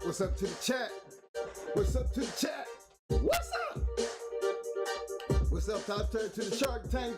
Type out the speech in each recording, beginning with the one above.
What's up to the chat? What's up to the chat? What's up? What's up, top turn to the Shark Tank?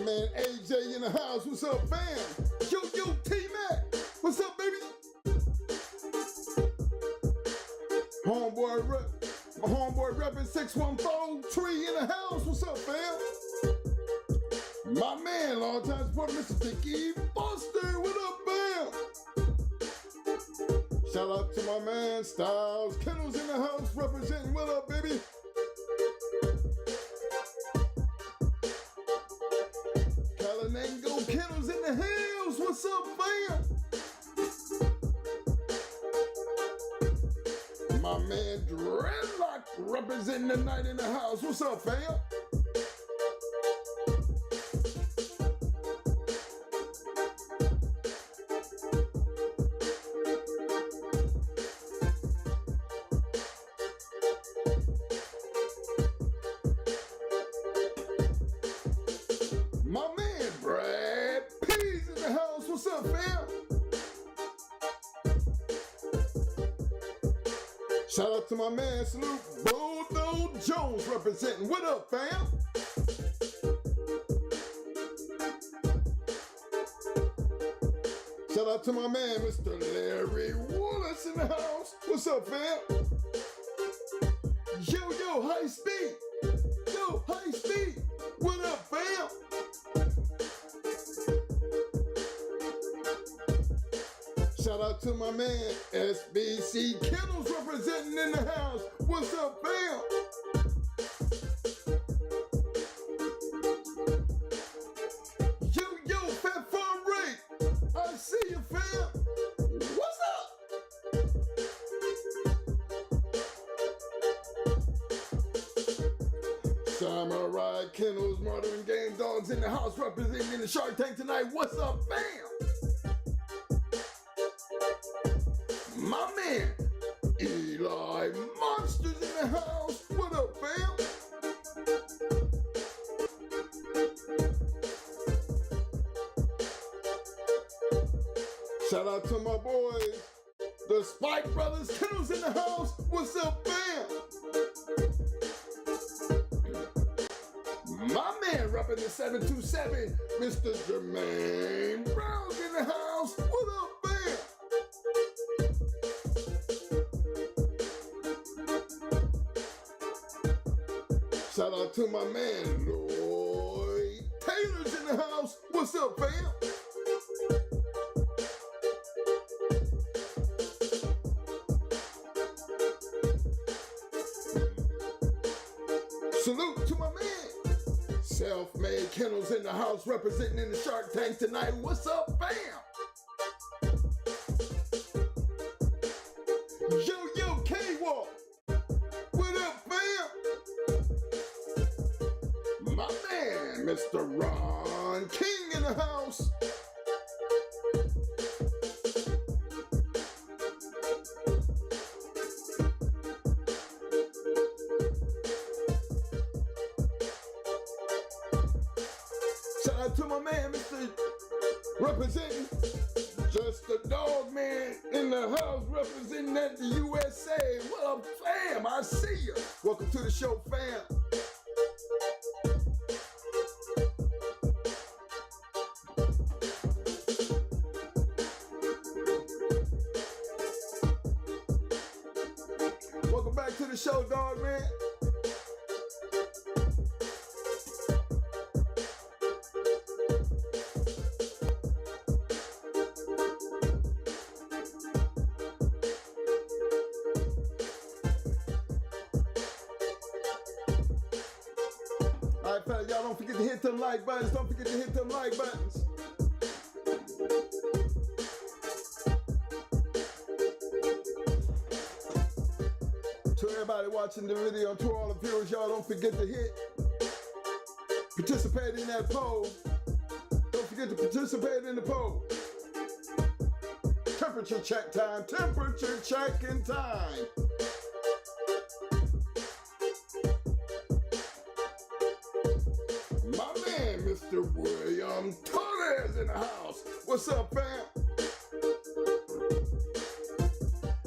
Man, AJ in the house, what's up, fam? Yo, T-Mac, what's up, baby? Homeboy rep, my homeboy reppin' 614, Tree in the house. What's up, fam? My man, long time support, Mr. Dicky Buster. What up, fam? Shout out to my man Styles, Kennels in the house representing. What up, baby? Calanango Kennels in the house. What's up, fam? My man Dreadlock representing the night in the house. What's up, fam? My man Brad P's in the house. What's up, fam? Shout out to my man, salute Bulldog Jones representing. What up, fam? Shout out to my man, Mr. Larry Wallace in the house. What's up, fam? Yo, high speed. Yo, high speed. What up, fam? Shout out to my man, SBC Kennels representing in the house. What's up, fam? Yo, Fat Farm Ray. I see you, fam. What's up? Samurai Kennels, Murdering Game Dogs in the house representing in the Shark Tank tonight. What's up, fam? My man, Eli Monsters in the house. What up, fam? Shout out to my boys, the Spike Brothers Kennels in the house. What's up, fam? My man repping the 727, Mr. Jermaine Brown's in the house. What up, fam? Shout out to my man, Lloyd Taylor's in the house. What's up, fam? Salute to my man, Self-Made Kennels in the house representing in the Shark Tank tonight. What's up, fam? Yo, K-Walk. What up, fam? My man, Mr. Ron King in the house. Shout out to my man, Mr. Representing Just the DOGMEN in the house representing at the USA. What up, fam? I see you. Welcome to the show, fam. Welcome back to the show, dog, man. All right, fellas, y'all don't forget to hit them like buttons. Don't forget to hit them like buttons. To everybody watching the video, to all the viewers, y'all don't forget to participate in that poll. Don't forget to participate in the poll. Temperature check time. Temperature checking time. My man, Mr. William Torres in the house. What's up, fam?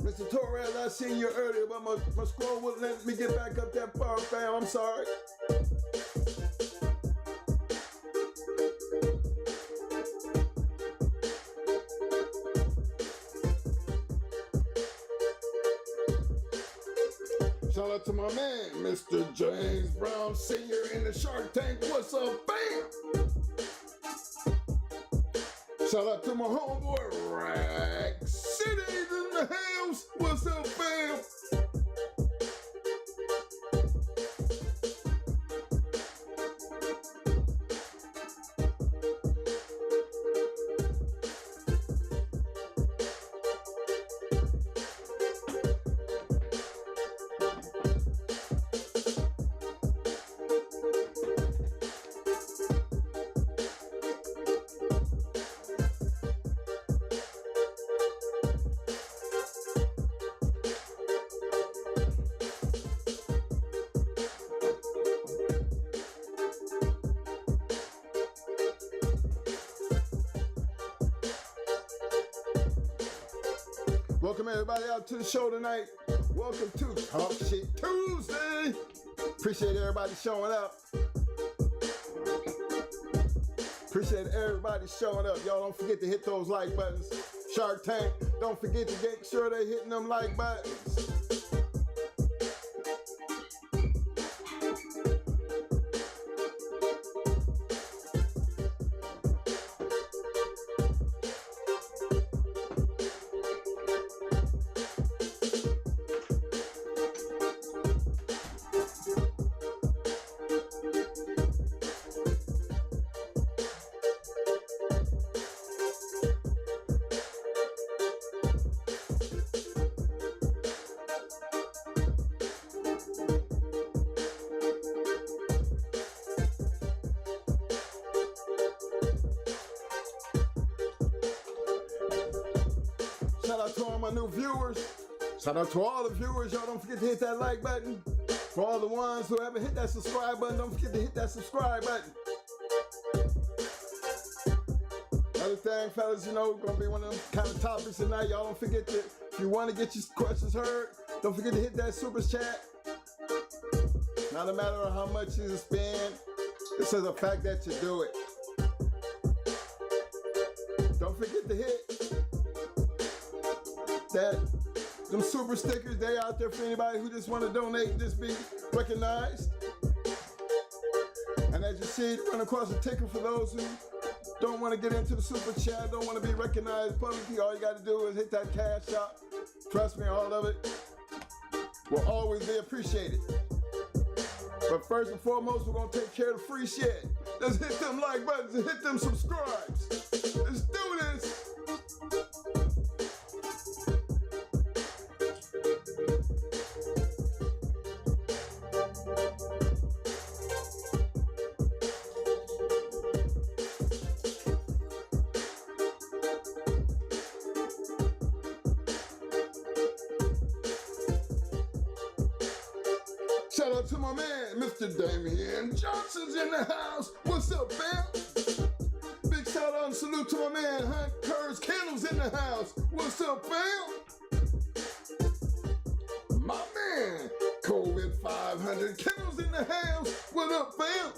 Mr. Torres, I seen you earlier, but my scroll wouldn't let me get back up that far, fam. I'm sorry. Shout out to my man, Mr. James Brown Sr. in the Shark Tank. What's up, fam? Shout out to my homeboy, Rack City in the house. What's up, fam? Welcome everybody out to the show tonight. Welcome to Talk Shit Tuesday. Appreciate everybody showing up. Appreciate everybody showing up. Y'all don't forget to hit those like buttons. Shark Tank, don't forget to make sure they're hitting them like buttons. Shout out to all my new viewers. Shout out to all the viewers. Y'all don't forget to hit that like button. For all the ones who haven't hit that subscribe button, don't forget to hit that subscribe button. Other thing, fellas, you know, gonna be one of them kind of topics tonight. Y'all don't forget to, if you want to get your questions heard, don't forget to hit that super chat. Not a matter of how much you spend, it's just the fact that you do it. Don't forget to hit that them super stickers. They out there for anybody who just want to donate and just be recognized. And as you see, run across a ticket for those who don't want to get into the super chat, don't want to be recognized publicly. All you got to do is hit that cash out. Trust me, all of it will always be appreciated. But first and foremost, we're going to take care of the free shit. Let's hit them like buttons and hit them subscribes. Let's do this. Shout out to my man, Mr. Damian Johnson's in the house. What's up, fam? Big shout out and salute to my man, Hunt Kerr's Kennels in the house. What's up, fam? My man, COVID 500 Kennels in the house. What up, fam?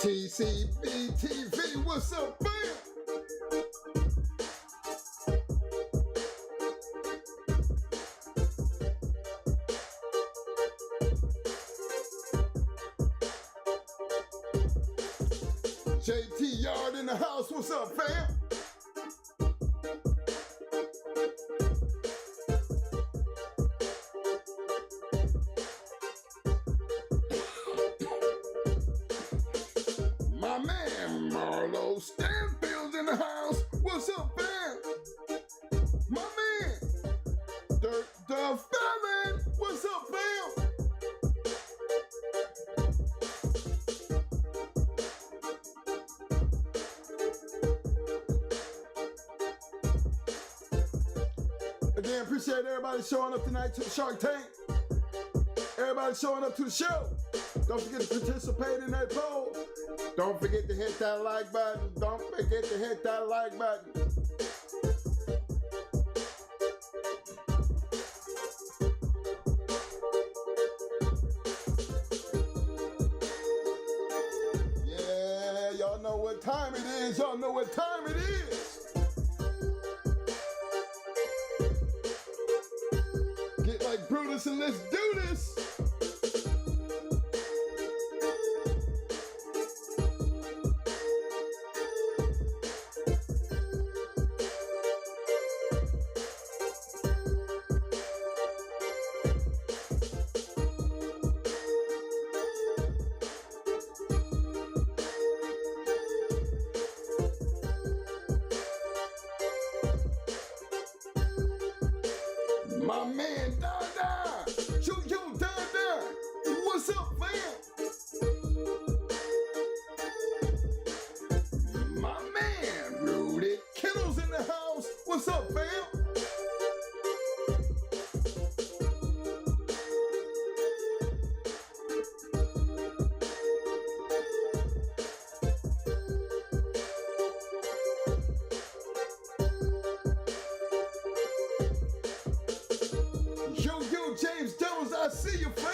TCB TV, what's up, fam? JT Yard in the house, what's up, fam? My man Marlo Stanfield's in the house, what's up, fam? My man Dirt the Felon, what's up, fam? Again, appreciate everybody showing up tonight to the Shark Tank. Everybody showing up to the show. Don't forget to participate in that poll. Don't forget to hit that like button. Don't forget to hit that like button. Yeah, y'all know what time it is. Y'all know what time it is. Get like Brutus and let's do this. My man, Dada, yo, Dada, what's up, fam? My man, Rudy Kennels in the house, what's up, fam? James Jones, I see you, fam.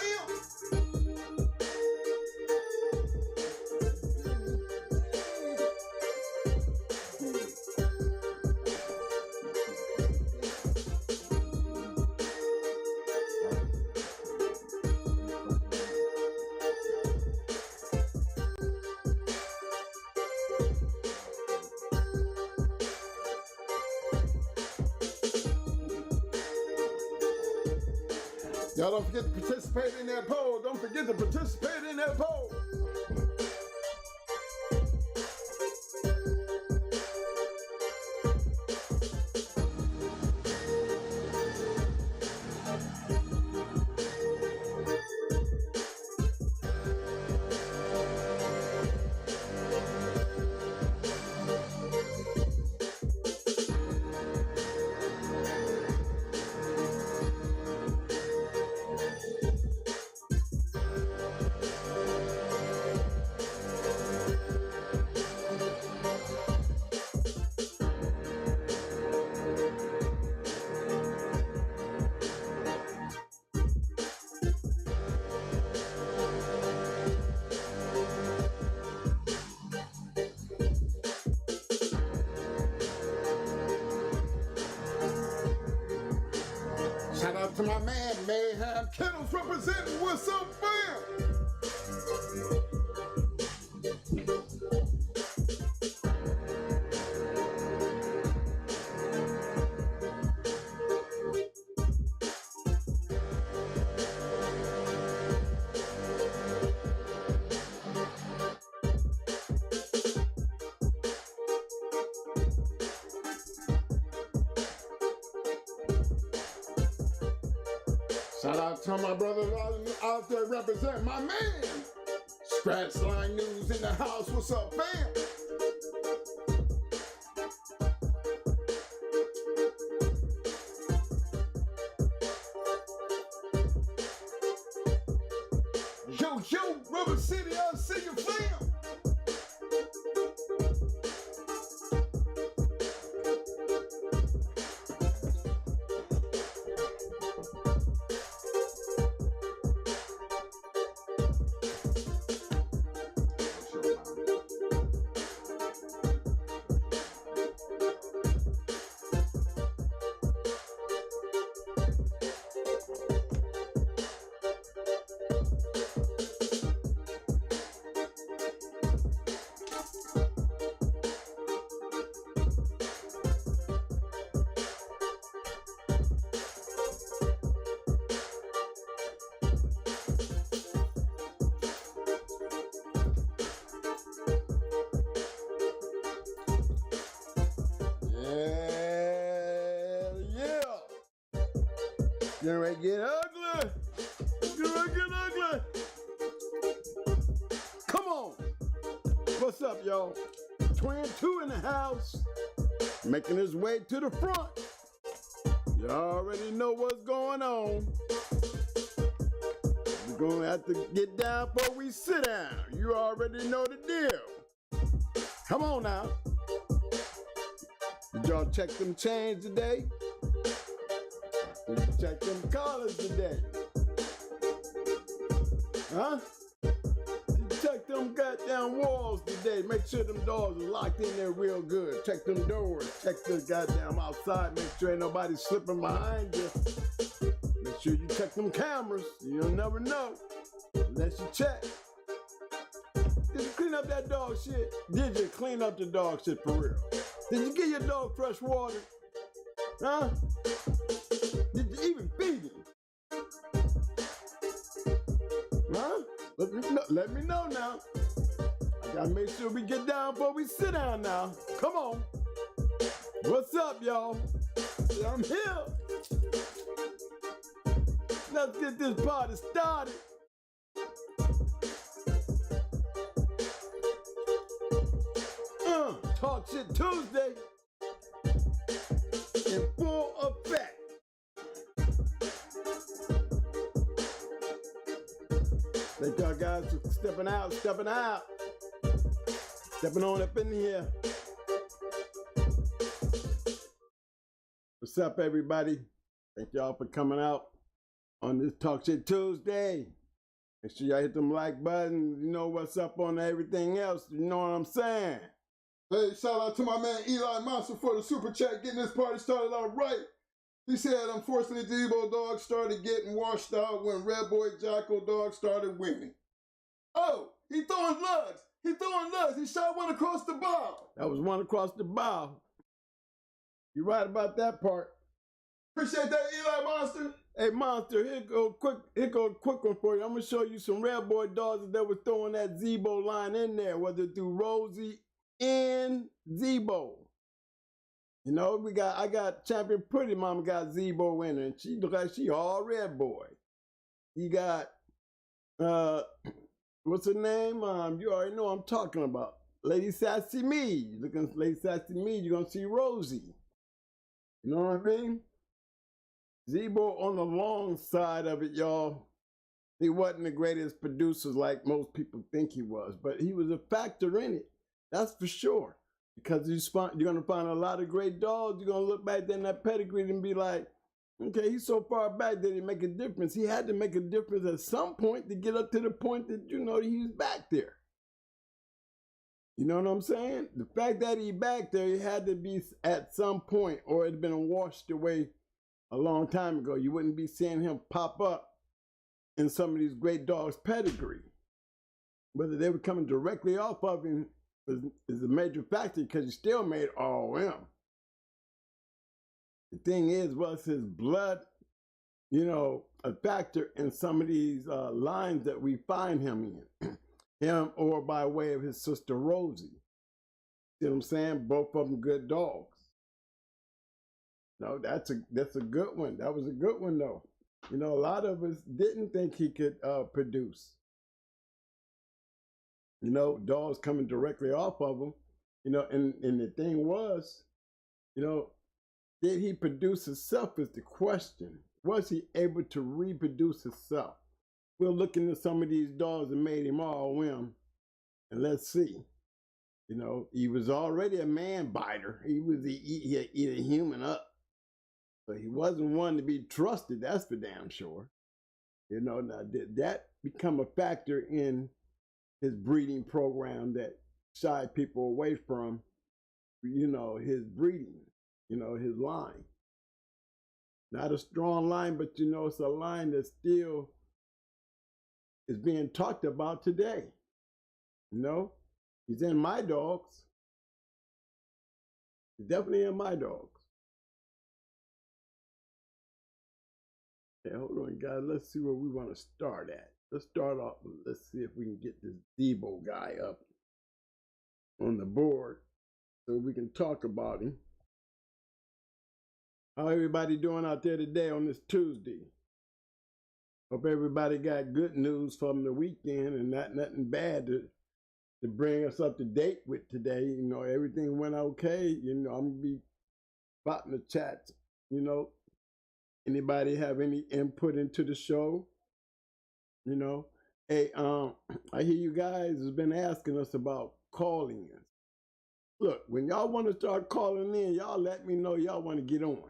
Y'all don't forget to participate in that poll. Don't forget to participate in that poll. Shout out to my man, Mayhem Kennels representing. What's up, fam? Shout out to my brothers out there representing my man. Scratch Line News in the house. What's up, fam? Yo, Rubber City, I see you, fam. Get ready to get ugly. Get ready to get ugly. Come on. What's up, y'all? Twin 2 in the house. Making his way to the front. You already know what's going on. We're gonna have to get down before we sit down. You already know the deal. Come on now. Did y'all check them chains today? Did you check them collars today? Huh? Did you check them goddamn walls today? Make sure them doors are locked in there real good. Check them doors. Check the goddamn outside. Make sure ain't nobody slipping behind you. Make sure you check them cameras. You'll never know unless you check. Did you clean up that dog shit? Did you clean up the dog shit for real? Did you give your dog fresh water? Huh? Did you even feed him? Huh? Let me know now. I gotta make sure we get down before we sit down now. Come on. What's up, y'all? I'm here. Let's get this party started. Talk Shit Tuesday in full effect. Thank y'all guys for stepping out, stepping on up in here. What's up, everybody? Thank y'all for coming out on this Talk Shit Tuesday. Make sure y'all hit them like buttons. You know what's up on everything else. You know what I'm saying? Hey, shout out to my man Eli Monster for the super chat, getting this party started out right. He said, unfortunately, Debo Dog started getting washed out when Red Boy Jocko Dog started winning. Oh, he throwing lugs. He shot one across the bow. That was one across the bow. You're right about that part. Appreciate that, Eli Monster. Hey, Monster, here go a quick one for you. I'm going to show you some Red Boy dogs that were throwing that Zebo line in there, whether through Rosie and Zebo. You know, I got Champion Pretty Mama got Zebo in her, and she look like she all Red Boy. You got, what's her name? You already know what I'm talking about. Lady Sassy Me. Looking at Lady Sassy Me, you're going to see Rosie. You know what I mean? Zebo on the long side of it, y'all. He wasn't the greatest producer like most people think he was, but he was a factor in it. That's for sure. Because you're going to find a lot of great dogs. You're going to look back in that pedigree and be like, okay, he's so far back that he make a difference. He had to make a difference at some point to get up to the point that, you know, he was back there. You know what I'm saying? The fact that he back there, he had to be at some point, or it had been washed away a long time ago. You wouldn't be seeing him pop up in some of these great dogs' pedigree. Whether they were coming directly off of him is a major factor, because he still made RM. The thing is, was his blood, you know, a factor in some of these lines that we find him in? Him or by way of his sister Rosie. See what I'm saying? Both of them good dogs. No, that's a good one. That was a good one though. You know, a lot of us didn't think he could produce. You know, dogs coming directly off of him. You know, and the thing was, you know, did he produce himself is the question. Was he able to reproduce himself? We'll look into some of these dogs that made him all whim, and let's see. You know, he was already a man biter. He'd eat a human up. So he wasn't one to be trusted, that's for damn sure. You know, now did that become a factor in his breeding program that shied people away from, you know, his breeding, you know, his line? Not a strong line, but you know, it's a line that still is being talked about today. You know, he's in my dogs. He's definitely in my dogs. Okay, hold on, guys. Let's see where we want to start at. Let's start off. Let's see if we can get this Debo guy up on the board so we can talk about him. How everybody doing out there today on this Tuesday? Hope everybody got good news from the weekend and not nothing bad to bring us up to date with today. You know, everything went okay. You know, I'm gonna be spotting the chat. You know, anybody have any input into the show? You know, hey, I hear you guys has been asking us about calling in. Look, when y'all want to start calling in, y'all let me know y'all want to get on.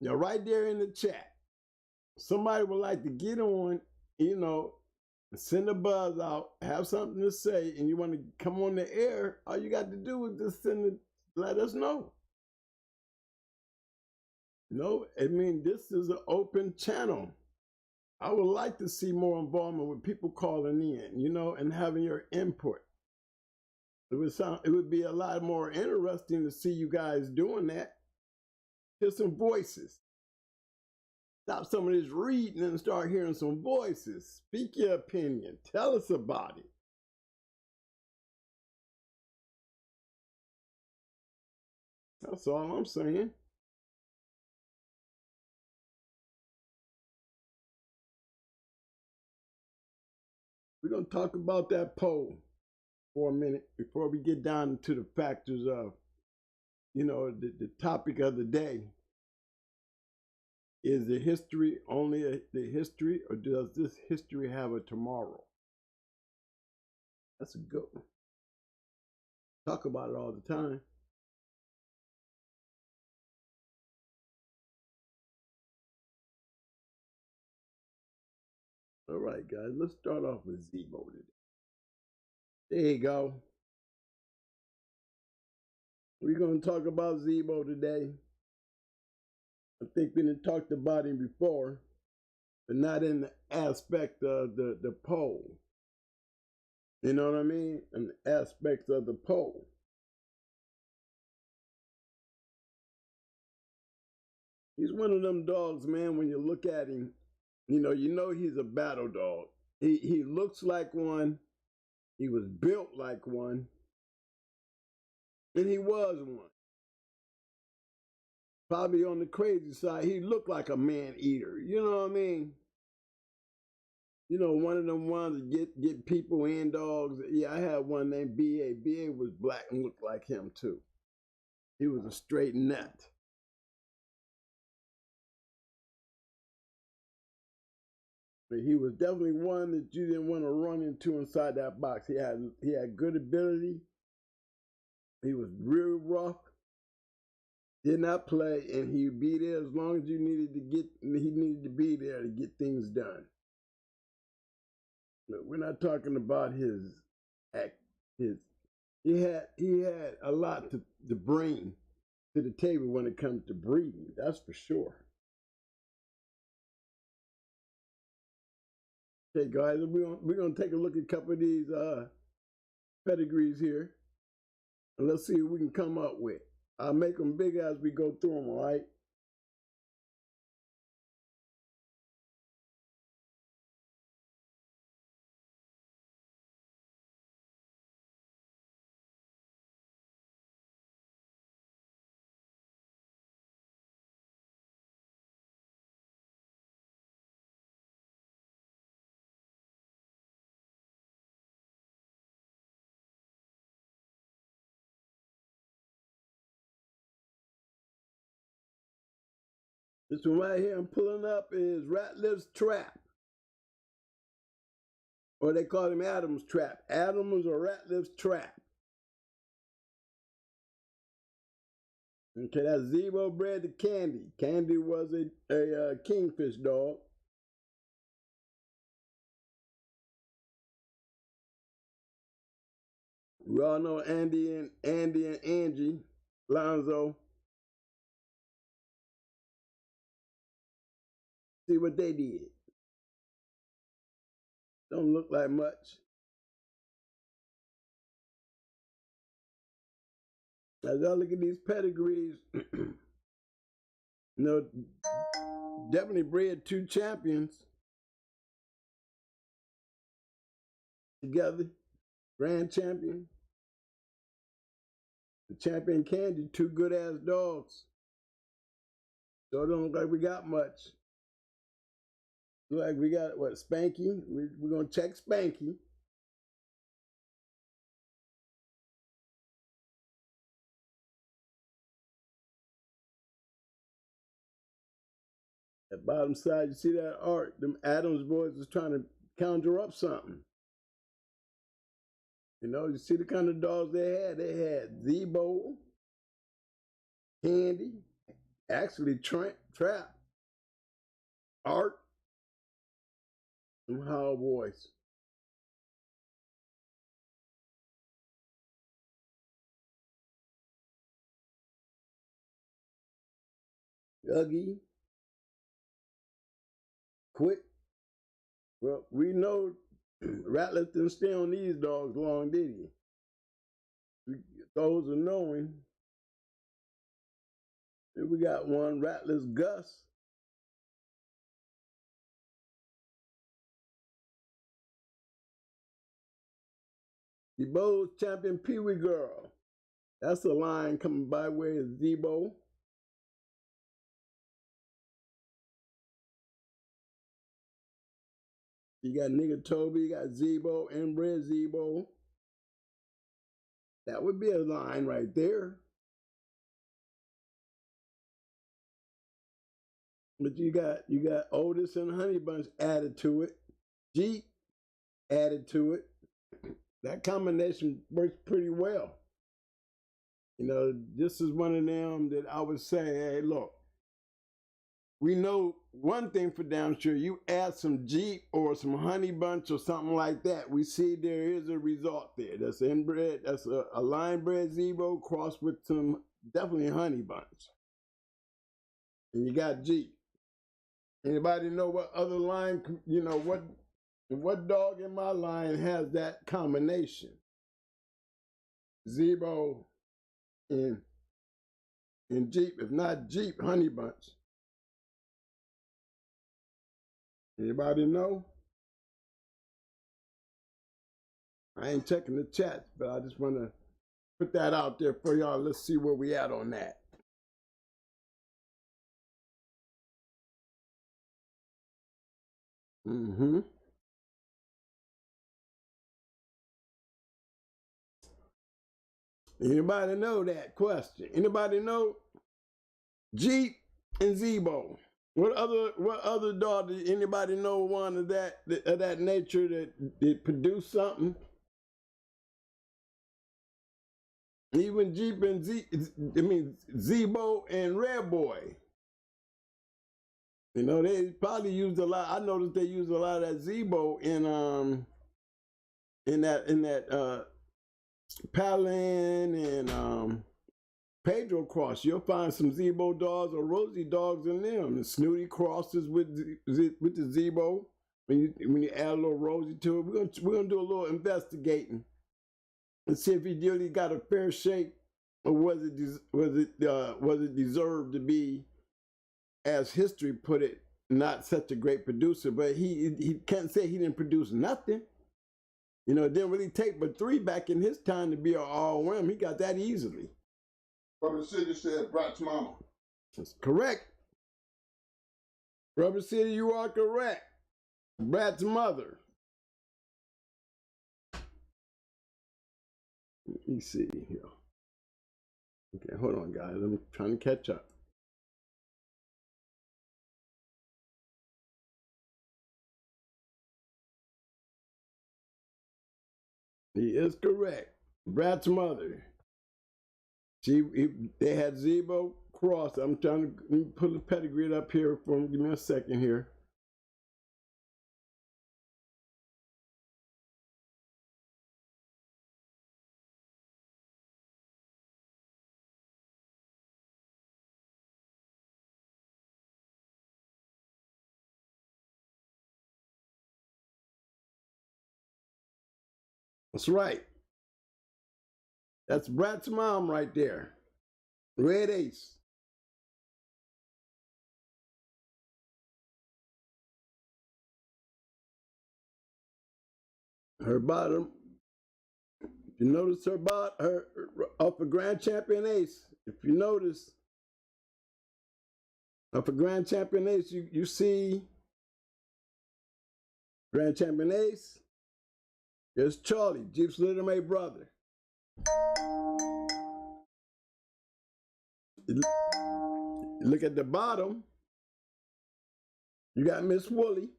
Now, right there in the chat, somebody would like to get on, you know, send a buzz out, have something to say, and you want to come on the air, all you got to do is just let us know. You know, I mean, this is an open channel. I would like to see more involvement with people calling in, you know, and having your input. It would be a lot more interesting to see you guys doing that. Hear some voices. Stop some of this reading and start hearing some voices. Speak your opinion. Tell us about it. That's all I'm saying. We're going to talk about that poll for a minute before we get down to the factors of, you know, the topic of the day. Is the history only the history, or does this history have a tomorrow? That's a good one. Talk about it all the time. All right, guys, let's start off with Zebo today. There you go. We're going to talk about Zebo today. I think we done talked about him before, but not in the aspect of the poll. You know what I mean? An aspect of the poll. He's one of them dogs, man, when you look at him, you know he's a battle dog. He looks like one. He was built like one. And he was one. Probably on the crazy side, he looked like a man eater. You know what I mean? You know, one of them ones that get people in dogs. Yeah, I had one named B.A. B.A. was black and looked like him too. He was a straight nut. But he was definitely one that you didn't want to run into inside that box. He had good ability. He was real rough. Did not play, and he'd be there as long as he needed to be there to get things done. But we're not talking about his act. He had a lot to bring to the table when it comes to breeding. That's for sure. Okay, guys, we're gonna take a look at a couple of these pedigrees here, and let's see what we can come up with. I'll make them big as we go through them. All right. This one right here I'm pulling up is Ratliff's Trap. Or they call him Adam's Trap. Adams or Ratliff's Trap. Okay, that's Zebo bred to Candy. Candy was a kingfish dog. We all know Andy and Angie Lonzo. See what they did. Don't look like much. As I look at these pedigrees, you know, definitely bred two champions together. Grand champion. The champion Candy, two good ass dogs. So it don't look like we got much. Look like we got, what, Spanky? We're going to check Spanky. At bottom side, you see that art? Them Adams boys is trying to conjure up something. You know, you see the kind of dogs they had? They had Zebo, Candy, actually Trap, Art, and Hall Boys. Dougie, Quick. Well, we know Rattler didn't stay on these dogs long, did he? Those are knowing. Then we got one, Rattler's Gus. Debo's champion Pee Wee Girl. That's a line coming by way of Zebo. You got Nigga Toby, you got Zebo, Inbred Zebo. That would be a line right there. But you got Otis and Honey Bunch added to it. Jeep added to it. That combination works pretty well. You know, this is one of them that I would say, hey, look, we know one thing for damn sure, you add some Jeep or some Honey Bunch or something like that, we see there is a result there. That's inbred, that's a line bred Zebo crossed with some definitely Honey Bunch. And you got Jeep. Anybody know what other line, you know, what dog in my line has that combination? Zebo and Jeep, if not Jeep, Honey Bunch. Anybody know? I ain't checking the chat, but I just want to put that out there for y'all. Let's see where we at on that. Anybody know that question? Anybody know? Jeep and Zebo. What other dog? Did anybody know one of that nature that produced something? Even Jeep and Zebo and Red Boy. You know, they probably used a lot. I noticed they used a lot of that Zebo in that Palin and Pedro cross. You'll find some Zebo dogs or Rosie dogs in them. The snooty crosses with the Zebo. When you add a little Rosie to it, we're gonna do a little investigating and see if he really got a fair shake, or was it deserved to be, as history put it, not such a great producer. But he can't say he didn't produce nothing. You know, it didn't really take but 3 back in his time to be an all-rim. He got that easily. Rubber City said Brat's mama. That's correct. Rubber City, you are correct. Brat's mother. Let me see here. Okay, hold on, guys. I'm trying to catch up. He is correct. Brat's mother. They had Zebo cross. I'm trying to put the pedigree up here for him. Give me a second here. That's right. That's Brat's mom right there. Red Ace. Her bottom, if you notice her off a grand champion Ace, if you notice, For Grand Champion Ace, you see Grand Champion Ace. There's Charlie, Jeep's little May brother. Look at the bottom. You got Miss Wooly.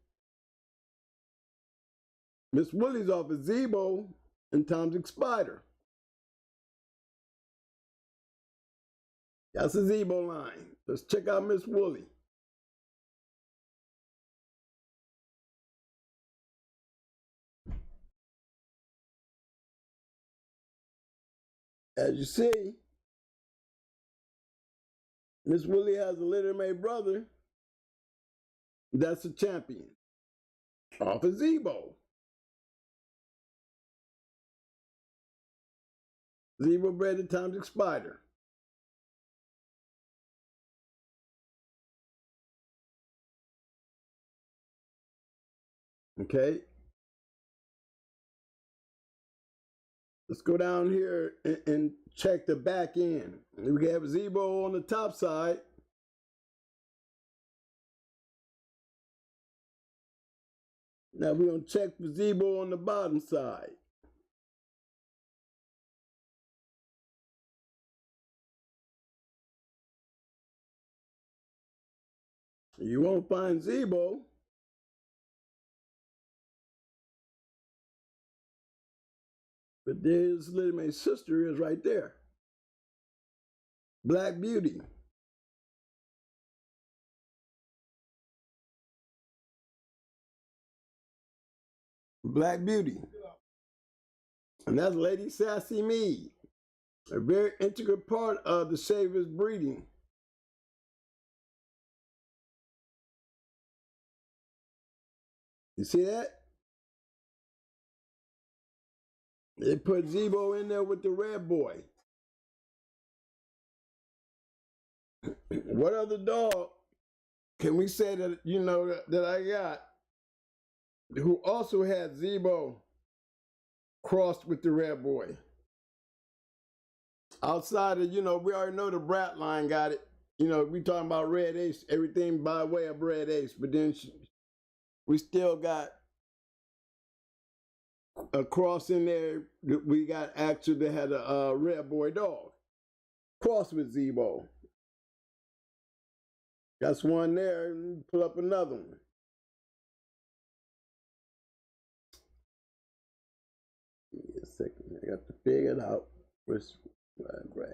Miss Wooly's off of Zebo and Tom's Spider. That's a Zebo line. Let's check out Miss Wooly. As you see, Miss Wooly has a Little May brother. That's a champion. Off of Zebo. Zebo bred and Tom's Spider. Okay. Let's go down here and check the back end. We have Zebo on the top side. Now we're going to check for Zebo on the bottom side. You won't find Zebo. But there's Little May's sister is right there. Black Beauty. Black Beauty. And that's Lady Sassy Me. A very integral part of the Savior's breeding. You see that? They put Zebo in there with the red boy. What other dog can we say that, you know, that I got who also had Zebo crossed with the red boy? Outside of, you know, we already know the Brat line got it. You know, we talking about Red Ace, everything by way of Red Ace, but then we still got a cross in there. We got actually that had a red boy dog crossed with Zebo. That's one there. Pull up another one. Give me a second. I got to figure it out. Where's grab?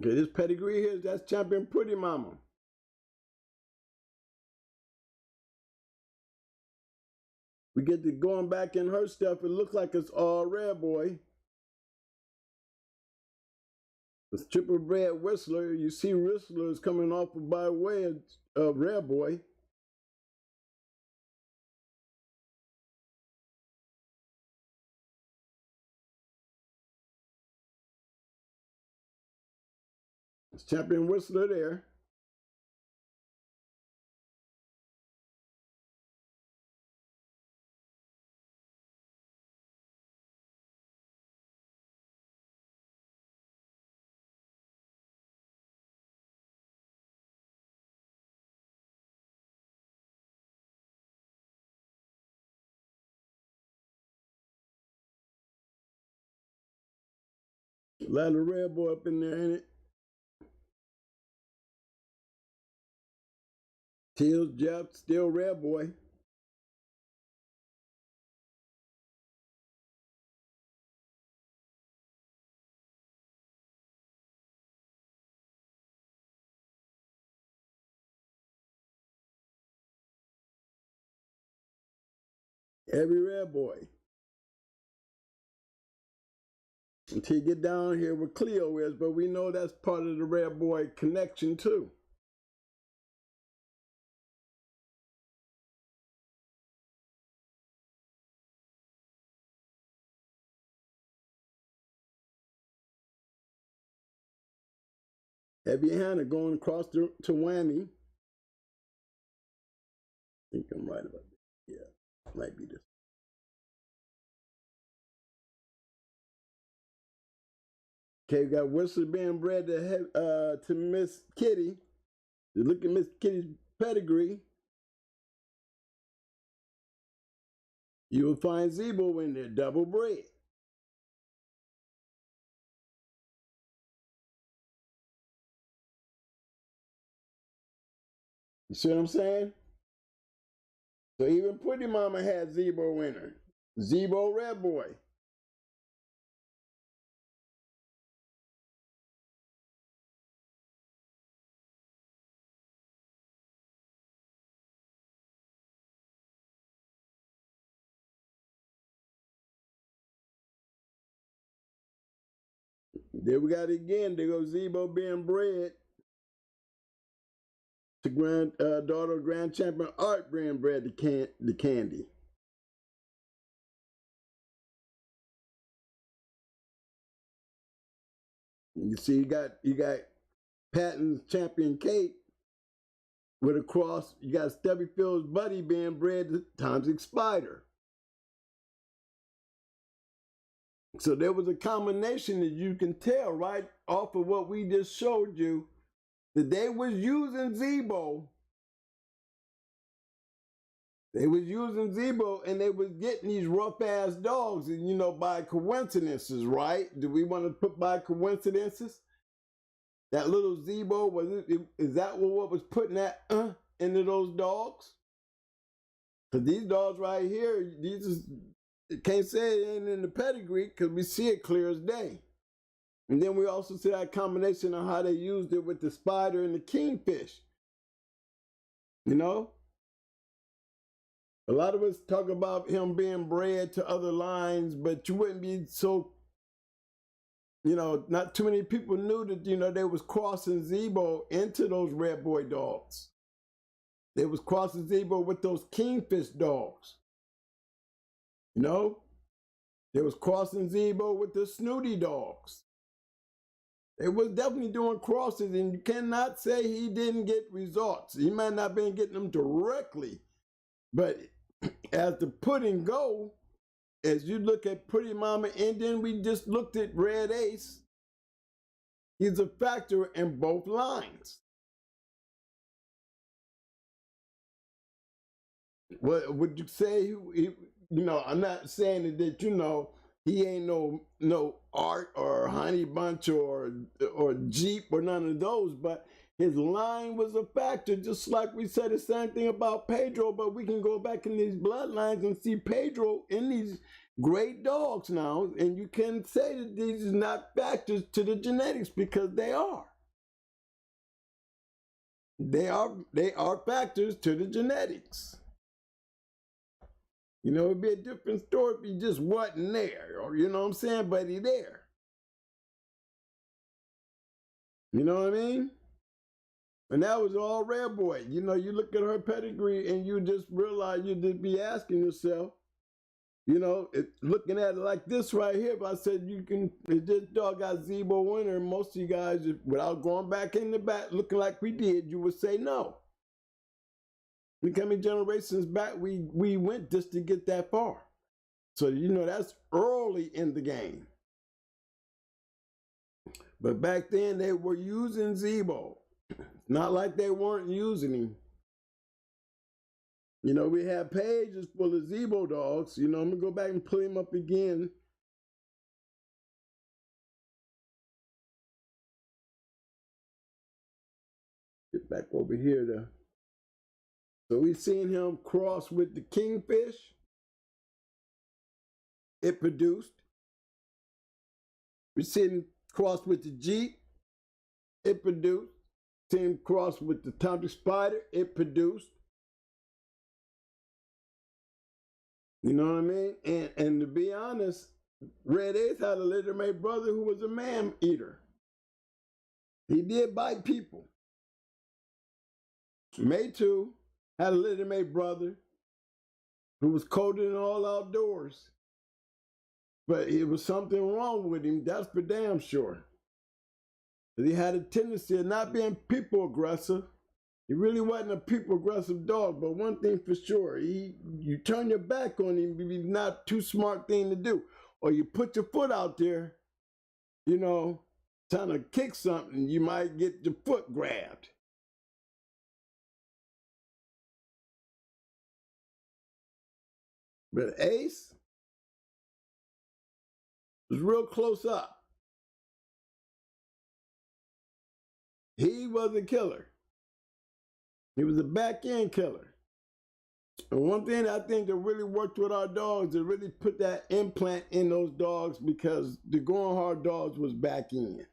Okay, this pedigree here, that's Champion Pretty Mama. We get to going back in her stuff. It looks like it's all red boy. It's triple bred Whistler. You see Whistler is coming off by way of red boy. It's Champion Whistler there. A lot of red boy up in there, ain't it? Teals, Jeff, still red boy. Every red boy. Until you get down here where Cleo is, but we know that's part of the red boy connection too. Heavy handed going across to Whammy. I think I'm right about that. Yeah, might be this. Okay, we got Whistler being bred to Miss Kitty. You look at Miss Kitty's pedigree, you will find Zebo in there, double bred. You see what I'm saying? So even Pretty Mama had Zebo in her. Zebo Red Boy. There we got it again. There goes Zebo being bred to daughter of Grand Champion Art being bred to Candy. You see, you got Patton's Champion Kate with a cross. You got Stubby Phil's Buddy being bred to Toxic Spider. So there was a combination that you can tell right off of what we just showed you that they was using Zebo. They was using Zebo and they was getting these rough ass dogs, and you know, by coincidences, right? Do we want to put by coincidences? That little Zebo, is that what was putting that into those dogs? Because these dogs right here, can't say it ain't in the pedigree because we see it clear as day. And then we also see that combination of how they used it with the spider and the kingfish. You know? A lot of us talk about him being bred to other lines, but you wouldn't be so, you know, not too many people knew that, you know, they was crossing Zebo into those Red Boy dogs. They was crossing Zebo with those kingfish dogs. You know? They was crossing Zebo with the snooty dogs. They was definitely doing crosses, and you cannot say he didn't get results. He might not have been getting them directly, but as the pudding go, as you look at Pretty Mama, and then we just looked at Red Ace, he's a factor in both lines. What would you say? You know, I'm not saying that, you know, he ain't no Art or Honey Bunch or Jeep or none of those, but his line was a factor, just like we said the same thing about Pedro, but we can go back in these bloodlines and see Pedro in these great dogs now, and you can say that these are not factors to the genetics because they are. They are factors to the genetics. You know, it'd be a different story if he just wasn't there, or you know what I'm saying, but he there. You know what I mean? And that was all Red Boy. You know, you look at her pedigree and you just realize you just be asking yourself, you know, looking at it like this right here, if I said if this dog got Zebo winner, most of you guys, without going back in the back, looking like we did, you would say no. Look how many generations back we went just to get that far. So, you know, that's early in the game. But back then they were using Zebo. Not like they weren't using him. You know, we have pages full of Zebo dogs. You know, I'm going to go back and pull him up again. Get back over here. So we've seen him cross with the kingfish. It produced. We've seen him cross with the Jeep. It produced. Seen him cross with the Toxic Spider. It produced. You know what I mean? And to be honest, Red Ace had a little-made brother who was a man-eater. He did bite people. May 2 had a little-made brother who was coded in all outdoors. But it was something wrong with him, that's for damn sure. He had a tendency of not being people aggressive. He really wasn't a people aggressive dog, but one thing for sure, you turn your back on him, it's not too smart thing to do. Or you put your foot out there, you know, trying to kick something, you might get your foot grabbed. But Ace was real close up. He was a killer. He was a back end killer. And one thing I think that really worked with our dogs is really put that implant in those dogs, because the going hard dogs was back end.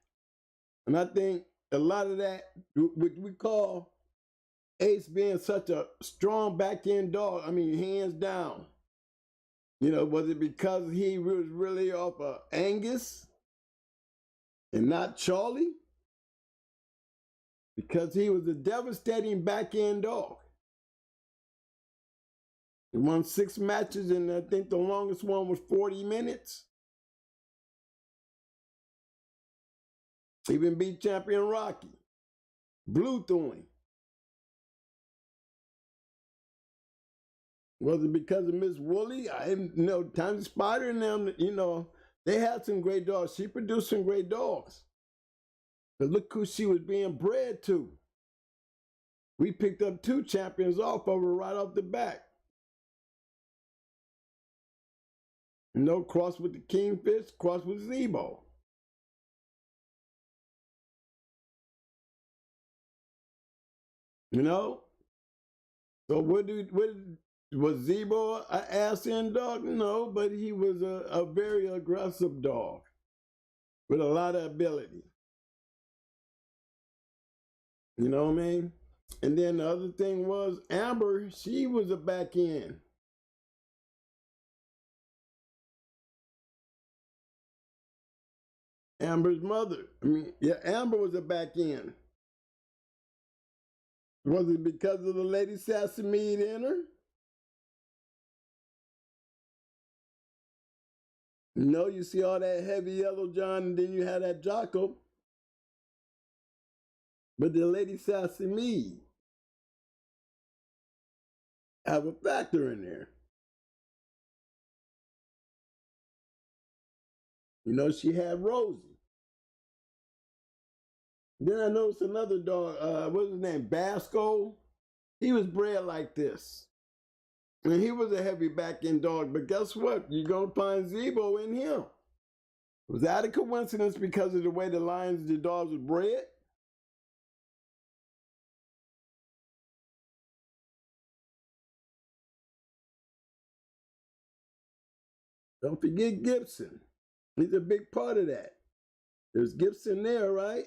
And I think a lot of that, what we call Ace being such a strong back end dog, I mean, hands down. You know, was it because he was really off of Angus and not Charlie? Because he was a devastating back end dog. He won 6 matches, and I think the longest one was 40 minutes. Even beat champion Rocky. Blew through him. Was it because of Miss Woolley? I didn't know. Tiny Spider and them, you know, they had some great dogs. She produced some great dogs. But look who she was being bred to. We picked up 2 champions off of her right off the bat. You know, cross with the Kingfish, cross with Zebo. You know? So was Zebo an ass-in dog? No, but he was a very aggressive dog with a lot of ability. You know what I mean? And then the other thing was Amber, she was a back end. Amber's mother. I mean, yeah, Amber was a back end. Was it because of the Lady Sassy Mead in her? No, you see all that heavy yellow John, and then you had that Jocko. But the Lady Sassy Mead have a factor in there. You know, she had Rosie. Then I noticed another dog, what's his name, Basco? He was bred like this. And he was a heavy back end dog, but guess what? You're going to find Zebo in him. Was that a coincidence because of the way the lions, the dogs were bred? Don't forget Gibson. He's a big part of that. There's Gibson there, right?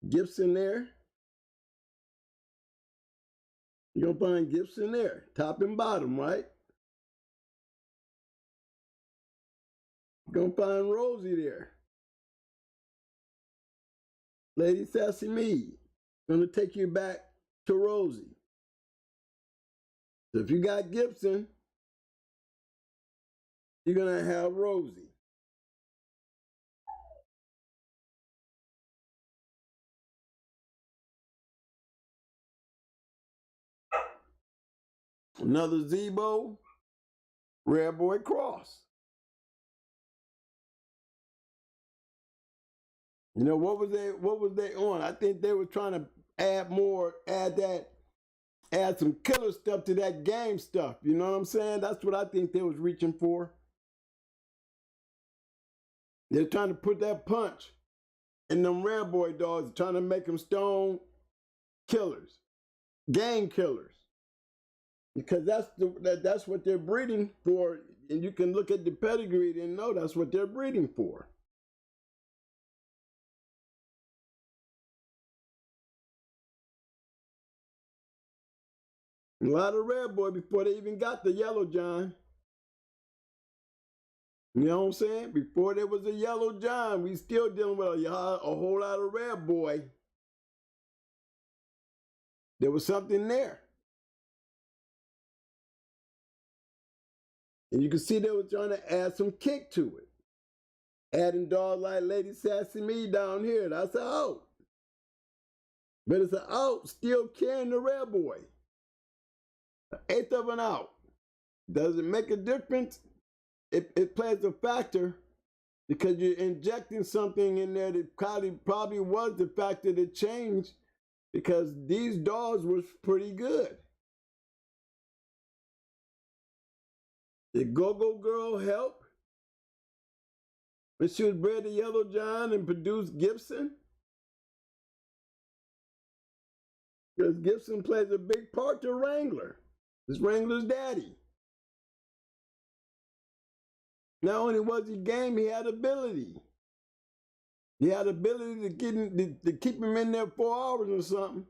Gibson there. You're going to find Gibson there, top and bottom, right? You're going to find Rosie there. Lady Sassy Mead. Going to take you back to Rosie. So if you got Gibson, you're going to have Rosie. Another Zebo, Rare Boy Cross. You know, what was they on? I think they were trying to add some killer stuff to that game stuff. You know what I'm saying? That's what I think they was reaching for. They're trying to put that punch in them Rare Boy dogs, trying to make them stone killers, gang killers. Because that's what they're breeding for. And you can look at the pedigree and know that's what they're breeding for. A lot of Rare Boy before they even got the Yellow John. You know what I'm saying? Before there was a Yellow John, we still dealing with a whole lot of Rare Boy. There was something there. And you can see they were trying to add some kick to it. Adding dogs like Lady Sassy Me down here, that's an out. But it's an out still carrying the red boy. An eighth of an out. Does it make a difference? It plays a factor because you're injecting something in there that probably was the factor that changed because these dogs was pretty good. Did Go-Go Girl help when she was bred to Yellow John and produced Gibson? Because Gibson plays a big part to Wrangler. It's Wrangler's daddy. Not only was he game, he had ability. He had ability to keep him in there 4 hours or something.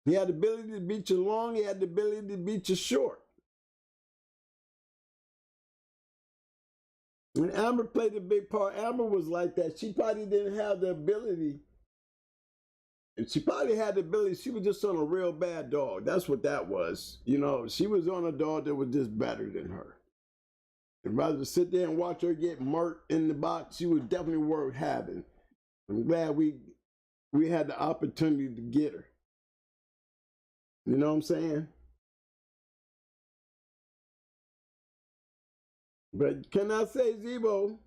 He had the ability to beat you long. He had the ability to beat you short. When Amber played a big part, Amber was like that. She probably didn't have the ability. And she probably had the ability. She was just on a real bad dog. That's what that was. You know, she was on a dog that was just better than her. And rather than sit there and watch her get murked in the box, she was definitely worth having. I'm glad we had the opportunity to get her. You know what I'm saying? But can I say Zebo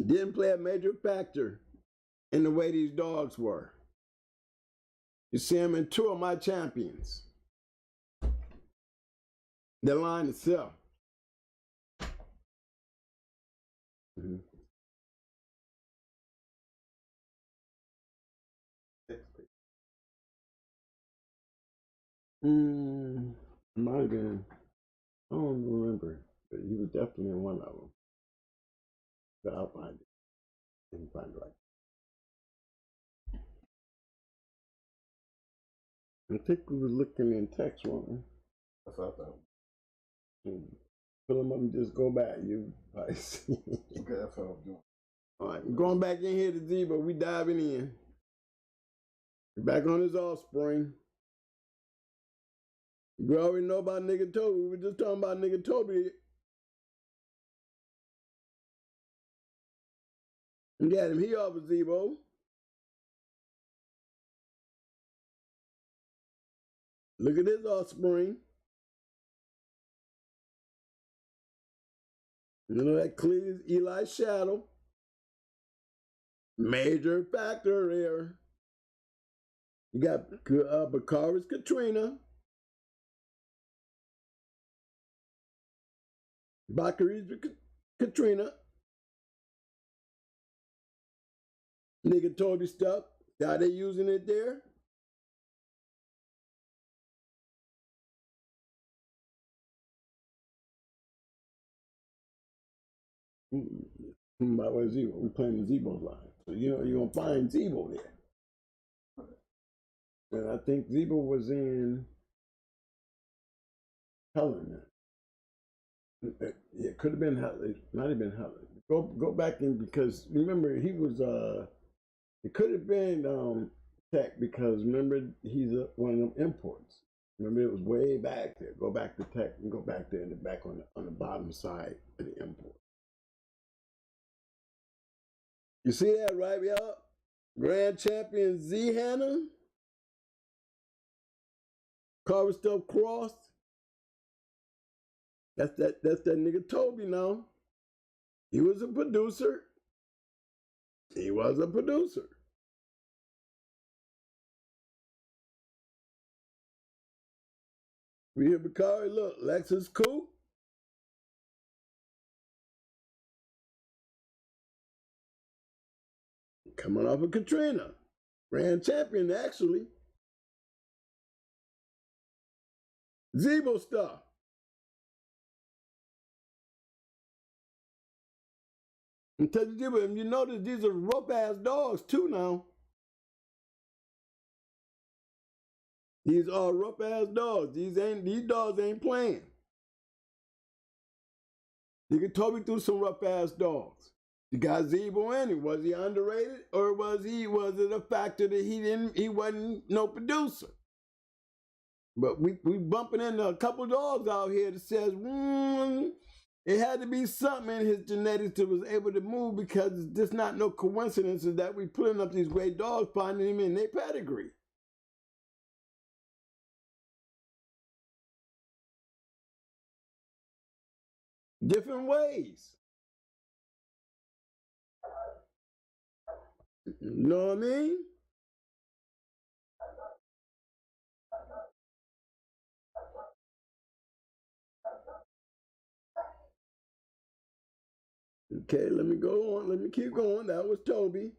didn't play a major factor in the way these dogs were? You see him in 2 of my champions. The line itself. Might have been, I don't remember, but he was definitely in one of them. But I'll find it. I can find it right. I think we were looking in text one. That's what I thought. Fill them up and just go back. You probably see. Okay, that's what I'm doing. All right, I'm going back in here to Zebo. We diving in. We're back on his offspring. We already know about nigga Toby. We were just talking about nigga Toby. And got him. He off of Zebo. Look at his offspring. You know that clearly is Eli's shadow. Major factor there. You got Bakari's Katrina. Bakari's Katrina. Nigga Toby stuff. How they using it there? By the way, Zebo, we're playing the Zebo line. So you know you're gonna find Zebo there. And I think Zebo was in Helen. It could have been Helen. It might have been Helen. Go back in because remember he was it could have been Tech because remember he's one of them imports. Remember it was way back there. Go back to Tech and go back there in the back on the bottom side of the import. You see that, right, y'all? Grand champion Z Hannah. Carver Stuff Cross. That's that nigga Toby now. He was a producer. He was a producer. We hear Bakari, look, Lexus Coupe. Coming off of Katrina. Grand champion, actually. Zebo stuff. And tell you, you notice these are rough ass dogs too now. These are rough ass dogs. These dogs ain't playing. You can talk me through some rough ass dogs. You got Zebo in it. Was he underrated or was it a factor that he wasn't no producer? But we bumping into a couple dogs out here that says it had to be something in his genetics that was able to move, because it's just not no coincidence that we putting up these great dogs, finding him in their pedigree. Different ways. You know what I mean? Okay, let me go on. Let me keep going. That was Toby.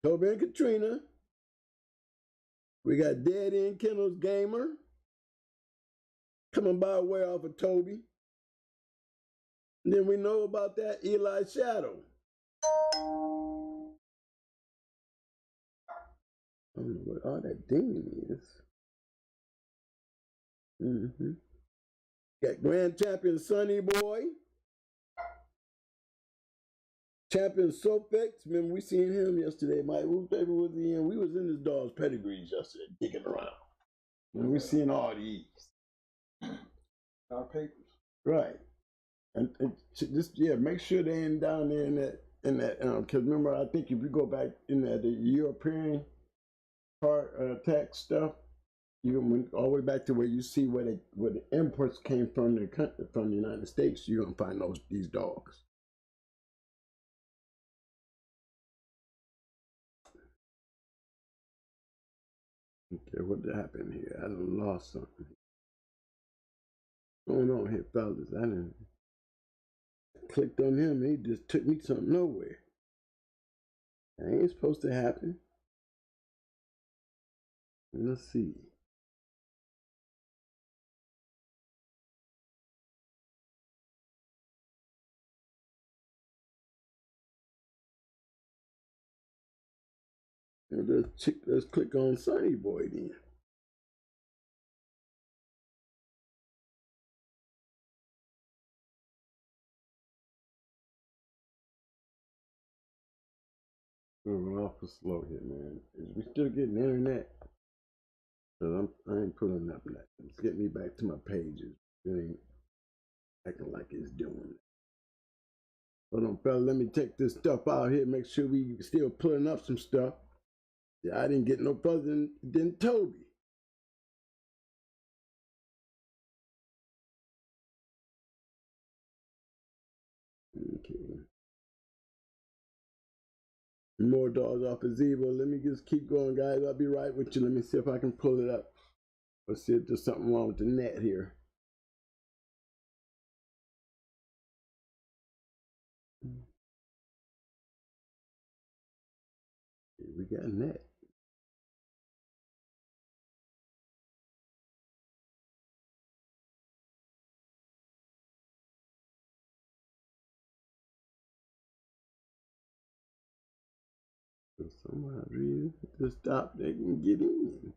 Toby and Katrina. We got Dead End Kennels Gamer coming by way off of Toby. And then we know about that Eli Shadow. I don't know what all that dinging is. Got Grand Champion Sonny Boy. Champion Sofix. Remember, we seen him yesterday. Mike, whose paper was he in? We was in his dog's pedigrees yesterday, digging around. And we seen all these. Our papers. Right. And just, yeah, make sure they ain't down there in that, because remember, I think if you go back in that, the European part tax stuff, you went all the way back to where you see where the imports came from the country, from the United States. You're gonna find these dogs. Okay, what happened here? I done lost something. What's going on here, fellas? I done clicked on him. He just took me something nowhere. That ain't supposed to happen. Let's see. Let's click on Sonny Boy then. We're awful slow here, man. Is we still getting internet? Cause I ain't pulling up nothing. It's getting me back to my pages. It ain't acting like it's doing it. Hold on, fella. Let me take this stuff out here. Make sure we still pulling up some stuff. Yeah, I didn't get no further than Toby. Okay. More dogs off of Zevo. Let me just keep going, guys. I'll be right with you. Let me see if I can pull it up. Let's see if there's something wrong with the net here. We got net. So somebody just stop. They can get in.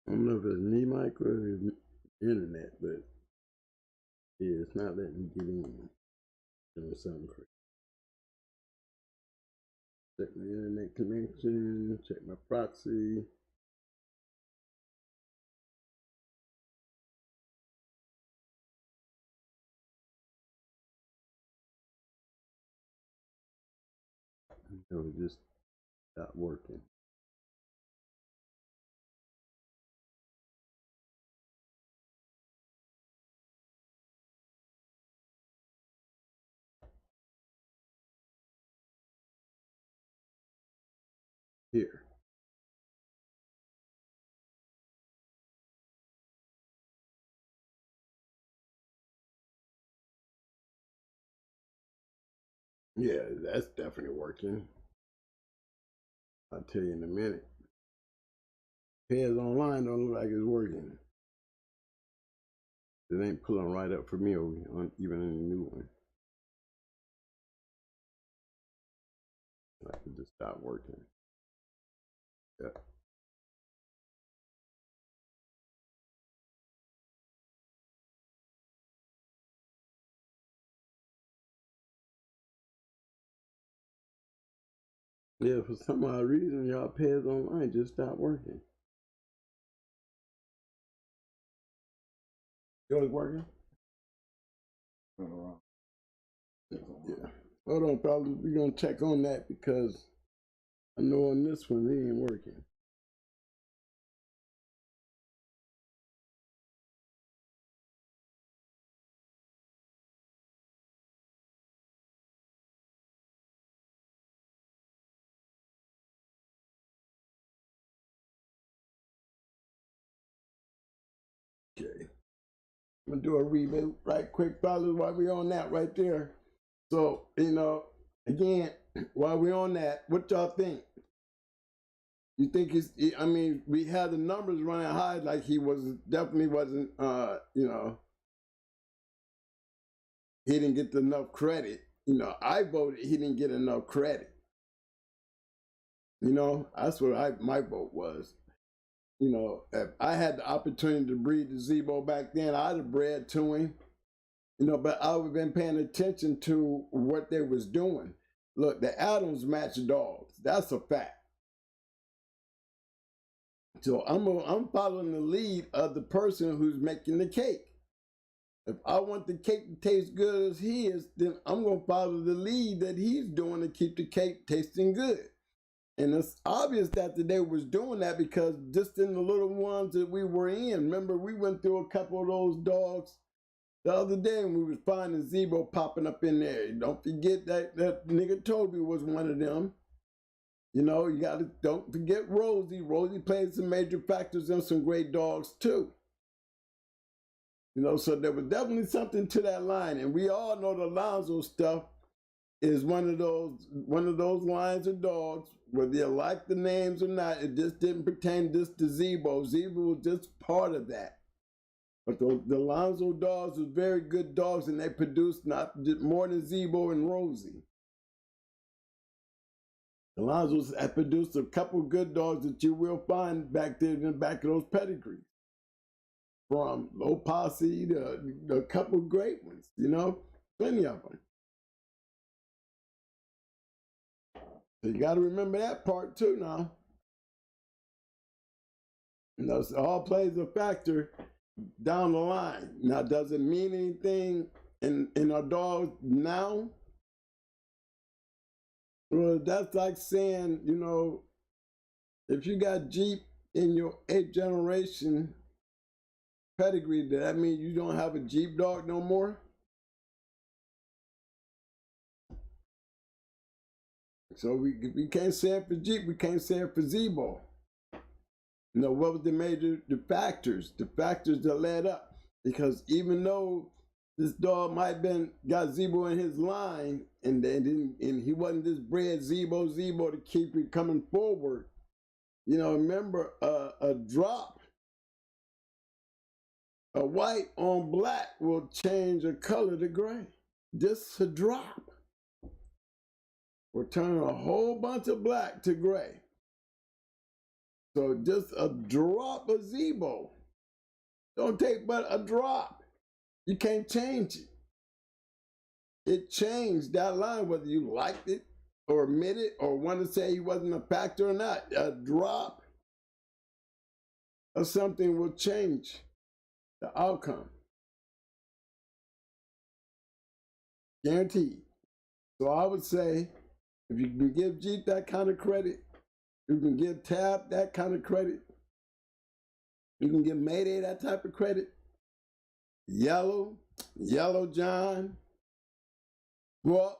I don't know if it's me, Mike, or his internet, but yeah, it's not letting me get in. Doing something crazy. Check my internet connection, check my proxy. It just stopped working. Here. Yeah, that's definitely working. I'll tell you in a minute. Pairs online don't look like it's working. It ain't pulling right up for me on even in the new one. I can just stop working. Yeah. Yeah, for some odd reason, y'all pairs online just stopped working. Yours working? Yeah. Hold on, fellas. We're going to check on that because I know on this one, it ain't working. Okay. I'm going to do a reboot right quick, fellas, while we're on that right there. So, you know, again, while we're on that, what y'all think? You think it's, I mean, we had the numbers running high, like he definitely wasn't, you know, he didn't get enough credit. You know, I voted he didn't get enough credit. You know, that's what my vote was. You know, if I had the opportunity to breed the Zebo back then, I'd have bred to him. You know, but I would have been paying attention to what they was doing. Look, the Adams match dogs. That's a fact. So I'm following the lead of the person who's making the cake. If I want the cake to taste good as he is, then I'm going to follow the lead that he's doing to keep the cake tasting good. And it's obvious that they was doing that because just in the little ones that we were in, remember we went through a couple of those dogs the other day and we was finding Zebo popping up in there. Don't forget that nigga Toby was one of them. You know, don't forget Rosie. Rosie played some major factors in some great dogs too. You know, so there was definitely something to that line. And we all know the Lonzo stuff is one of those lines of dogs, whether you like the names or not, it just didn't pertain just to Zebo. Zebo was just part of that. But the Lonzo dogs were very good dogs, and they produced more than Zebo and Rosie. The Lonzos have produced a couple good dogs that you will find back there in the back of those pedigrees. From Low Posse to a couple great ones, you know, plenty of them. So you got to remember that part too now. You know, so all plays a factor down the line. Now, does it mean anything in our dogs now? Well, that's like saying, you know, if you got Jeep in your 8th generation pedigree, does that mean you don't have a Jeep dog no more? So we can't say it for Jeep, we can't say it for Zebo. You know, what was the factors that led up? Because even though this dog might have got Zebo in his line, and he wasn't this bred Zebo to keep it coming forward. You know, remember a drop, a white on black will change a color to gray. Just a drop will turn a whole bunch of black to gray. So just a drop of Zebo. Don't take but a drop. You can't change it. It changed that line, whether you liked it or admit it or want to say he wasn't a factor or not. A drop of something will change the outcome. Guaranteed. So I would say, if you can give Jeep that kind of credit, you can give Tab that kind of credit, you can give Mayday that type of credit, Yellow John, Buck,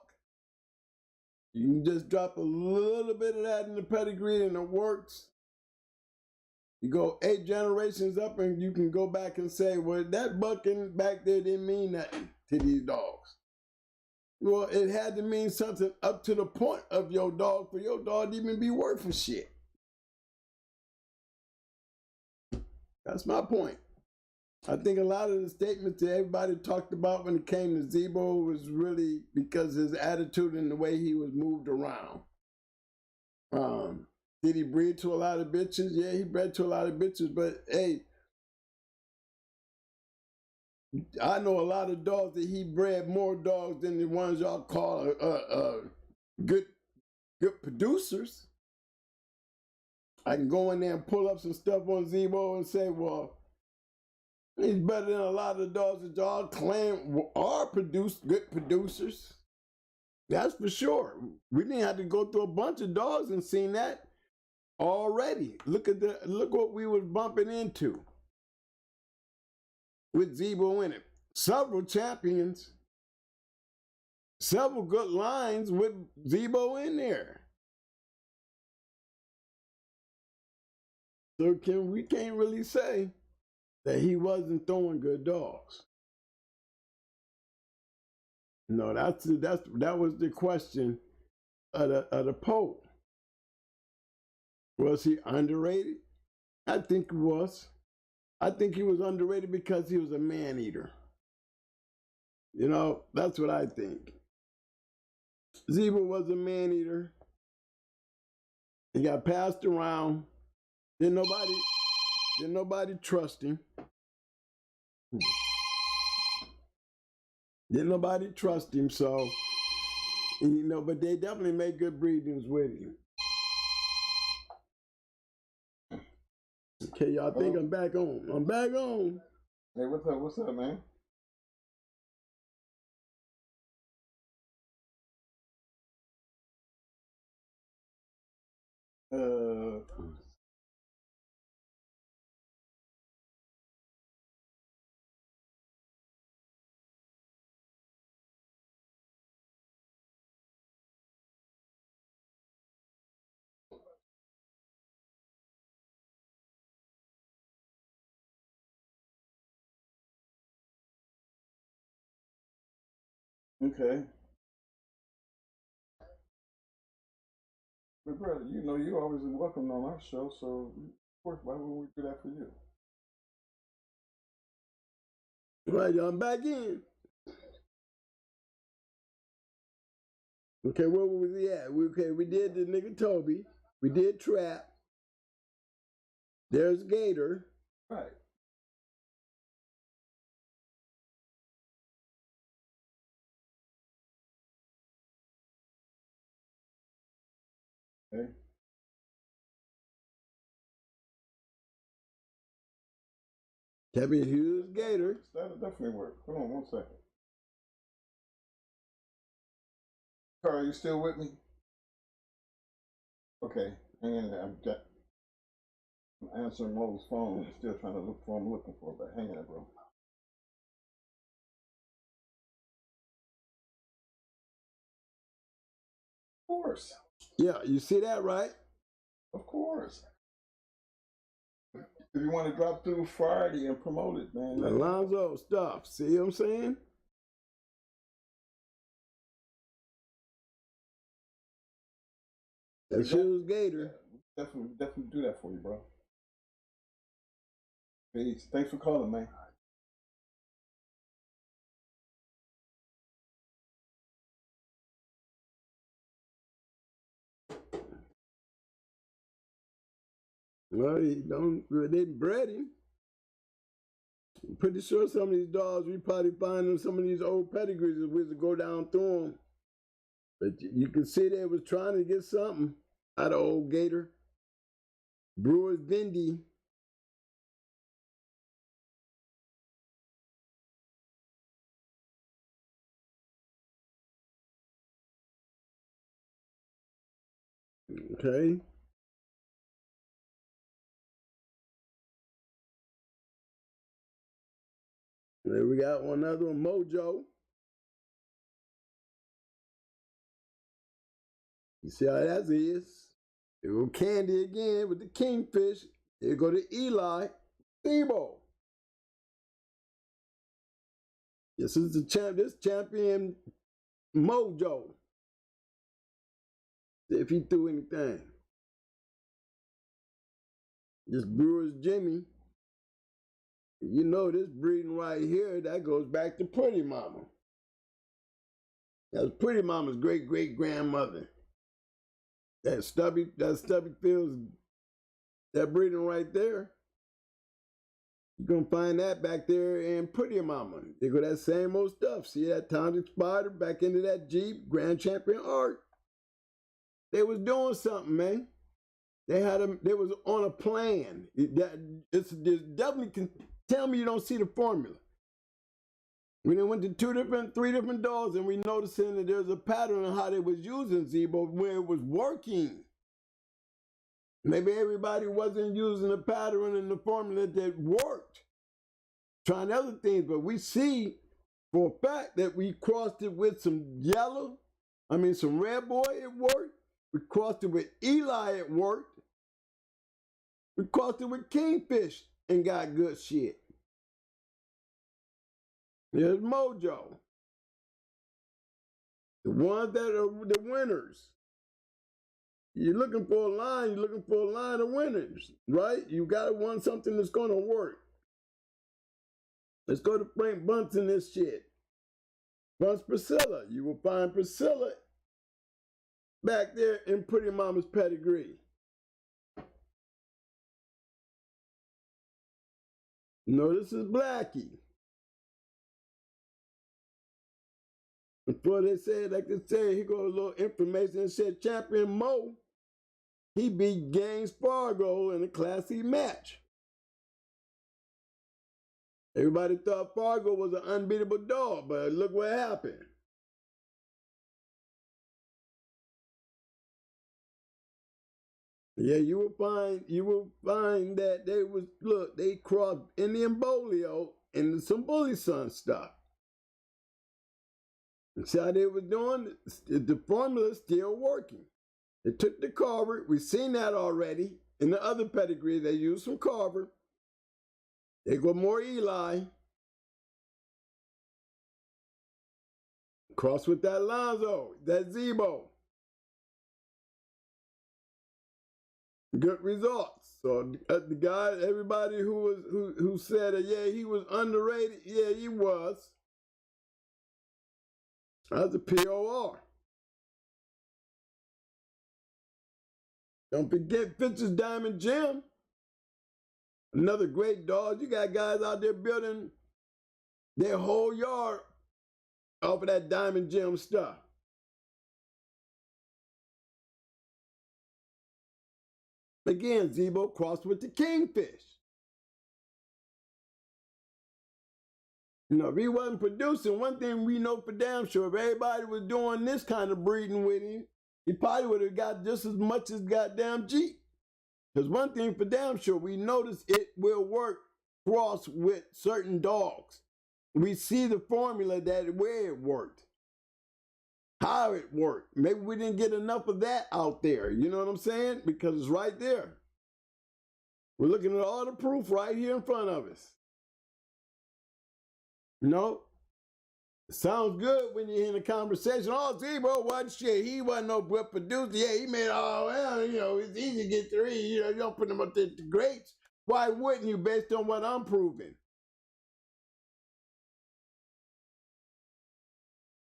you can just drop a little bit of that in the pedigree and it works. You go 8 generations up and you can go back and say, well, that bucking back there didn't mean nothing to these dogs. Well, it had to mean something up to the point of your dog for your dog to even be worth a shit. That's my point. I think a lot of the statements that everybody talked about when it came to Zebo was really because his attitude and the way he was moved around. Did he breed to a lot of bitches? Yeah, he bred to a lot of bitches, but hey, I know a lot of dogs that he bred more dogs than the ones y'all call good producers. I can go in there and pull up some stuff on Zebo and say, well, he's better than a lot of the dogs that y'all claim are good producers. That's for sure. We didn't have to go through a bunch of dogs and seen that already. Look what we was bumping into with Zebo in it. Several champions, several good lines with Zebo in there. So we can't really say that he wasn't throwing good dogs. No, that was the question of the poll. Was he underrated? I think he was. I think he was underrated because he was a man eater. You know, that's what I think. Zebo was a man eater. He got passed around. Didn't nobody trust him. Didn't nobody trust him, so, you know, but they definitely made good breedings with him. Okay, y'all think I'm back on. I'm back on. Hey, what's up? What's up, man? Okay. But brother, you know you're always welcome on our show, so of course, why wouldn't we do that for you? Right, y'all, I'm back in. Okay, where was he at? We did the nigga Toby. We did Trap. There's Gator. Right. Okay. Kevin Hughes, Gator. That'll definitely work. Hold on 1 second. Carl, you still with me? Okay. Hang in there. I'm answering Mo's phone. I'm still trying to look for him, looking for, but hang in there, bro. Of course. Yeah, you see that, right? Of course. If you want to drop through Friday and promote it, man. Alonzo stuff. See what I'm saying? That shoes Gator. Yeah, definitely do that for you, bro. Peace. Thanks for calling, man. Well, they bred him. I'm pretty sure some of these dogs, we probably find them some of these old pedigrees if we was to go down through them. But you can see they was trying to get something out of old Gator. Brewer's Dindy. Okay. There we got one other one, Mojo. You see how that is? There go Candy again with the Kingfish. There go to Eli. Thebo. This is this champion Mojo. If he threw anything. This Brewer's Jimmy. You know this breeding right here, that goes back to Pretty Mama. That was Pretty Mama's great-great-grandmother. That stubby Fields, that breeding right there. You're going to find that back there in Pretty Mama. They go that same old stuff. See that Talented Spider back into that Jeep, Grand Champion Art. They was doing something, man. They was on a plan. This definitely can tell me you don't see the formula. We then went to 3 different dogs, and we noticing that there's a pattern on how they was using Zebo where it was working. Maybe everybody wasn't using the pattern and the formula that worked. Trying other things, but we see for a fact that we crossed it with some some Red Boy, it worked. We crossed it with Eli, it worked. We crossed it with Kingfish and got good shit. There's Mojo. The ones that are the winners. You're looking for a line of winners, right? You gotta want something that's gonna work. Let's go to Frank Bunce in this shit. Bunce Priscilla. You will find Priscilla back there in Pretty Mama's pedigree. No, this is Blackie. Before they said, like they said, here goes a little information. It said Champion Mo, he beat Gaines Fargo in a Class E match. Everybody thought Fargo was an unbeatable dog, but look what happened. Yeah, you will find that they crossed Indian Bolio into some Bully Son stuff. See how they were doing? The formula's still working. They took the Carver. We've seen that already. In the other pedigree, they used some Carver. They go more Eli. Cross with that Lonzo, that Zebo. Good results. So the guy, everybody who said that, yeah, he was underrated, yeah, he was. That's a POR. Don't forget Fitch's Diamond Gem. Another great dog. You got guys out there building their whole yard off of that Diamond Gem stuff. Again, Zebo crossed with the Kingfish. You know, if he wasn't producing, one thing we know for damn sure, if everybody was doing this kind of breeding with him, he probably would have got just as much as goddamn Jeep. Because one thing for damn sure, we notice it will work cross with certain dogs. We see the formula where it worked, how it worked. Maybe we didn't get enough of that out there. You know what I'm saying? Because it's right there. We're looking at all the proof right here in front of us. You know, it sounds good when you're in a conversation. Oh, Zebo wasn't shit. He wasn't no good producer. Yeah, he made it's easy to get 3. You don't put him up to the greats. Why wouldn't you based on what I'm proving?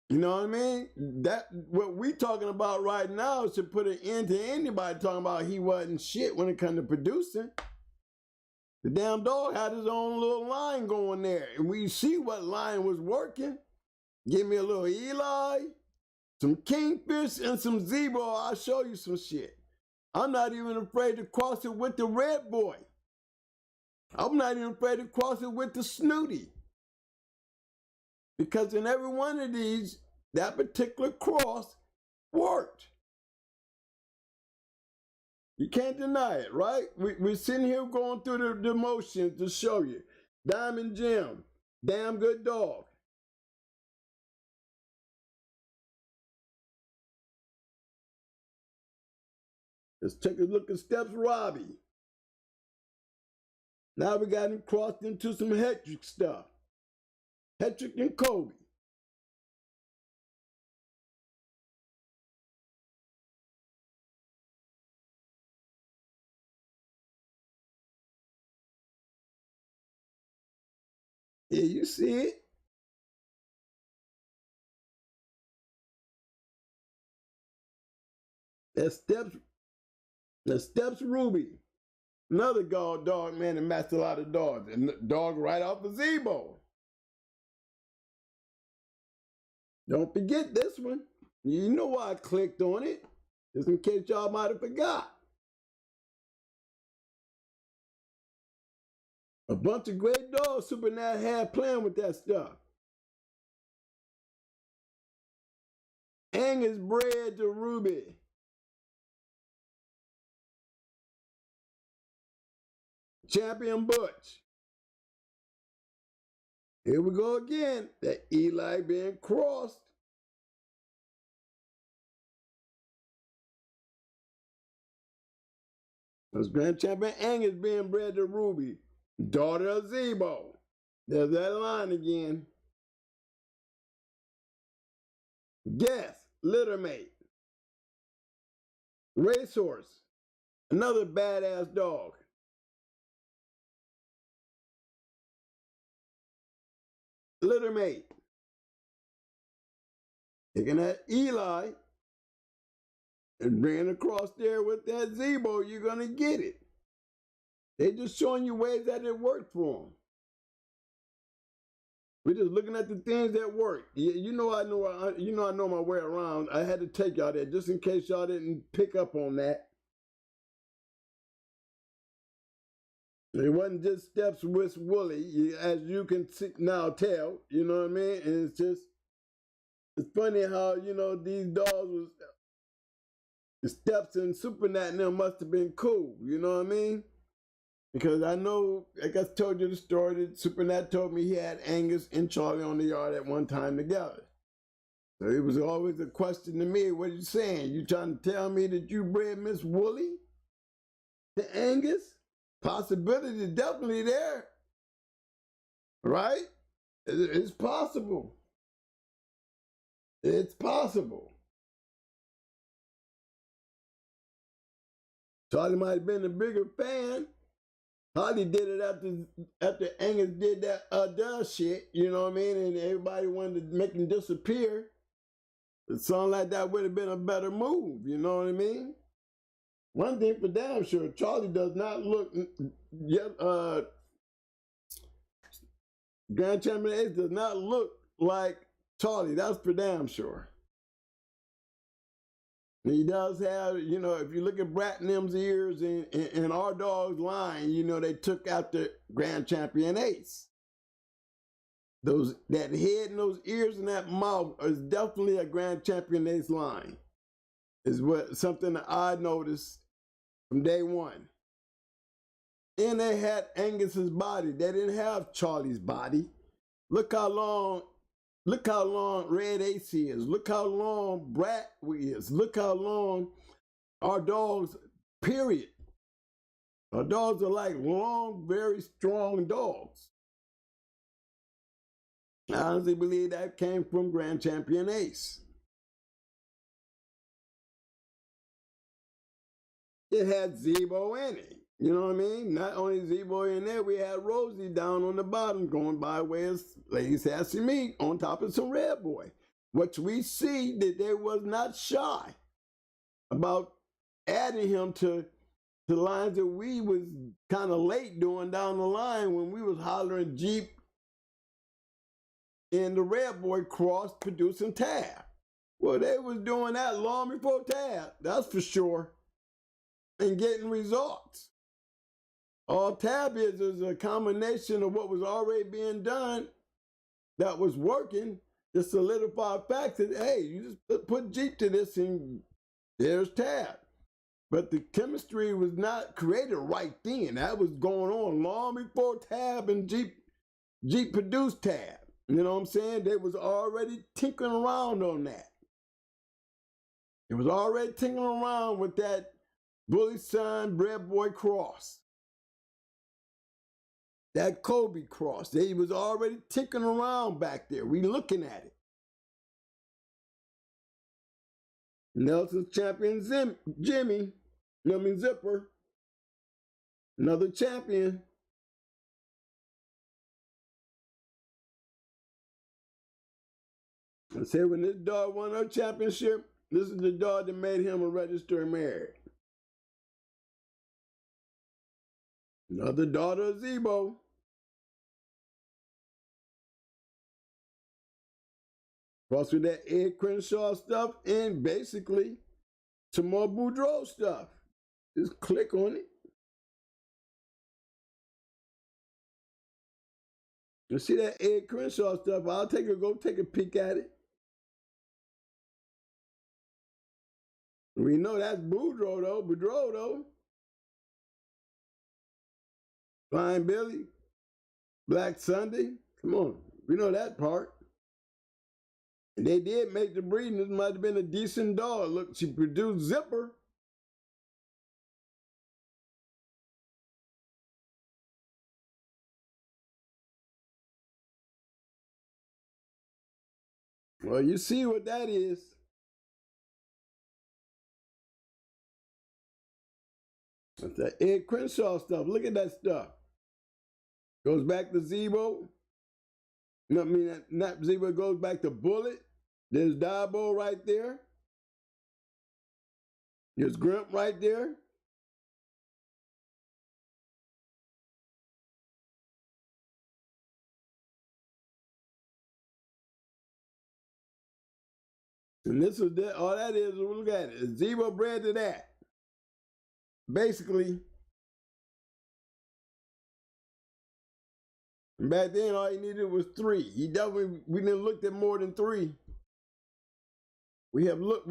You know what I mean? What we talking about right now is to put an end to anybody talking about he wasn't shit when it comes to producing. The damn dog had his own little line going there. And we see what line was working. Give me a little Eli, some Kingfish, and some Zebo. I'll show you some shit. I'm not even afraid to cross it with the Red Boy. I'm not even afraid to cross it with the Snooty. Because in every one of these, that particular cross worked. You can't deny it, right? We're sitting here going through the motions to show you. Diamond Gem, damn good dog. Let's take a look at Steps Robbie. Now we got him crossed into some Hetrick stuff. Hetrick and Kobe. Yeah, you see it. That Steps Ruby. Another dog man that matched a lot of dogs. And the dog right off the Zebo. Don't forget this one. You know why I clicked on it. Just in case y'all might have forgot. A bunch of great dogs Super Nat had playing with that stuff. Angus bred to Ruby. Champion Butch. Here we go again. That Eli being crossed. That's Grand Champion Angus being bred to Ruby. Daughter of Zebo. There's that line again. Guess, littermate. Racehorse. Another badass dog. Littermate. Taking that Eli and bringing across there with that Zebo, you're going to get it. They just showing you ways that it worked for them. We're just looking at the things that work. I know my way around. I had to take y'all there just in case y'all didn't pick up on that. It wasn't just Steps with Wooly, as you can now tell. You know what I mean? And it's funny how, these dogs was, the Steps and Super Nat and them must have been cool. You know what I mean? Because I know, like I told you the story that Super Nat told me he had Angus and Charlie on the yard at one time together. So it was always a question to me, what are you saying? You trying to tell me that you bred Miss Wooly to Angus? Possibility is definitely there, right? It's possible. It's possible. Charlie might have been a bigger fan. Hardy did it after Angus did that dumb shit, you know what I mean? And everybody wanted to make him disappear. Something like that would have been a better move, you know what I mean? One thing for damn sure, Charlie does not look, Grand Champion Ace does not look like Charlie, that's for damn sure. He does have, if you look at Brat and them's ears and our dog's line, they took out the Grand Champion Ace. That head and those ears and that mouth is definitely a Grand Champion Ace line. Is something that I noticed from day one. And they had Angus's body. They didn't have Charlie's body. Look how long Red Ace is. Look how long Brat is. Look how long our dogs, period. Our dogs are like long, very strong dogs. I honestly believe that came from Grand Champion Ace. It had Zebo in it. You know what I mean? Not only Zebo in there, we had Rosie down on the bottom going by way of Lady Sassy Meat on top of some Red Boy. Which we see that they was not shy about adding him to lines that we was kind of late doing down the line when we was hollering Jeep and the Red Boy cross producing Tab. Well, they was doing that long before Tab, that's for sure, and getting results. All Tab is a combination of what was already being done that was working to solidify facts that, hey, you just put Jeep to this and there's Tab. But the chemistry was not created right then. That was going on long before Tab and Jeep produced Tab. You know what I'm saying? They was already tinkering around on that. It was already tinkering around with that Bully Son Red Boy cross. That Kobe cross. They was already tinkering around back there. We looking at it. Nelson's champion Jimmy. Zipper. Another champion. I said when this dog won her championship, this is the dog that made him a registered mare. Another daughter of Zebo. Plus with that Ed Crenshaw stuff and basically some more Boudreaux stuff. Just click on it. You see that Ed Crenshaw stuff? I'll go take a peek at it. We know that's Boudreaux though. Flying Billy, Black Sunday. Come on, we know that part. And they did make the breeding. This might have been a decent dog. Look, she produced Zipper. Well, you see what that is. That's that Ed Crenshaw stuff. Look at that stuff. Goes back to Zebo. No, I mean, not Zebo, goes back to Bullet. There's Dabo right there. There's Grimp right there. And this is that. All that is, look at it. Zebo bred to that. Basically, back then all he needed was 3. We didn't look at more than 3. We have looked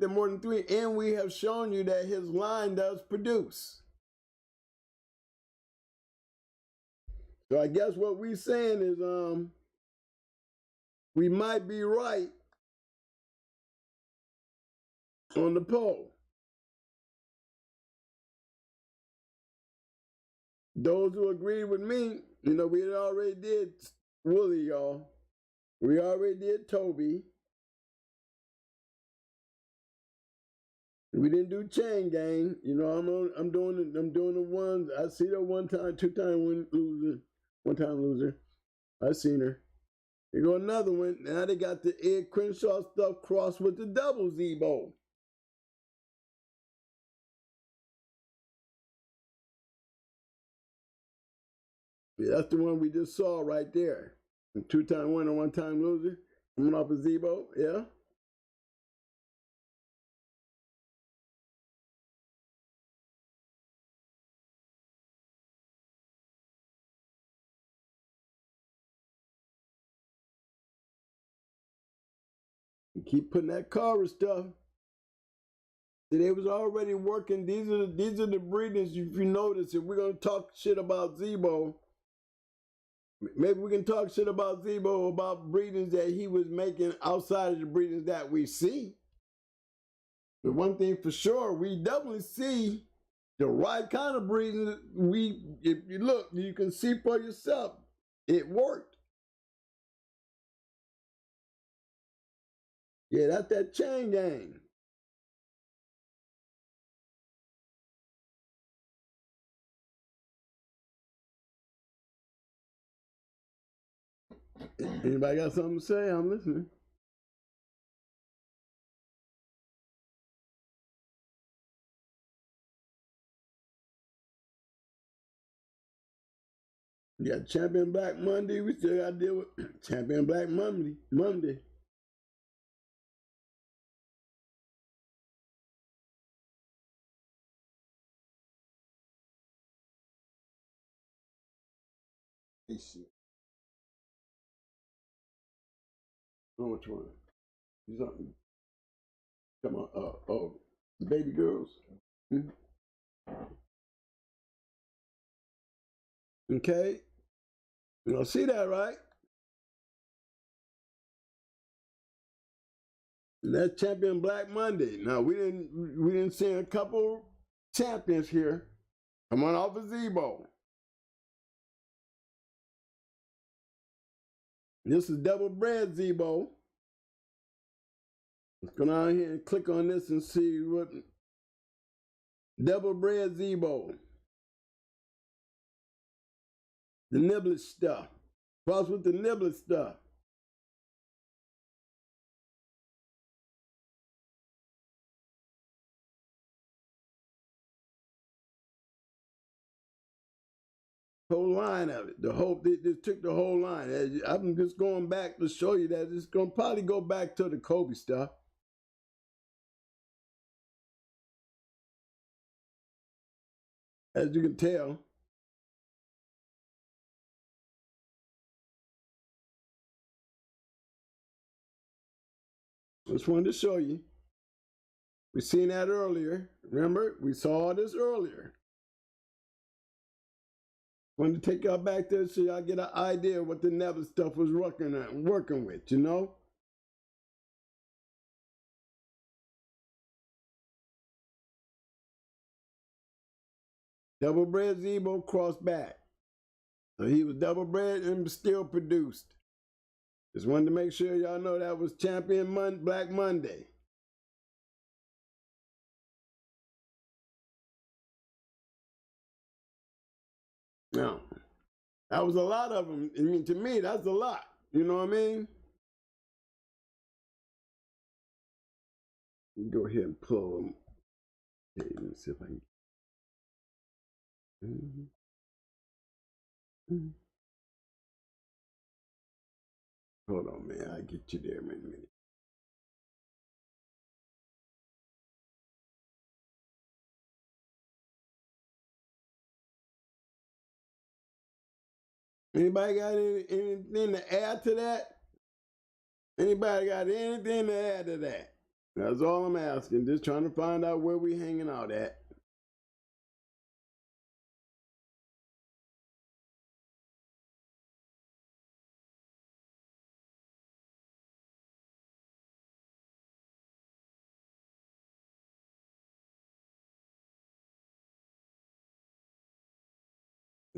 at more than 3, and we have shown you that his line does produce. So I guess what we're saying is we might be right on the poll. Those who agree with me, you know, we already did Wooly, y'all. We already did Toby. We didn't do Chain Gang. You know, I'm doing the ones. I see her 1 time, 2 time loser, 1 time loser. I seen her. Here go another one. Now they got the Ed Crenshaw stuff crossed with the double Zebo. Yeah, that's the one we just saw right there. 2 time winner, 1 time loser. Coming off of Zebo, yeah. You keep putting that Cara stuff. See, they was already working. These are the breedings. If you notice, if we're gonna talk shit about Zebo, maybe we can talk shit about Zebo about breedings that he was making outside of the breedings that we see. But one thing for sure, we definitely see the right kind of breeding. If you look, you can see for yourself. It worked. Yeah, that's that Chain Gang. Anybody got something to say? I'm listening. We got Champion Black Monday. We still got to deal with Champion Black Monday. Hey, shit. Oh, which one? Something. Come on. Baby girls. Mm-hmm. Okay. You don't see that, right? And that's Champion Black Monday. Now we didn't see a couple champions here. Come on off of Zebo. This is double bred Zebo. Let's go down here and click on this and see what double bred Zebo. The niblet stuff. Cross with the niblet stuff. Whole line of it. The whole, they just took the whole line. I'm just going back to show you that it's going to probably go back to the Kobe stuff. As you can tell. Just wanted to show you. We seen that earlier. Remember, we saw this earlier. Wanted to take y'all back there so y'all get an idea of what the Never stuff was working with, you know? Double bred Zebo crossed back. So he was double bred and still produced. Just wanted to make sure y'all know that was Champion Black Monday. Now, that was a lot of them. I mean, to me, that's a lot. You know what I mean? Go ahead and pull them. Okay, let me see if I can. Hold on, man. I'll get you there in a minute. Anybody got anything to add to that? Anybody got anything to add to that? That's all I'm asking. Just trying to find out where we hanging out at.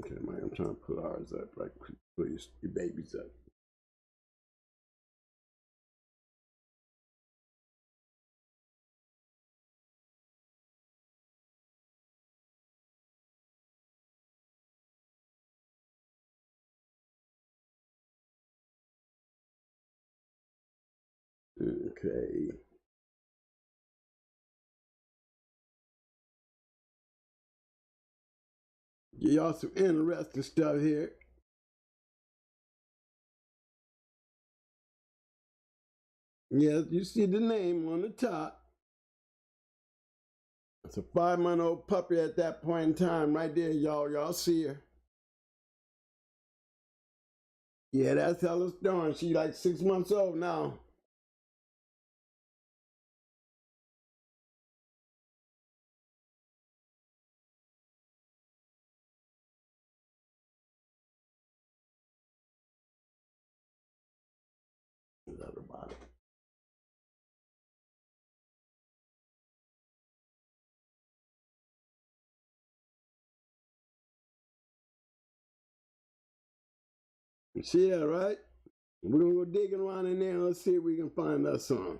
Okay, Mike, I'm trying to put ours up right quick. Put your babies up. Okay. Give y'all some interesting stuff here. Yes, you see the name on the top. It's a 5-month-old puppy at that point in time right there, y'all. Y'all see her. Yeah, that's Ella Storm. She like 6 months old now. Another bottle. You see that, right? We're gonna go digging around in there and let's see if we can find us some.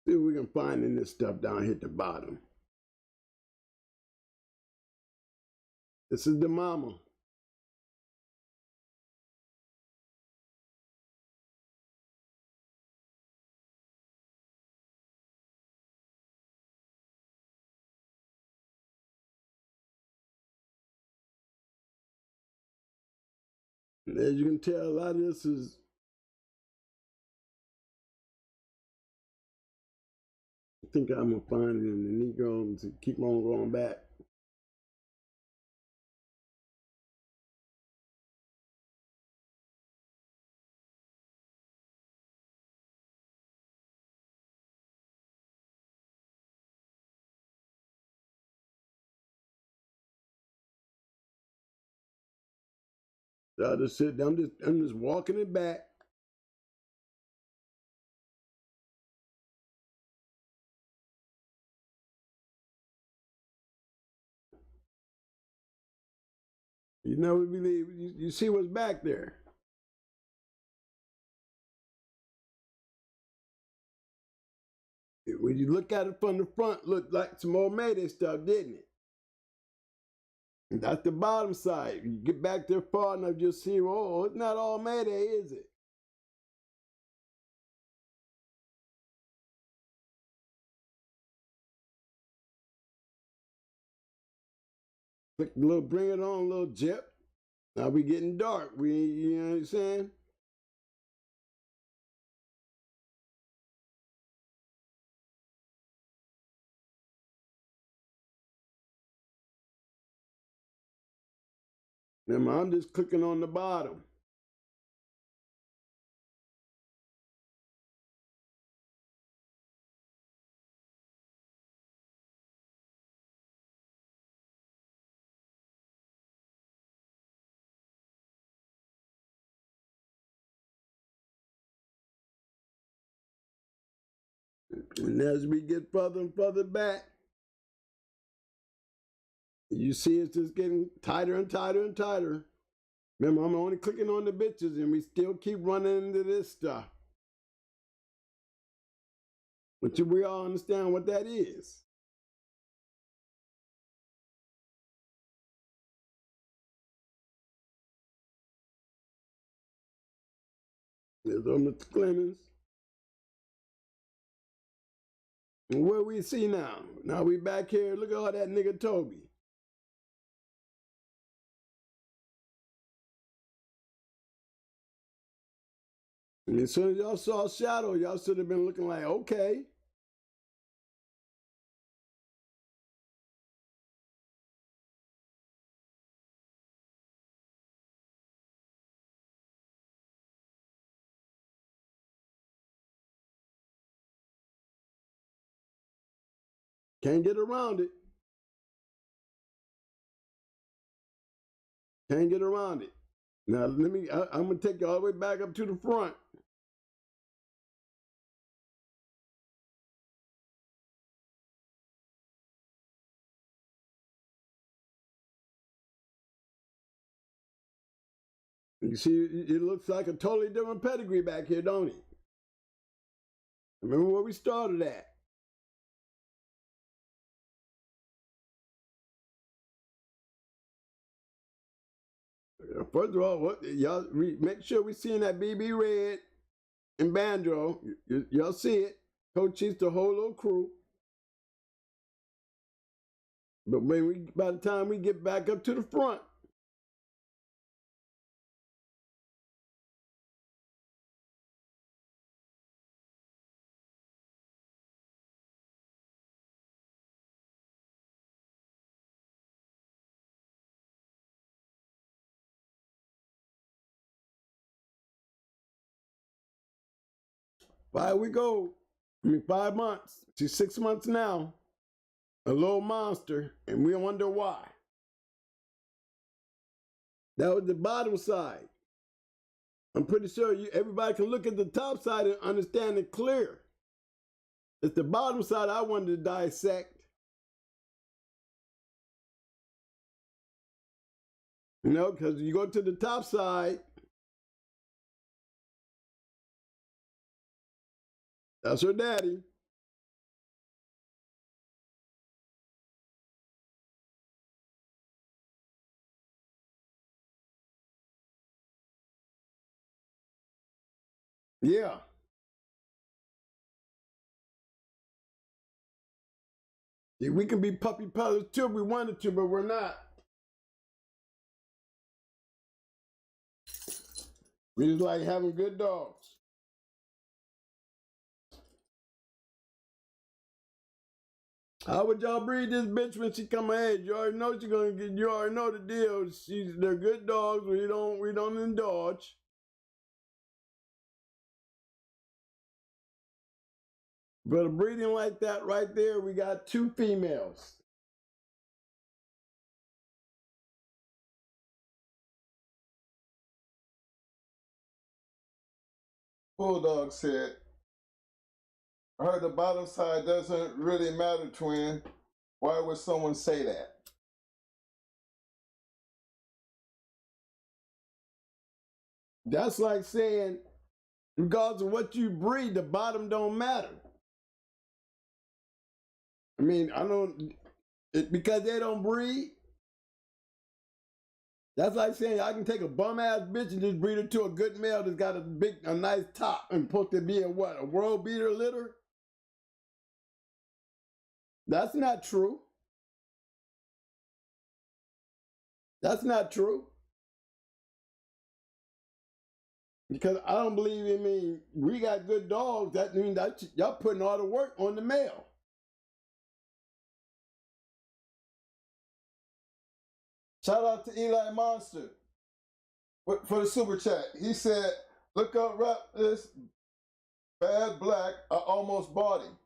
See what we can find in this stuff down here at the bottom. This is the mama. And as you can tell, a lot of this is I think I'm gonna find it in the Negro to keep on going back. So I just sit down, I'm just walking it back. You never believe you see what's back there. When you look at it from the front, looked like some old Mayday stuff, didn't it? And that's the bottom side. You get back there far enough, you'll see, oh, it's not all Mayday, is it? Click the little bring it on little jip. Now we getting dark. You know what I'm saying? Remember, I'm just clicking on the bottom. And as we get further and further back, you see it's just getting tighter and tighter and tighter. Remember, I'm only clicking on the bitches and we still keep running into this stuff. But we all understand what that is. There's Mr. Clemens. And what we see now? Now we back here. Look at all that nigga Toby. And as soon as y'all saw Shadow, y'all should have been looking like, okay. Can't get around it. Can't get around it. Now, I'm going to take you all the way back up to the front. You see, it looks like a totally different pedigree back here, don't it? Remember where we started at. First of all, y'all make sure we seeing that BB Red and Banjo. Y'all see it. Coach Chiefs, the whole little crew. But by the time we get back up to the front, we go. 5 months. She's 6 months now. A little monster, and we wonder why. That was the bottom side. I'm pretty sure everybody can look at the top side and understand it clear. It's the bottom side I wanted to dissect. You know, because you go to the top side, that's her daddy. Yeah. See, we can be puppy pellets too if we wanted to, but we're not. We just like having good dogs. How would y'all breed this bitch when she come of age? You already know she's gonna get. You already know the deal. They're good dogs. We don't indulge. But a breeding like that right there, we got 2 females. Bulldog said, I heard the bottom side doesn't really matter, twin. Why would someone say that? That's like saying, regardless of what you breed, the bottom don't matter. I mean, because they don't breed. That's like saying I can take a bum ass bitch and just breed her to a good male that's got a nice top and supposed to be a world beater litter. That's not true. That's not true. Because I don't believe, I mean, we got good dogs. That means that y'all putting all the work on the male. Shout out to Eli Monster for the super chat. He said, look up rap this bad black, I almost bought him.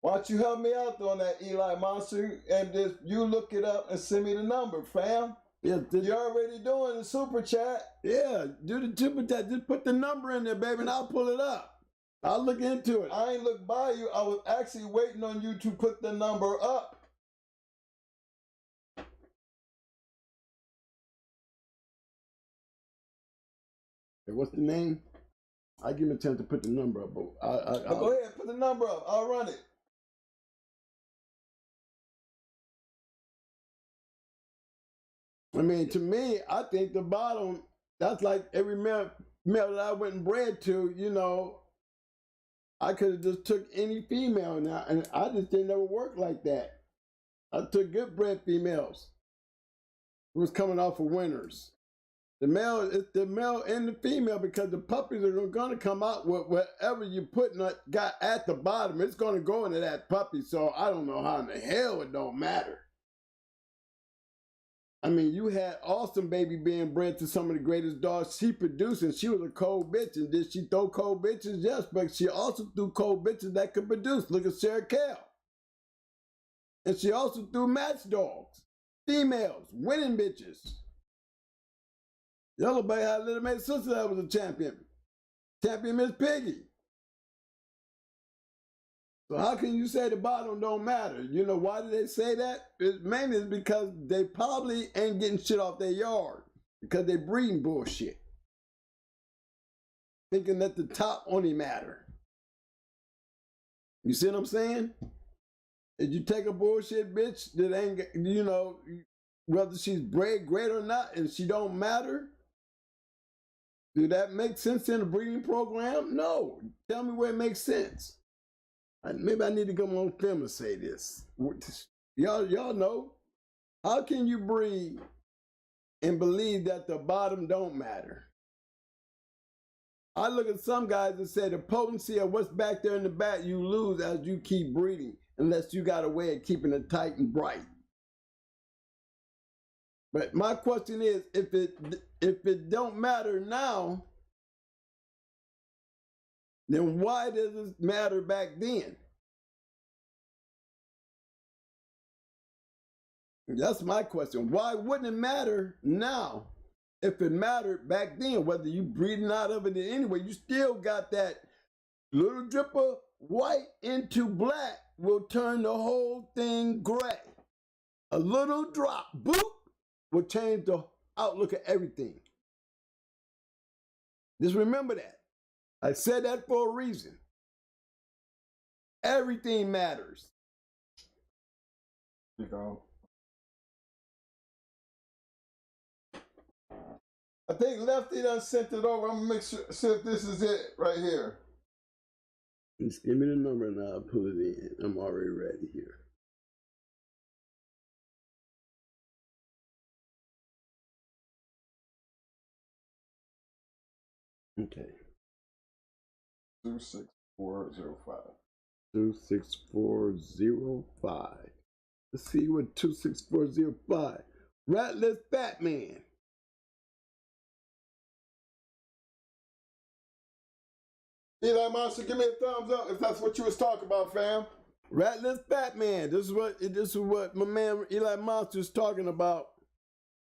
Why don't you help me out on that, Eli Monster, and just you look it up and send me the number, fam. Yeah, you're already doing the super chat. Yeah, do the super chat. Just put the number in there, baby, and I'll pull it up. I'll look into it. I ain't look by you. I was actually waiting on you to put the number up. Hey, what's the name? I'll give him a chance to put the number up. But go ahead, put the number up. I'll run it. I mean, to me, I think the bottom, that's like every male that I went and bred to, you know, I could have just took any female now, and I just didn't ever work like that. I took good bred females who was coming off of winners. The male, it's the male and the female, because the puppies are going to come out with whatever you got at the bottom. It's going to go into that puppy, so I don't know how in the hell it don't matter. I mean, you had Awesome Baby being bred to some of the greatest dogs she produced, and she was a cold bitch. And did she throw cold bitches? Yes, but she also threw cold bitches that could produce. Look at Sarah Kell. And she also threw match dogs, females, winning bitches. Yellow Bay had a little mate sister that was a champion. Champion Miss Piggy. So how can you say the bottom don't matter? You know, why do they say that? It's mainly because they probably ain't getting shit off their yard because they breeding bullshit. Thinking that the top only matter. You see what I'm saying? If you take a bullshit bitch that ain't, you know, whether she's bred great or not and she don't matter, do that make sense in a breeding program? No. Tell me where it makes sense. Maybe I need to come on film and say this. Y'all know, how can you breed and believe that the bottom don't matter? I look at some guys and say the potency of what's back there in the back you lose as you keep breeding, unless you got a way of keeping it tight and bright. But my question is, if it don't matter now, then why does it matter back then? That's my question. Why wouldn't it matter now if it mattered back then? Whether you breeding out of it anyway, you still got that little drip of white into black will turn the whole thing gray. A little drop, boop, will change the outlook of everything. Just remember that. I said that for a reason. Everything matters. You go. I think Lefty done sent it over. I'm gonna make sure, see if this is it right here. Just give me the number and I'll pull it in. I'm already ready here. Okay. 26405. 26405. Let's see what 26405. Ratless Batman. Eli Monster, give me a thumbs up if that's what you was talking about, fam. Ratless Batman. This is what my man Eli Monster is talking about.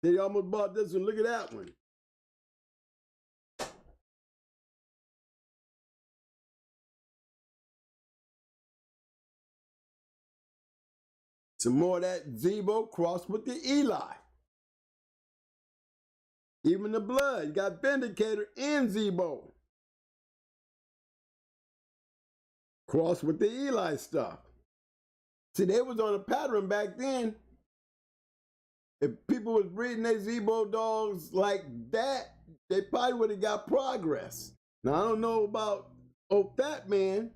They almost bought this one. Look at that one. Some more of that Zebo crossed with the Eli. Even the blood. You got Vindicator and Zebo. Crossed with the Eli stuff. See, they was on a pattern back then. If people was breeding their Zebo dogs like that, they probably would have got progress. Now, I don't know about Fat Man,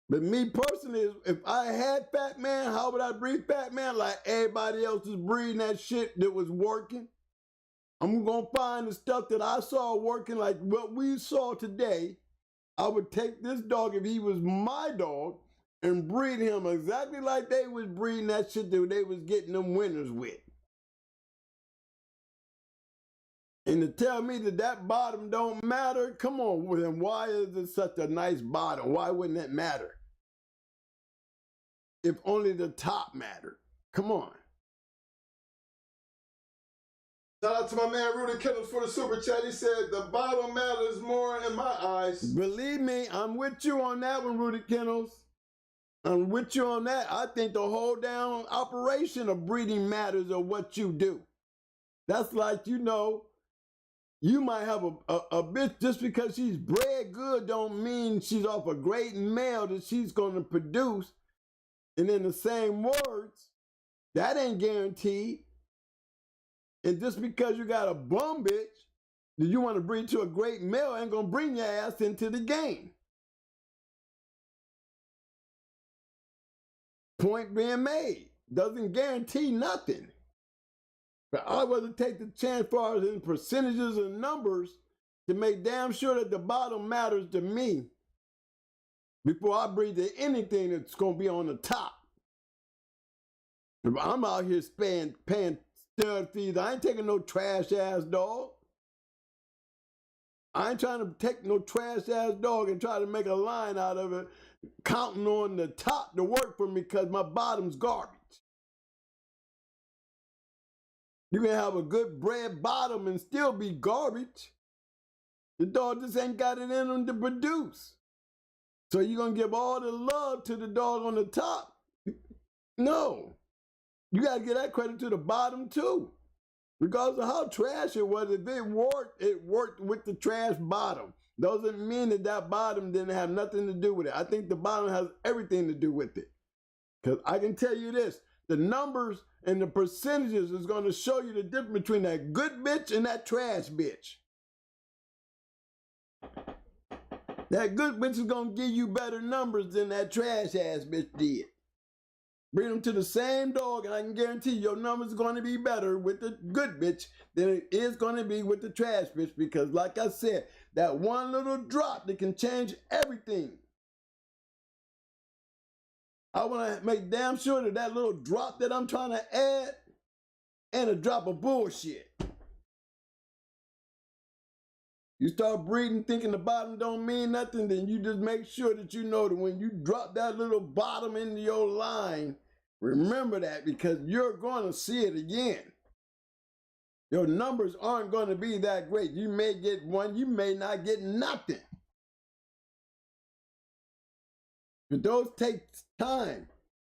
but me personally, if I had Fat Man, how would I breed Fat Man? Like everybody else was breeding that shit that was working. I'm going to find the stuff that I saw working like what we saw today. I would take this dog if he was my dog and breed him exactly like they was breeding that shit that they was getting them winners with. And to tell me that that bottom don't matter, come on, then why is it such a nice bottom? Why wouldn't that matter? If only the top mattered. Come on. Shout out to my man Rudy Kennels for the super chat. He said the bottom matters more in my eyes. Believe me, I'm with you on that one, Rudy Kennels. I'm with you on that. I think the whole down operation of breeding matters of what you do. That's like, you know, you might have a bitch just because she's bred good don't mean she's off a great male that she's going to produce. And in the same words, that ain't guaranteed. And just because you got a bum bitch that you want to breed to a great male ain't going to bring your ass into the game. Point being made. Doesn't guarantee nothing. But I would take the chance for us in percentages and numbers to make damn sure that the bottom matters to me before I breed to anything that's going to be on the top. I'm out here paying stud fees. I ain't taking no trash ass dog. I ain't trying to take no trash ass dog and try to make a line out of it, counting on the top to work for me because my bottom's garbage. You can have a good bred bottom and still be garbage. The dog just ain't got it in him to produce. So you're going to give all the love to the dog on the top? No. You got to give that credit to the bottom too. Regardless of how trash it was, if it worked with the trash bottom. Doesn't mean that that bottom didn't have nothing to do with it. I think the bottom has everything to do with it. Because I can tell you this, the numbers and the percentages is going to show you the difference between that good bitch and that trash bitch. That good bitch is going to give you better numbers than that trash ass bitch did. Bring them to the same dog and I can guarantee your numbers are going to be better with the good bitch than it is going to be with the trash bitch because like I said, that one little drop that can change everything. I want to make damn sure that that little drop that I'm trying to add ain't a drop of bullshit. You start breeding thinking the bottom don't mean nothing, then you just make sure that you know that when you drop that little bottom into your line, remember that because you're going to see it again. Your numbers aren't going to be that great. You may get one, you may not get nothing. But those take time.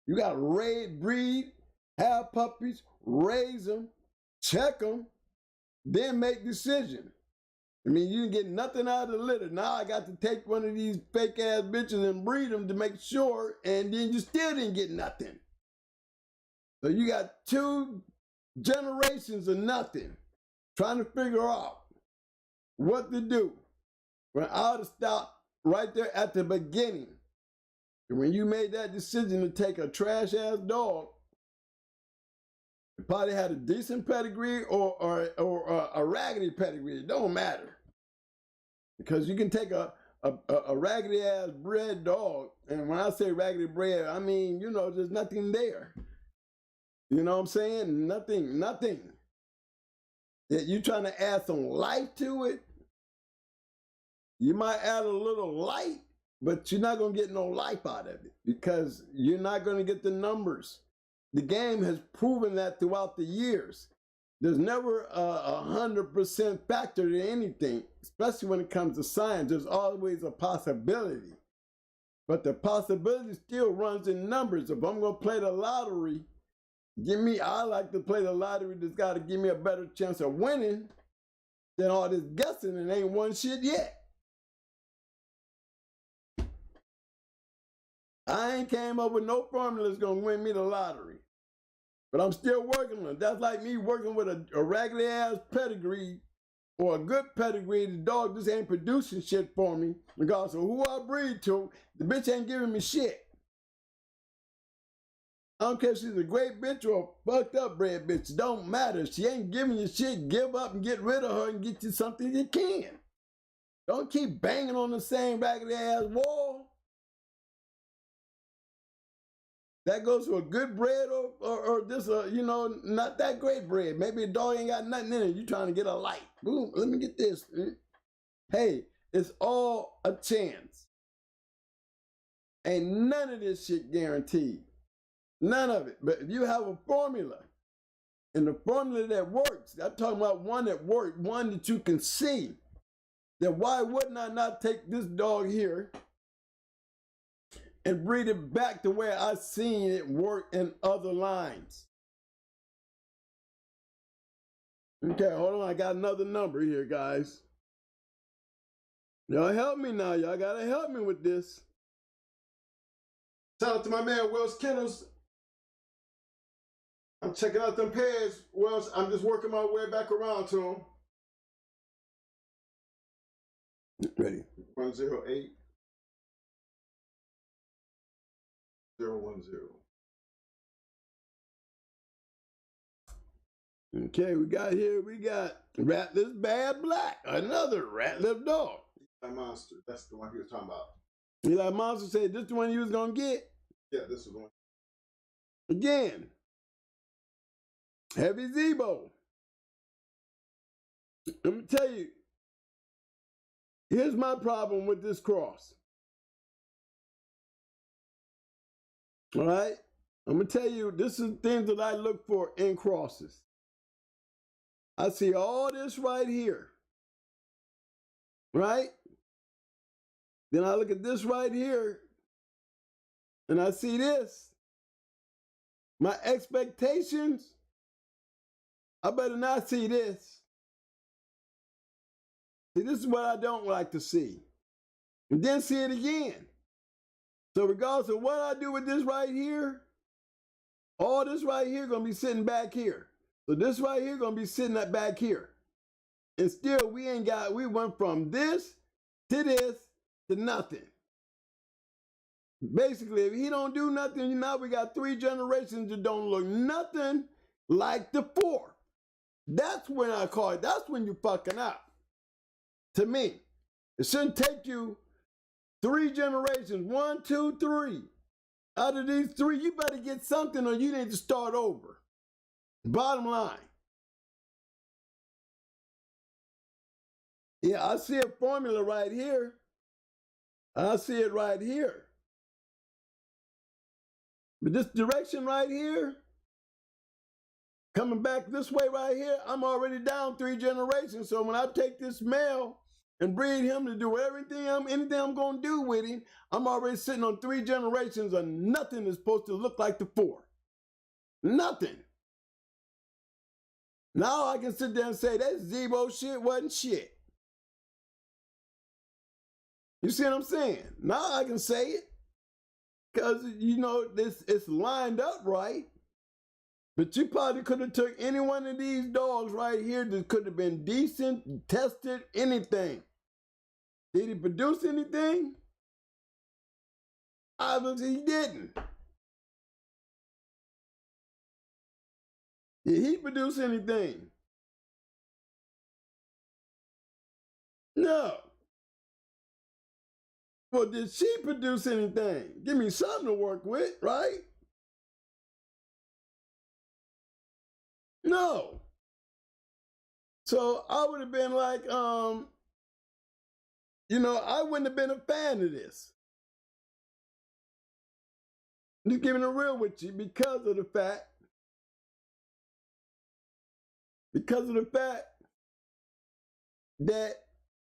You got to breed, have puppies, raise them, check them, then make decisions. I mean, you can get nothing out of the litter. Now I got to take one of these fake ass bitches and breed them to make sure, and then you still didn't get nothing. So you got 2 generations of nothing, trying to figure out what to do. When I ought to stop right there at the beginning. And when you made that decision to take a trash ass dog, it probably had a decent pedigree or a raggedy pedigree. It don't matter. Because you can take a raggedy ass bred dog, and when I say raggedy bred, I mean, you know, there's nothing there. You know what I'm saying? Nothing. That you trying to add some life to it. You might add a little light, but you're not going to get no life out of it because you're not going to get the numbers. The game has proven that throughout the years. There's never a 100% factor to anything, especially when it comes to science. There's always a possibility. But the possibility still runs in numbers. If I'm going to play the lottery, I like to play the lottery that's got to give me a better chance of winning than all this guessing and ain't won shit yet. I ain't came up with no formula that's going to win me the lottery. But I'm still working on it. That's like me working with a raggedy ass pedigree or a good pedigree. The dog just ain't producing shit for me. Regardless of who I breed to, the bitch ain't giving me shit. I don't care if she's a great bitch or a fucked up bred bitch. It don't matter. She ain't giving you shit. Give up and get rid of her and get you something you can. Don't keep banging on the same raggedy ass wall. That goes for a good bread or this, you know, not that great bread. Maybe a dog ain't got nothing in it. You trying to get a light. Boom, let me get this. Hey, it's all a chance. Ain't none of this shit guaranteed. None of it. But if you have a formula, and the formula that works, I'm talking about one that works, one that you can see, then why wouldn't I not take this dog here and breed it back to where I've seen it work in other lines? Okay, hold on. I got another number here, guys. Y'all help me now. Y'all got to help me with this. Shout out to my man, Kennels. I'm checking out them pairs. I'm just working my way back around to them. Ready. 108 010. Okay, we got Ratless Bad Black, another rat-lipped dog. Eli Monster, that's the one he was talking about. Eli Monster said, this the one you was gonna get? Yeah, this was the one. Again, Heavy Zebo. Let me tell you, here's my problem with this cross. All right? I'm gonna tell you, this is things that I look for in crosses. I see all this right here, right? Then I look at this right here, and I see this. My expectations, I better not see this. See, this is what I don't like to see. And then see it again. So regardless of what I do with this right here, all this right here gonna be sitting back here. So this right here gonna be sitting back here. And still we went from this to nothing. Basically, if he don't do nothing, now we got 3 generations that don't look nothing like the 4. That's when I call it, that's when you fucking up. To me, it shouldn't take you 3 generations, 1, 2, 3. Out of these 3, you better get something or you need to start over. Bottom line. Yeah, I see a formula right here. I see it right here. But this direction right here, coming back this way right here, I'm already down 3 generations. So when I take this male and breed him to do anything I'm gonna do with him, I'm already sitting on 3 generations of nothing is supposed to look like the 4. Nothing. Now I can sit there and say that Zebo shit wasn't shit. You see what I'm saying? Now I can say it. Because, you know, it's lined up right. But you probably could have took any one of these dogs right here that could have been decent, tested, anything. Did he produce anything? Obviously he didn't. Did he produce anything? No. Well, did she produce anything? Give me something to work with, right? No. So I would have been like, you know, I wouldn't have been a fan of this. Just giving it real with you because of the fact that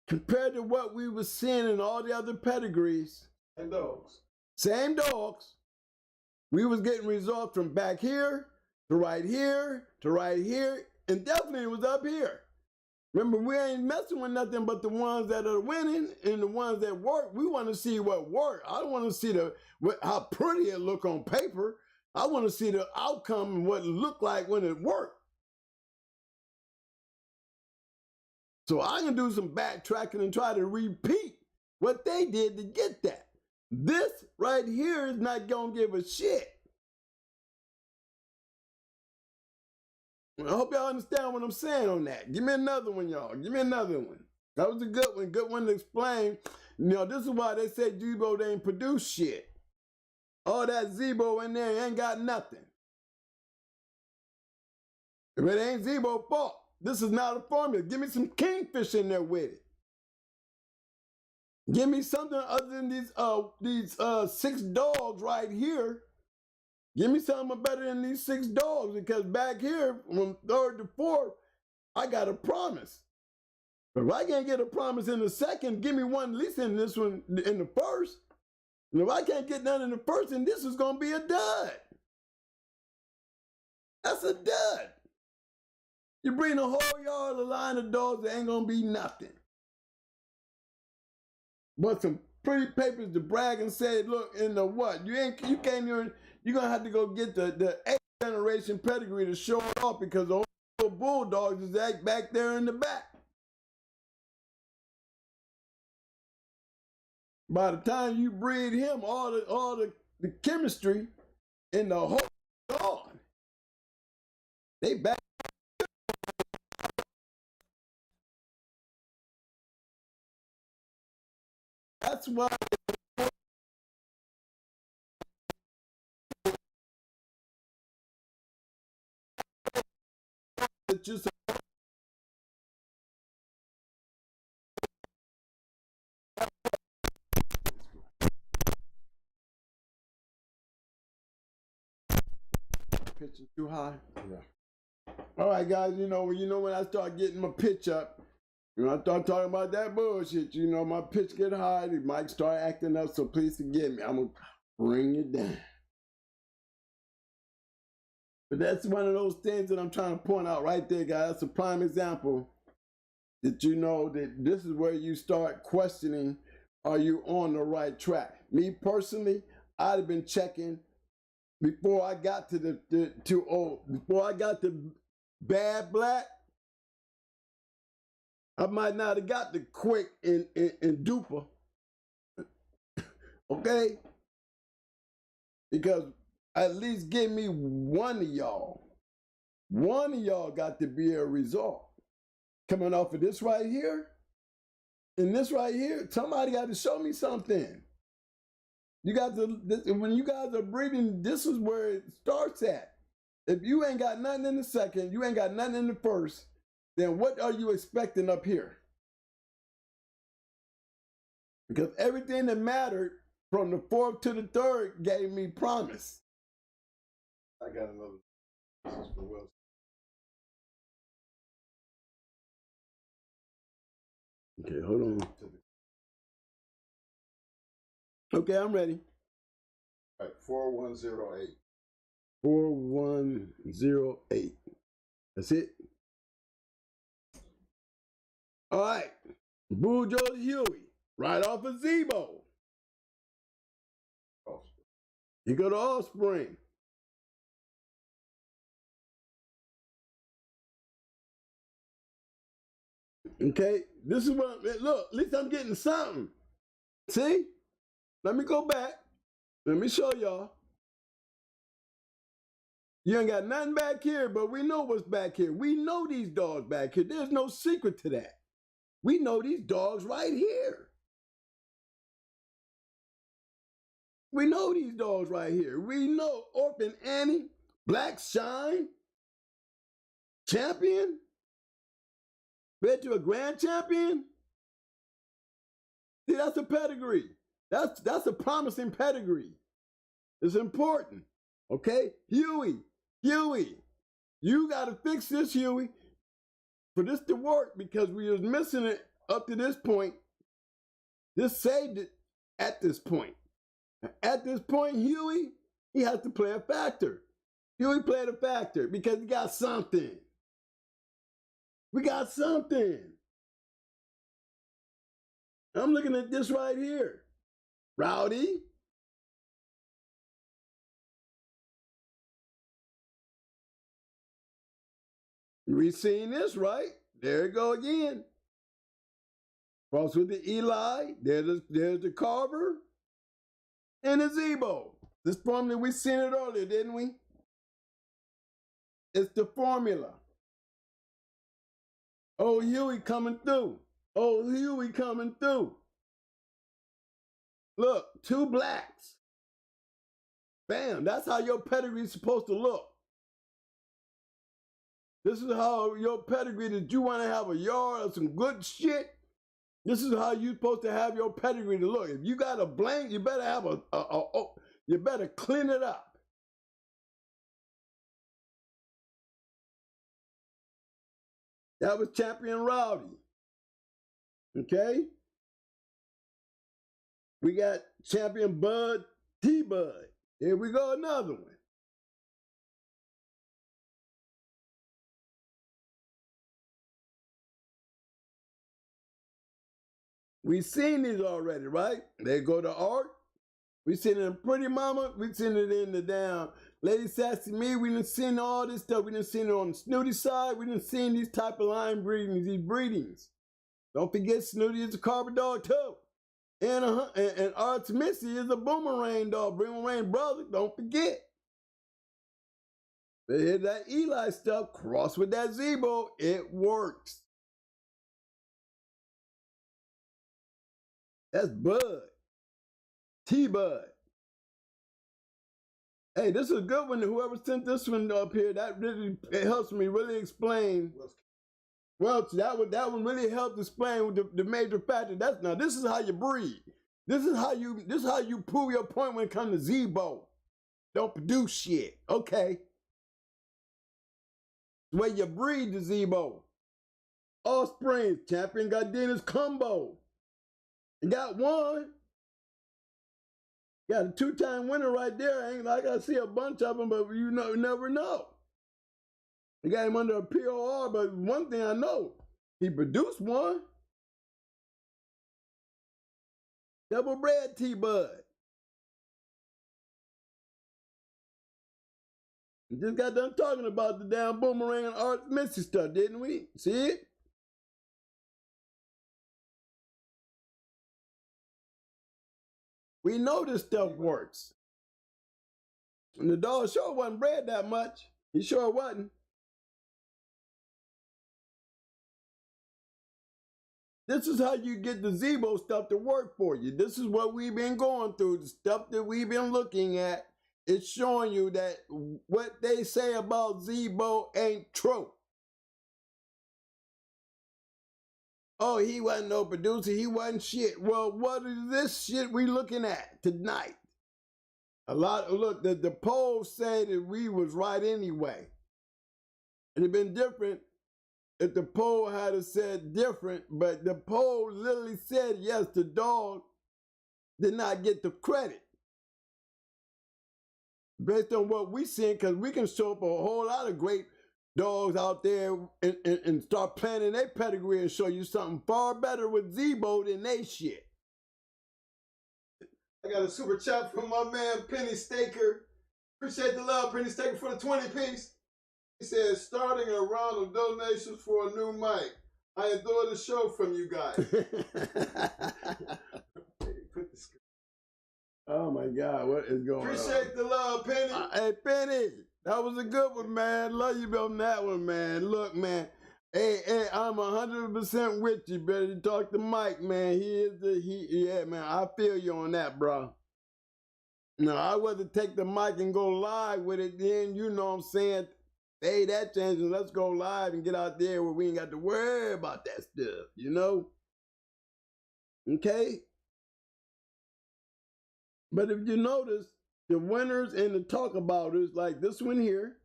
compared to what we were seeing in all the other pedigrees, same dogs, we was getting results from back here to right here to right here, and definitely it was up here. Remember, we ain't messing with nothing but the ones that are winning and the ones that work. We want to see what worked. I don't want to see how pretty it look on paper. I want to see the outcome and what it looked like when it worked. So I can do some backtracking and try to repeat what they did to get that. This right here is not going to give a shit. I hope y'all understand what I'm saying on that. Give me another one, y'all. Give me another one. That was a good one to explain. You know, this is why they say Zebo ain't produce shit. All that Zebo in there ain't got nothing. If it ain't Zebo's fault, this is not a formula. Give me some kingfish in there with it. Give me something other than these 6 dogs right here. Give me something better than these 6 dogs, because back here from 3rd to 4th, I got a promise. But if I can't get a promise in the 2nd, give me one at least in this one in the 1st. And if I can't get none in the 1st, then this is gonna be a dud. That's a dud. You bring the whole yard a line of dogs that ain't gonna be nothing. But some pretty papers to brag and say, look, in the what? You can't even, you're gonna have to go get the 8th generation pedigree to show it off, because the old bulldogs is back there in the back. By the time you breed him, all the chemistry in the whole dog, they back. That's why it's just pitching too high. Yeah. All right, guys. You know when I start getting my pitch up, when I start talking about that bullshit, you know my pitch get high, the mic start acting up. So please forgive me. I'm gonna bring it down. But that's one of those things that I'm trying to point out right there, guys. That's a prime example that you know that this is where you start questioning, are you on the right track? Me personally, I'd have been checking before I got to before I got to bad black. I might not have got the quick and duper. Okay? Because at least give me one of y'all. One of y'all got to be a result. Coming off of this right here, and this right here, somebody got to show me something. You guys when you guys are breeding, this is where it starts at. If you ain't got nothing in the 2nd, you ain't got nothing in the 1st, then what are you expecting up here? Because everything that mattered from the 4th to the 3rd gave me promise. I got another. This is for Wilson. Okay, hold on. Okay, I'm ready. All right, 4108. 4108. That's it. All right. Bulldozer Huey, right off of Zebo. You go to Offspring. Okay, this is what, look, at least I'm getting something. See? Let me go back. Let me show y'all. You ain't got nothing back here, but we know what's back here. We know these dogs back here. There's no secret to that. We know these dogs right here. We know these dogs right here. We know Orphan Annie, Black Shine, Champion, bred to a grand champion. See, that's a pedigree. That's a promising pedigree. It's important. Okay? Huey, you got to fix this, Huey, for this to work, because we was missing it up to this point. This saved it at this point. At this point, Huey, he has to play a factor. Huey played a factor because he got something. We got something. I'm looking at this right here. Rowdy. We seen this, right? There it go again. Cross with the Eli. There's the Carver. And the Zebo. This formula, we seen it earlier, didn't we? It's the formula. Oh, Huey coming through. Oh, Huey coming through. Look, 2 blacks. Bam, that's how your pedigree is supposed to look. This is how your pedigree, that you want to have a yard of some good shit. This is how you're supposed to have your pedigree to look. If you got a blank, you better have you better clean it up. That was Champion Rowdy. Okay? We got Champion Bud T-Bud. Here we go, another one. We've seen these already, right? They go to art. We seen it in Pretty Mama. We seen it in the damn Lady Sassy Me. We done seen all this stuff. We done seen it on the Snooty side. We done seen these type of line breedings, these breedings. Don't forget Snooty is a carpet dog too. And Arts Missy is a boomerang dog. Boomerang brother, don't forget. But here's that Eli stuff crossed with that Zebo. It works. That's Bud. T-Bud. Hey, this is a good one. Whoever sent this one up here, that really it helps me really explain. Well, that one really helped explain the major factor. Now this is how you breed. This is how you prove your point when it comes to Zebo. Don't produce shit. Okay. The way you breed the Zebo. Offspring, Champion Gardena's combo. You got one. Got a 2-time winner right there. Ain't like I see a bunch of them, but you never know. You got him under a POR, but one thing I know, he produced one. Double bred T-Bud. We just got done talking about the damn Boomerang and Art Missy stuff, didn't we? See it? We know this stuff works. And the dog sure wasn't bred that much. He sure wasn't. This is how you get the Zebo stuff to work for you. This is what we've been going through. The stuff that we've been looking at. It's showing you that what they say about Zebo ain't true. Oh, he wasn't no producer. He wasn't shit. Well, what is this shit we looking at tonight? Look, the poll said that we was right anyway. It'd been different if the poll had said different, but the poll literally said, yes, the dog did not get the credit. Based on what we seen, because we can show up a whole lot of great dogs out there and start planning their pedigree and show you something far better with Zebo than they shit. I got a super chat from my man Penny Staker. Appreciate the love, Penny Staker, for the 20 piece. He says, starting a round of donations for a new mic. I enjoy the show from you guys. Oh my God, what is going on? Appreciate the love, Penny. Hey, Penny, that was a good one, man. Love you on that one, man. Look, man. Hey, I'm 100% with you, brother. You talk to Mike, man. Yeah, man. I feel you on that, bro. No, I'd rather take the mic and go live with it then, you know what I'm saying? Hey, that changes. Let's go live and get out there where we ain't got to worry about that stuff, you know? Okay? But if you notice, the winners and the talk abouters, like this one here,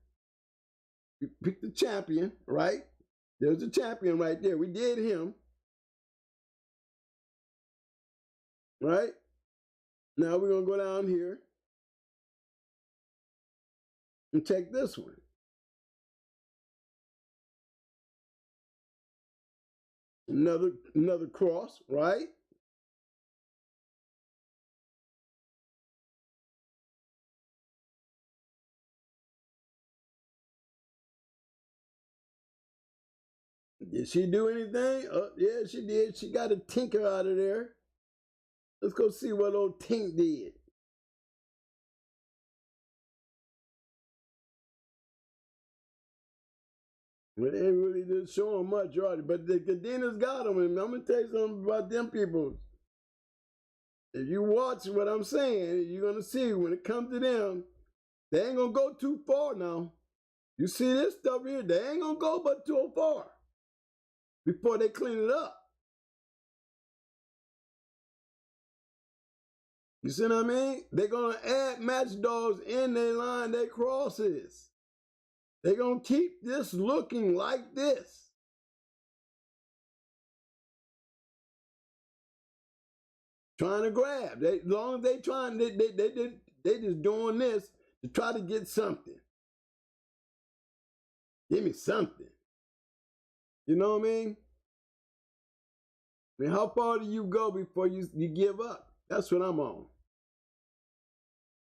we picked the champion, right? There's a champion right there. We did him. Right? Now we're going to go down here and check this one. Another cross, right? Did she do anything? Yeah, she did. She got a tinker out of there. Let's go see what old Tink did. But they really didn't show them much, right? But the Cadenas got them, and I'm gonna tell you something about them people. If you watch what I'm saying, you're gonna see when it comes to them, they ain't gonna go too far now. You see this stuff here, they ain't gonna go but too far before they clean it up. You see what I mean? They're gonna add matchdogs in their line, their crosses. They're gonna keep this looking like this. Trying to grab. As long as they trying, they just doing this to try to get something. Give me something. You know what I mean? I mean, how far do you go before you give up? That's what I'm on.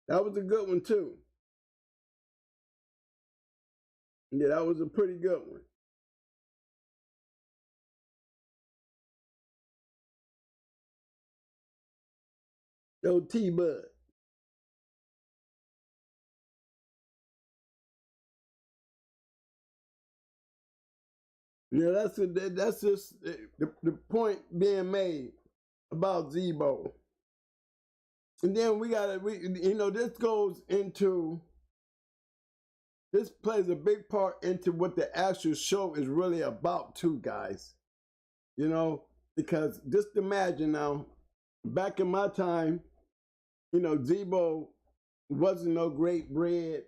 That was a good one too. Yeah, that was a pretty good one. Yo, T-Bud. Yeah, that's just the point being made about Zebo. And then this goes into, this plays a big part into what the actual show is really about too, guys. You know, because just imagine now, back in my time, Zebo wasn't no great bread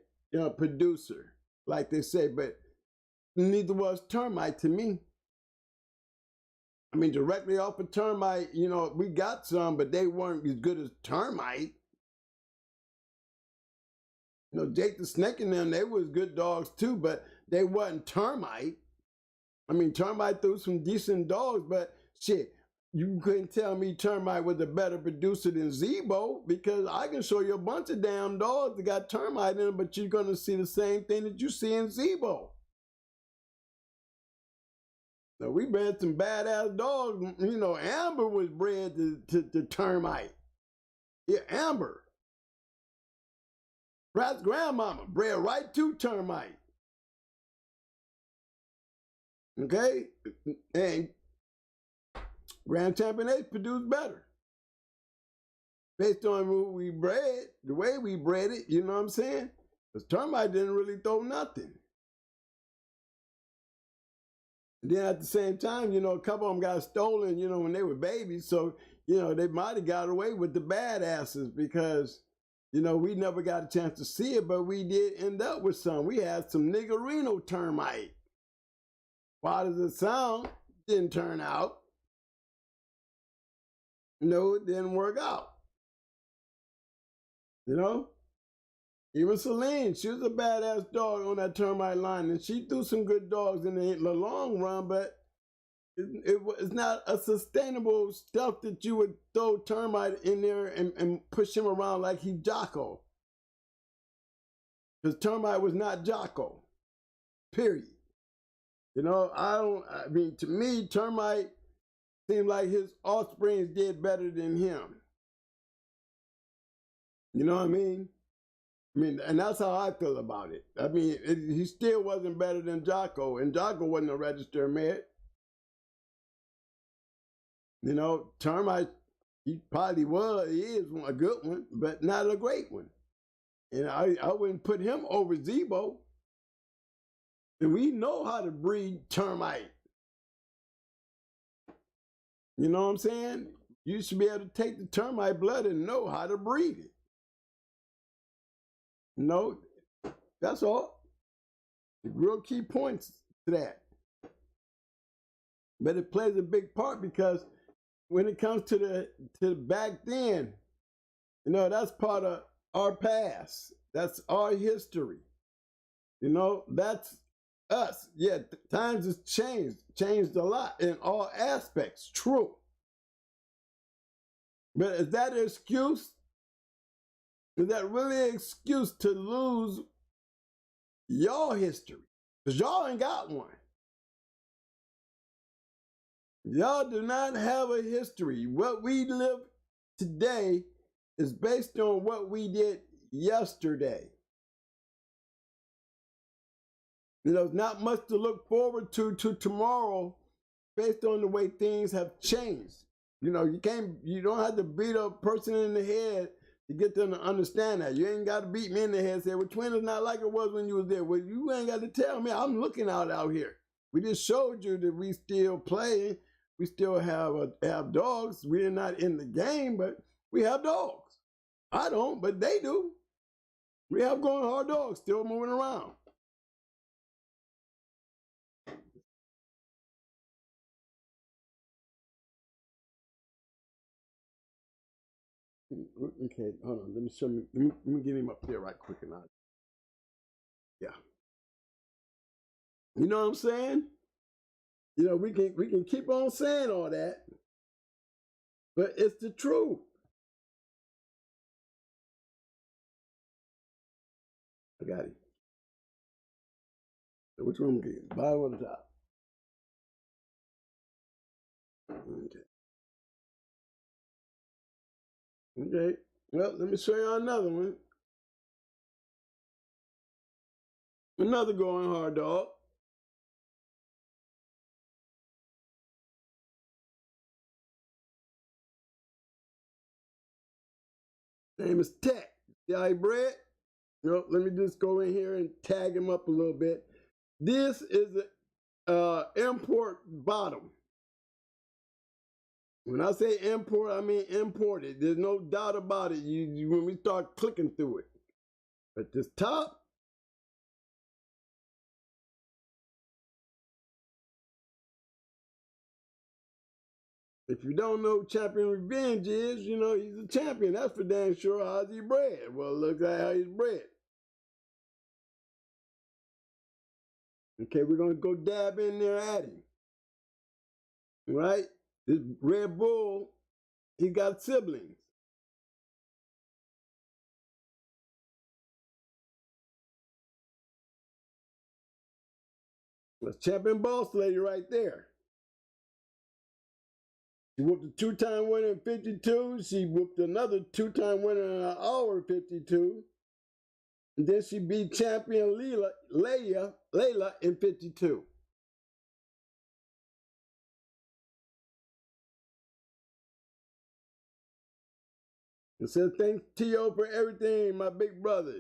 producer, like they say, but neither was Termite to me. I mean, directly off of Termite, we got some, but they weren't as good as Termite. Jake the Snake and them, they was good dogs too, but they wasn't Termite. I mean, Termite threw some decent dogs, but shit, you couldn't tell me Termite was a better producer than Zebo, because I can show you a bunch of damn dogs that got Termite in them, but you're going to see the same thing that you see in Zebo. Now, we bred some badass dogs. Amber was bred to Termite. Yeah, Amber. Rat's grandmama bred right to Termite. Okay? And Grand Champion H produced better. Based on who we bred, the way we bred it, you know what I'm saying? Because Termite didn't really throw nothing. Then at the same time, a couple of them got stolen, when they were babies. So, they might have got away with the badasses because, we never got a chance to see it, but we did end up with some. We had some Niggerino Termite. Why does it sound? Didn't turn out. No, it didn't work out. Even Celine, she was a badass dog on that Termite line, and she threw some good dogs in the long run, but it's not a sustainable stuff that you would throw Termite in there and push him around like he Jocko. Because Termite was not Jocko, period. To me, Termite seemed like his offsprings did better than him. You know what I mean? And that's how I feel about it. He still wasn't better than Jocko, and Jocko wasn't a registered mate. Termite, he probably was, he is a good one, but not a great one. And I wouldn't put him over Zebo. And we know how to breed Termite. You know what I'm saying? You should be able to take the Termite blood and know how to breed it. That's all. The real key points to that. But it plays a big part because when it comes to back then, that's part of our past. That's our history. That's us. Yeah, times has changed a lot in all aspects. True. But is that an excuse? Is that really an excuse to lose your history? Because y'all ain't got one. Y'all do not have a history. What we live today is based on what we did yesterday. You know, there's not much to look forward to tomorrow based on the way things have changed. You know, you don't have to beat a person in the head to get them to understand that. You ain't got to beat me in the head and say, well, Twin is not like it was when you was there. Well, you ain't got to tell me. I'm looking out here. We just showed you that we still play. We still have dogs. We're not in the game, but we have dogs. I don't, but they do. We have going hard dogs still moving around. Okay, hold on. Let me show me. Let me get him up there right quick and yeah. You know what I'm saying? You know, we can keep on saying all that, but it's the truth. I got it. So which one get? Bottom or the top? Okay. Okay. Well, let me show you another one. Another going hard dog. Name is Tech. See how he bred? You know, let me just go in here and tag him up a little bit. This is an import bottom. When I say import, I mean imported. There's no doubt about it. When we start clicking through it. But this top, if you don't know who Champion Revenge is, you know, he's a champion. That's for damn sure. How's he bred? Well, look at how he's bred. Okay, we're going to go dab in there at him. Right? This Red Bull, he got siblings. That's Champion Boss Lady right there. She whooped a two-time winner in 52. She whooped another two-time winner in an hour 52. And then she beat champion Layla in 52. And said, thanks T.O. for everything, my big brother.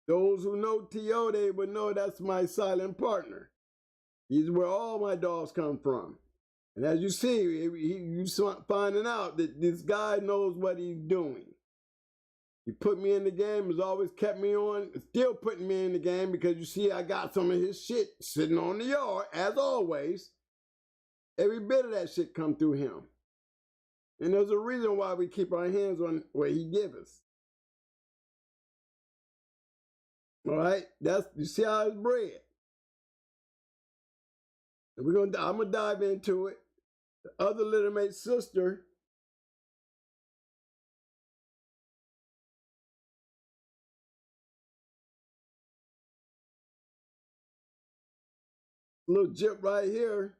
Those who know T.O., they would know that's my silent partner. He's where all my dogs come from. And as you see, you finding out that this guy knows what he's doing. He put me in the game, has always kept me on, still putting me in the game because you see I got some of his shit sitting on the yard, as always. Every bit of that shit come through him. And there's a reason why we keep our hands on what he gives us. All right? You see how it's bred. And I'm gonna dive into it. The other little mate sister, little jip right here.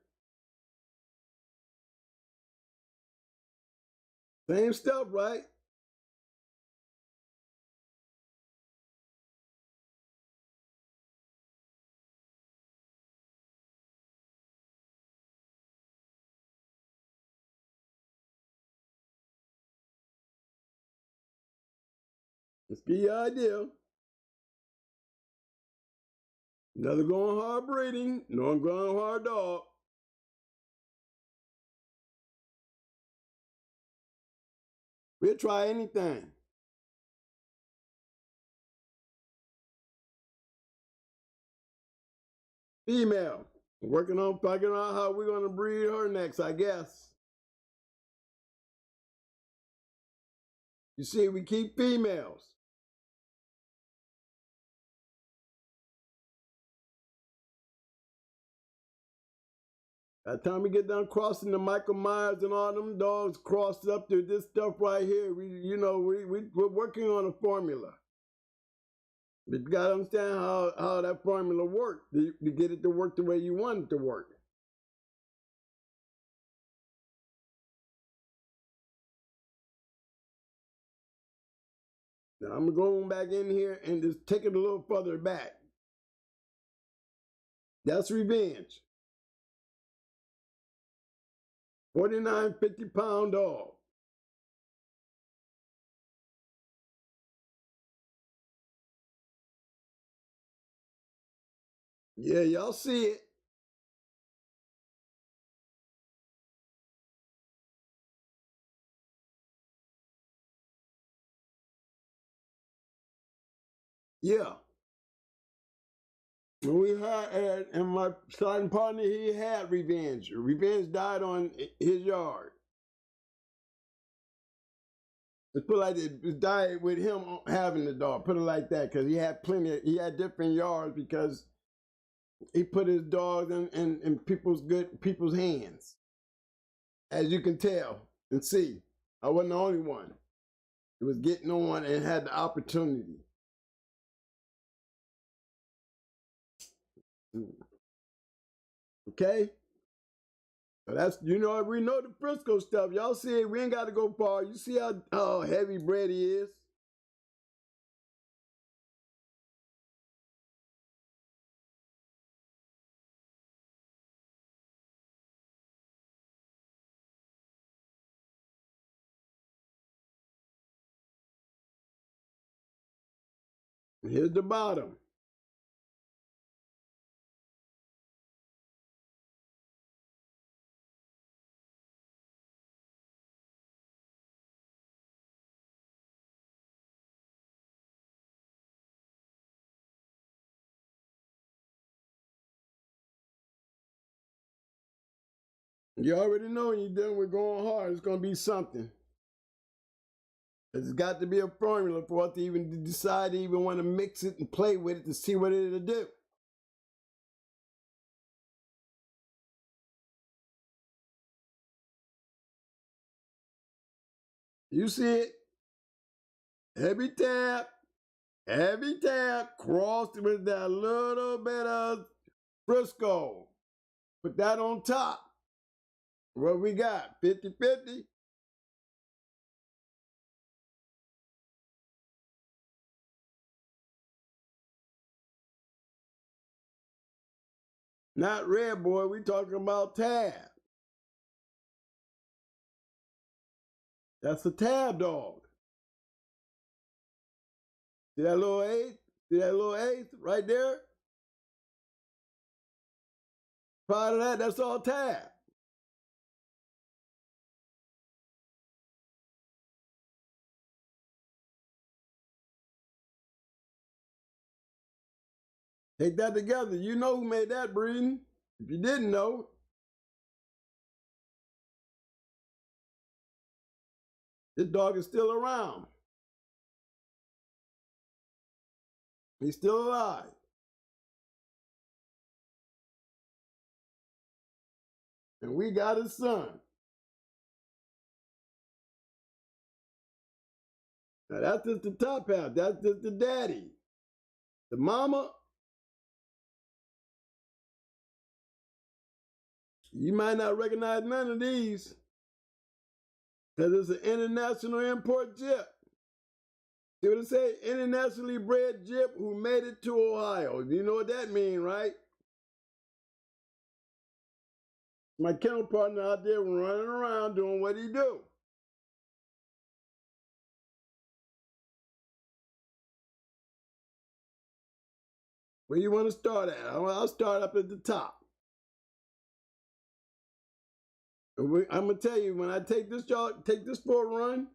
Same stuff, right? Let's get your idea. Another going hard breeding, no going hard dog. We'll try anything. Female. Working on figuring out how we're going to breed her next, I guess. You see, we keep females. By the time we get done crossing the Michael Myers and all them dogs crossed up to this stuff right here, we're working on a formula. But you gotta understand how that formula works to get it to work the way you want it to work. Now I'm going back in here and just take it a little further back. That's revenge. 49, 50-pound dog. Yeah, y'all see it. Yeah. When we had, and my starting partner, he had Revenge. Revenge died on his yard. Let's put it like this, it died with him having the dog. Put it like that, because he had he had different yards because he put his dogs in people's hands. As you can tell and see, I wasn't the only one. It was getting on and had the opportunity. Okay? So that's, we know the Frisco stuff. Y'all see it, we ain't got to go far. You see how heavy bread he is? Here's the bottom. You already know when you're done with going hard, it's going to be something. It's got to be a formula for us to even decide to even want to mix it and play with it to see what it'll do. You see it? Heavy tap, crossed with that little bit of Frisco. Put that on top. What we got? 50-50? Not red, boy. We talking about tab. That's a tab dog. See that little eighth? See that little eighth right there? Part of that, that's all tab. Take that together. You know who made that breeding. If you didn't know, this dog is still around. He's still alive. And we got his son. Now that's just the top half. That's just the daddy. The mama, you might not recognize none of these because it's an international import jip. See what it say? Internationally bred jip who made it to Ohio. You know what that means, right? My kennel partner out there running around doing what he do. Where you want to start at? I'll start up at the top. I'm gonna tell you, when I take this for a run,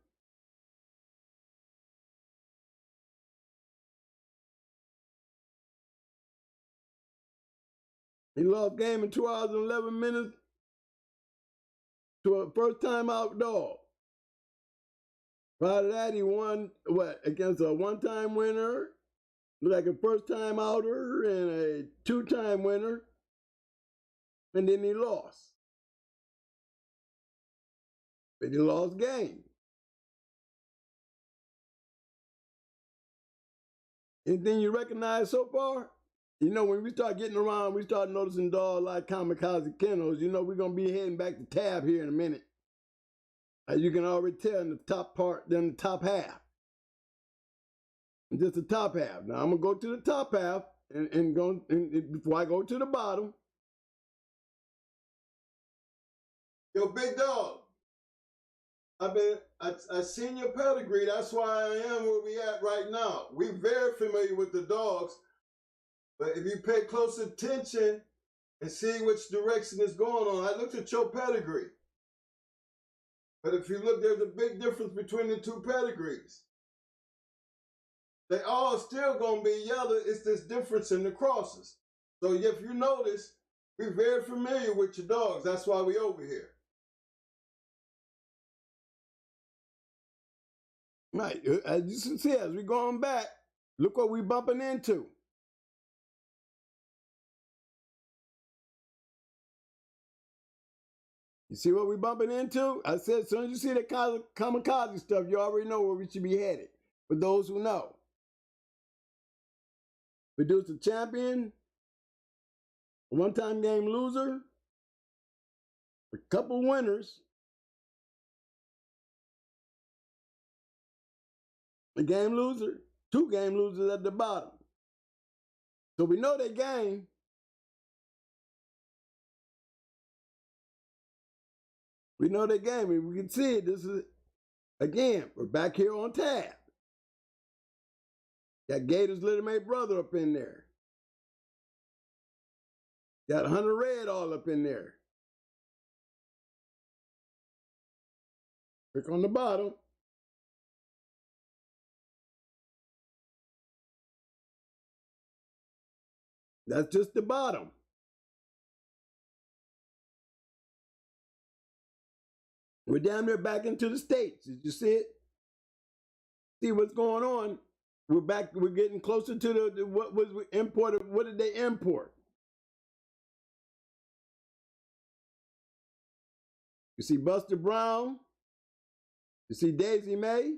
he lost game in 2 hours and 11 minutes to a first-time out dog. Prior to that, he won, against a one-time winner, like a first-time outer, and a two-time winner, and then he lost. But he lost game. Anything you recognize so far? You know, when we start getting around, we start noticing dogs like Kamikaze Kennels. You know, we're going to be heading back to tab here in a minute. As you can already tell in the top part, then the top half. Just the top half. Now, I'm going to go to the top half. before I go to the bottom. Yo, big dog. I seen your pedigree. That's why I am where we at right now. We very familiar with the dogs, but if you pay close attention and see which direction it's going on, I looked at your pedigree. But if you look, there's a big difference between the two pedigrees. They all still gonna be yellow. It's this difference in the crosses. So if you notice, we're very familiar with your dogs. That's why we over here. Right, as you can see, as we going back, look what we bumping into. You see what we bumping into? I said, as soon as you see the kamikaze stuff, you already know where we should be headed. For those who know. Produce a champion, a one-time game loser, a couple winners, a game loser, 2 game losers at the bottom. So we know they game. We know they game. And we can see it. This is, again, we're back here on tab. Got Gator's little mate brother up in there. Got Hunter Red all up in there. Click on the bottom. That's just the bottom. We're down there back into the States. Did you see it? See what's going on? We're back, we're getting closer to the what was imported. What did they import? You see Buster Brown. You see Daisy May.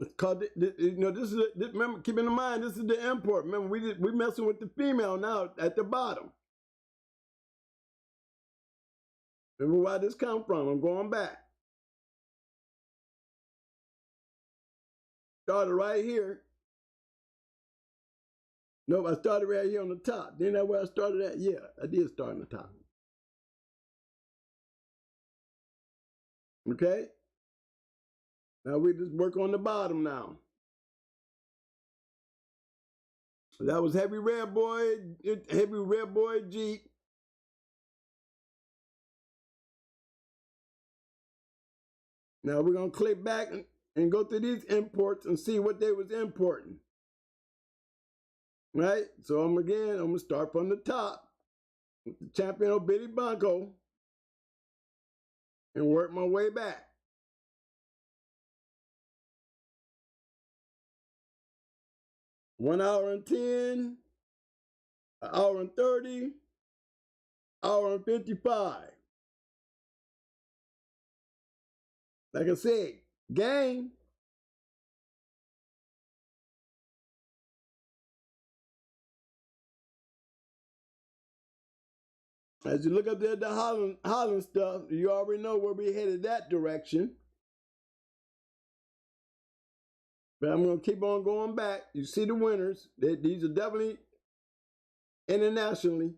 It's called, you know, this is, remember, keep in mind, this is the import. Remember, we messing with the female now at the bottom. Remember where this come from? I'm going back. Started right here. Nope, I started right here on the top. Didn't that where I started at? Yeah, I did start on the top. Okay? Now we just work on the bottom now. That was Heavy Red Boy Jeep. Now we're gonna click back and go through these imports and see what they was importing. Right? So I'm gonna start from the top with the Champion of Bitty Bunko and work my way back. One hour and 10, an hour and 30, hour and 55. Like I said, game. As you look up there at the Holland stuff, you already know where we headed that direction. But I'm going to keep on going back. You see the winners. These are definitely internationally.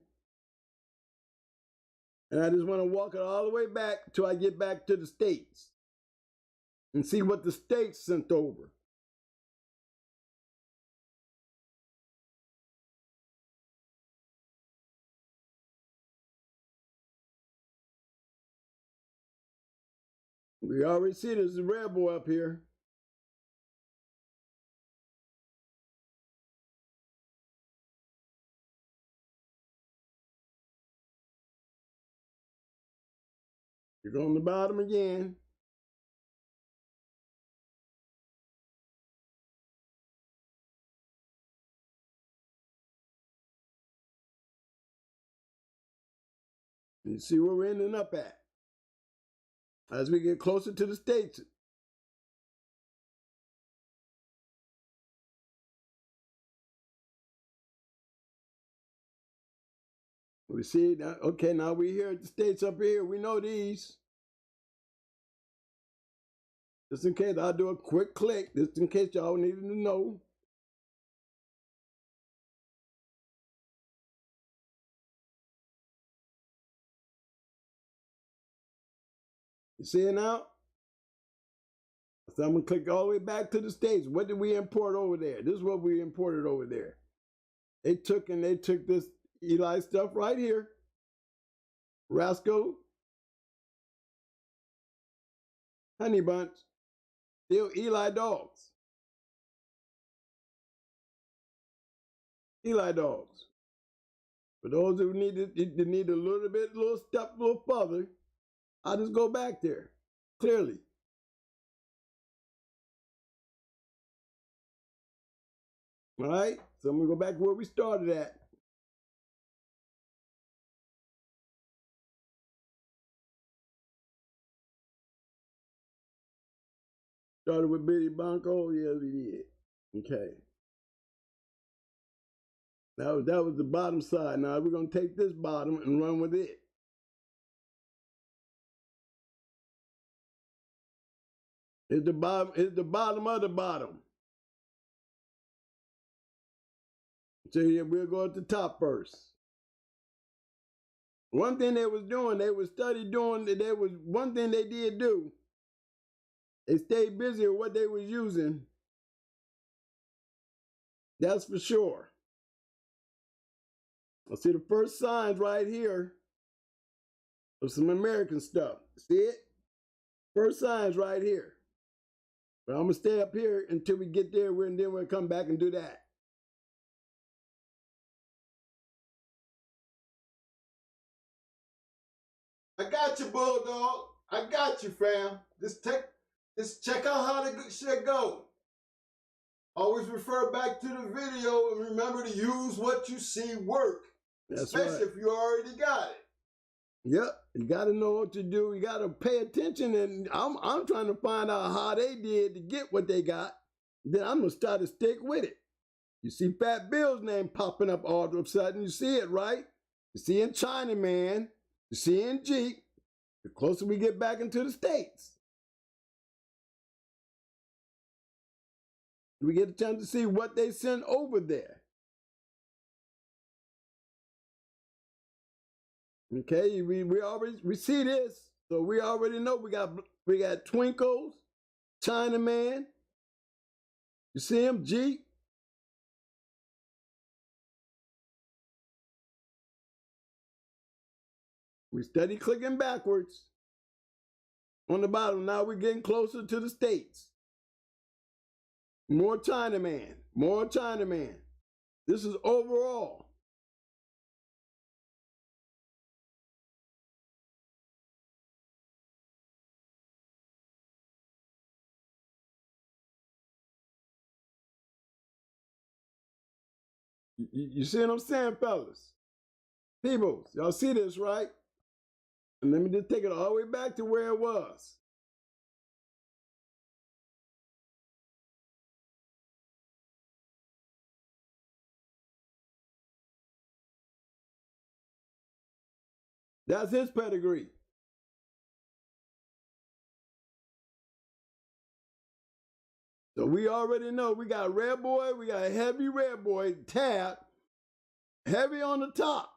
And I just want to walk it all the way back till I get back to the States and see what the States sent over. We already see there's a red boy up here. You go on the bottom again. You see where we're ending up at. As we get closer to the States. We see, okay, now we're here at the States up here. We know these. Just in case, I'll do a quick click, just in case y'all needed to know. You see it now? So I'm gonna click all the way back to the States. What did we import over there? This is what we imported over there. They took this Eli stuff right here. Rascal, Honey Bunch, still Eli dogs. Eli dogs. For those who need a little step a little further, I'll just go back there, clearly. All right, so I'm gonna go back where we started at. Started with Billy Blanco, yes we did. Okay. That was the bottom side. Now we're gonna take this bottom and run with it. It's the bottom of the bottom. So yeah, we'll go at the top first. One thing they was doing, they was one thing they did do. They stayed busy with what they was using. That's for sure. I see the first signs right here of some American stuff. See it? First signs right here. But I'm gonna stay up here until we get there, and then we'll come back and do that. I got you, Bulldog. I got you, fam. Just check out how the good shit go. Always refer back to the video and remember to use what you see work. That's especially right. If you already got it. Yep, you got to know what to do. You got to pay attention, and I'm trying to find out how they did to get what they got. Then I'm gonna start to stick with it. You see Fat Bill's name popping up all of a sudden. You see it, right? You see in Chinaman. You see in Jeep. The closer we get back into the States, we get a chance to see what they sent over there. Okay, we see this, so we already know we got Twinkles, Chinaman. You see him, Jeep. We steady clicking backwards on the bottom. Now we're getting closer to the States. More Chinaman, more Chinaman. This is overall. You see what I'm saying, fellas? People, y'all see this, right? And let me just take it all the way back to where it was. That's his pedigree. So we already know we got Red Boy, we got Heavy Red Boy, Tab, heavy on the top.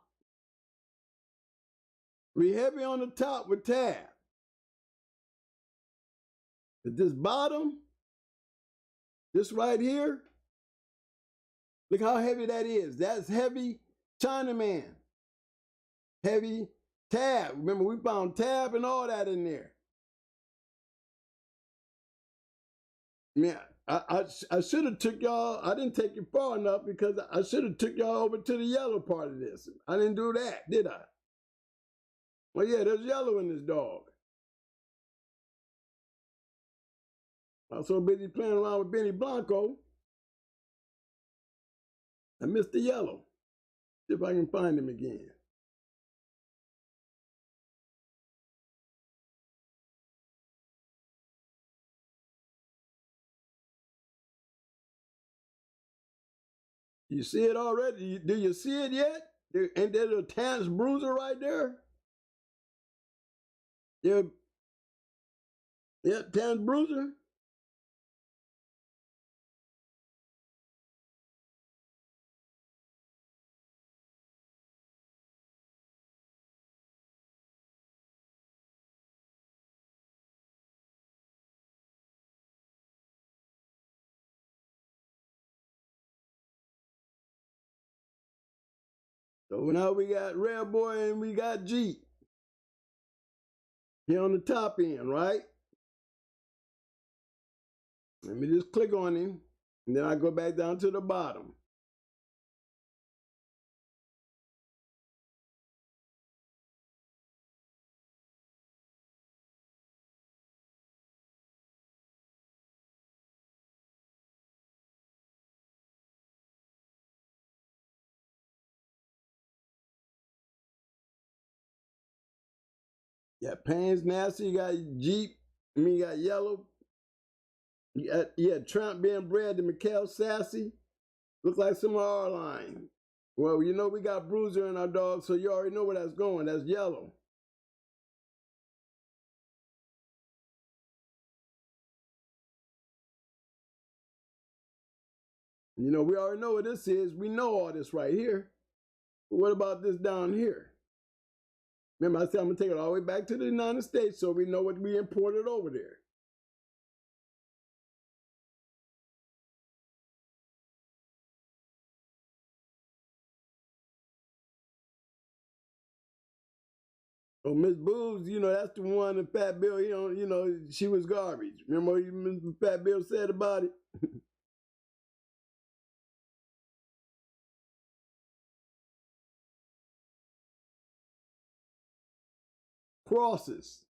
We heavy on the top with Tab. But this bottom, this right here, look how heavy that is. That's heavy Chinaman. Heavy Tab. Remember, we found Tab and all that in there. Yeah, I should have took y'all, I didn't take you far enough because I should have took y'all over to the yellow part of this. I didn't do that, did I? Well, yeah, there's yellow in this dog. I was so busy playing around with Benny Blanco, I missed the yellow. See if I can find him again. You see it already? Do you see it yet? And there's a Tans bruiser right there. Yeah, Tans bruiser. So now we got Red Boy and we got Jeep. Here on the top end, right? Let me just click on him, and then I go back down to the bottom. You got Payne's Nasty, you got Jeep, you got Yellow. You got Trump being bred to Mikhail Sassy. Look like some of our line. Well, you know we got Bruiser in our dog, so you already know where that's going. That's Yellow. You know, we already know what this is. We know all this right here. But what about this down here? Remember, I said I'm going to take it all the way back to the United States so we know what we imported over there. Oh, Miss Boobs, you know, that's the one that Fat Bill, you know, she was garbage. Remember what Fat Bill said about it? Crosses.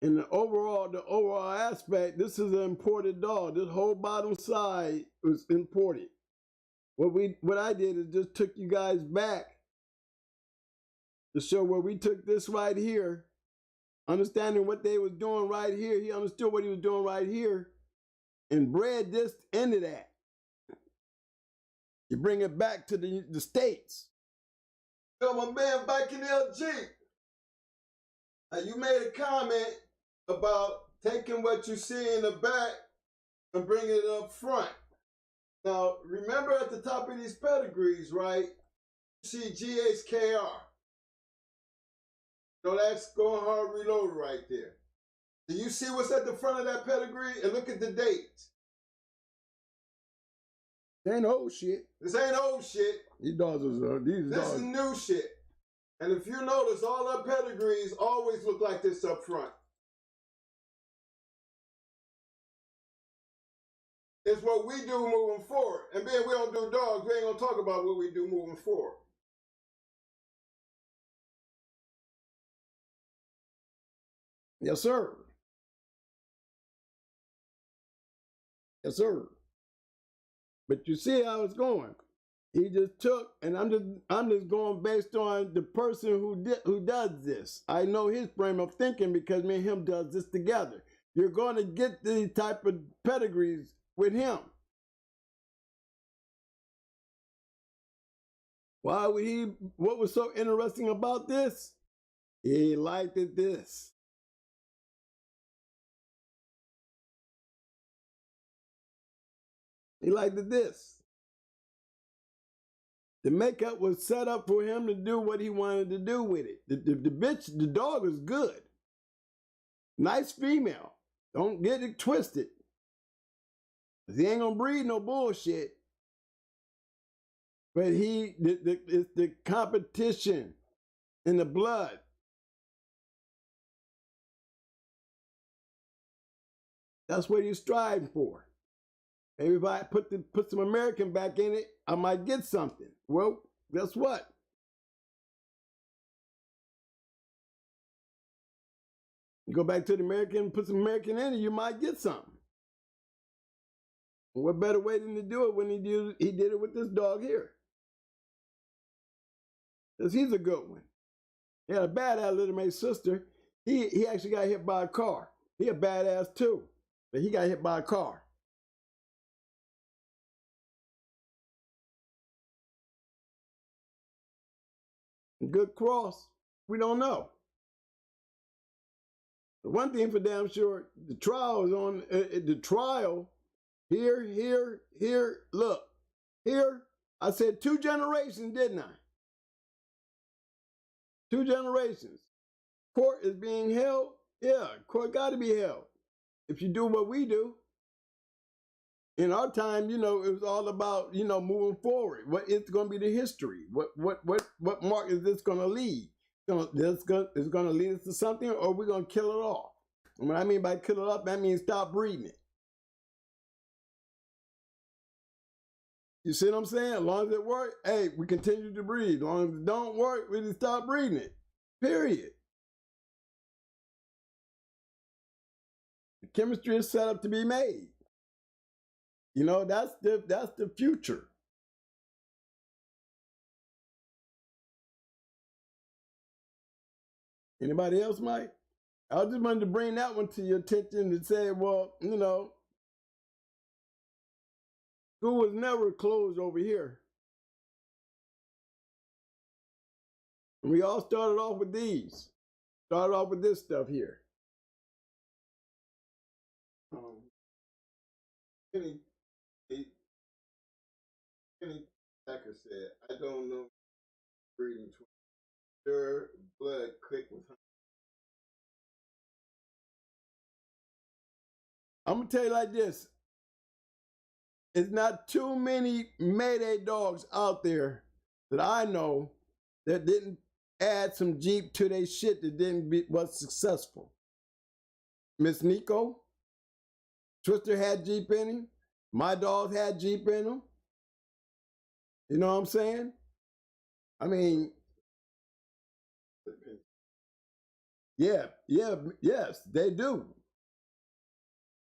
And the overall aspect, this is an imported dog. This whole bottom side was imported. What I did is just took you guys back to show where we took this right here, understanding what they was doing right here. He understood what he was doing right here and bred this into that. You bring it back to the States. Yo, my man, back in LG. Now, you made a comment about taking what you see in the back and bringing it up front. Now, remember at the top of these pedigrees, right? You see GH.CH. So that's Going Hard Reloaded right there. Do you see what's at the front of that pedigree? And look at the dates. This ain't old shit. This ain't old shit. These dogs are This is new shit. And if you notice, all our pedigrees always look like this up front. It's what we do moving forward. And being we don't do dogs, we ain't gonna talk about what we do moving forward. Yes, sir. Yes, sir. But you see how it's going. He just took, and I'm just going based on the person who does this. I know his frame of thinking because me and him does this together. You're going to get these type of pedigrees with him. Why would he? What was so interesting about this? He liked it this. He liked it this. The makeup was set up for him to do what he wanted to do with it. The dog is good. Nice female. Don't get it twisted. He ain't gonna breed no bullshit. But it's the competition in the blood. That's what he's striving for. Maybe if I put some American back in it, I might get something. Well, guess what? You go back to the American, put some American in it, you might get something. What better way than to do it when he did it with this dog here? Because he's a good one. He had a badass little mate sister. He actually got hit by a car. He a badass too, but he got hit by a car. Good cross. We don't know. The one thing for damn sure, the trial is on. The trial here. Look, here. I said 2 generations, didn't I? 2 generations. Court is being held. Yeah, court got to be held. If you do what we do, in our time, you know, it was all about, you know, moving forward. What is going to be the history? What mark is this going to lead? Is it going to lead us to something, or are we going to kill it off? And what I mean by kill it off, that means stop breeding it. You see what I'm saying? As long as it works, hey, we continue to breed. As long as it don't work, we just stop breeding it. Period. The chemistry is set up to be made. You know, that's the future. Anybody else, Mike? I just wanted to bring that one to your attention and say, well, you know, school was never closed over here. And we all started off with these. Started off with this stuff here. Kenny Thacker said, I don't know breeding. Sure, blood quick with honey. I'm gonna tell you like this. It's not too many Mayday dogs out there that I know that didn't add some Jeep to their shit that was successful. Miss Nico, Twister had Jeep in him. My dogs had Jeep in them. You know what I'm saying? I mean, yes, they do.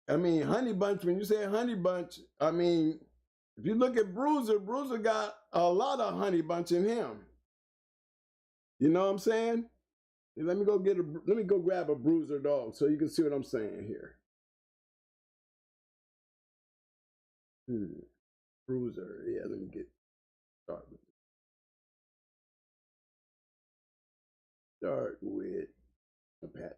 I mean, Honey Bunch, when you say Honey Bunch, I mean, if you look at Bruiser, Bruiser got a lot of Honey Bunch in him. You know what I'm saying? Let me go grab a Bruiser dog so you can see what I'm saying here. Bruiser, yeah, let me start with a pat.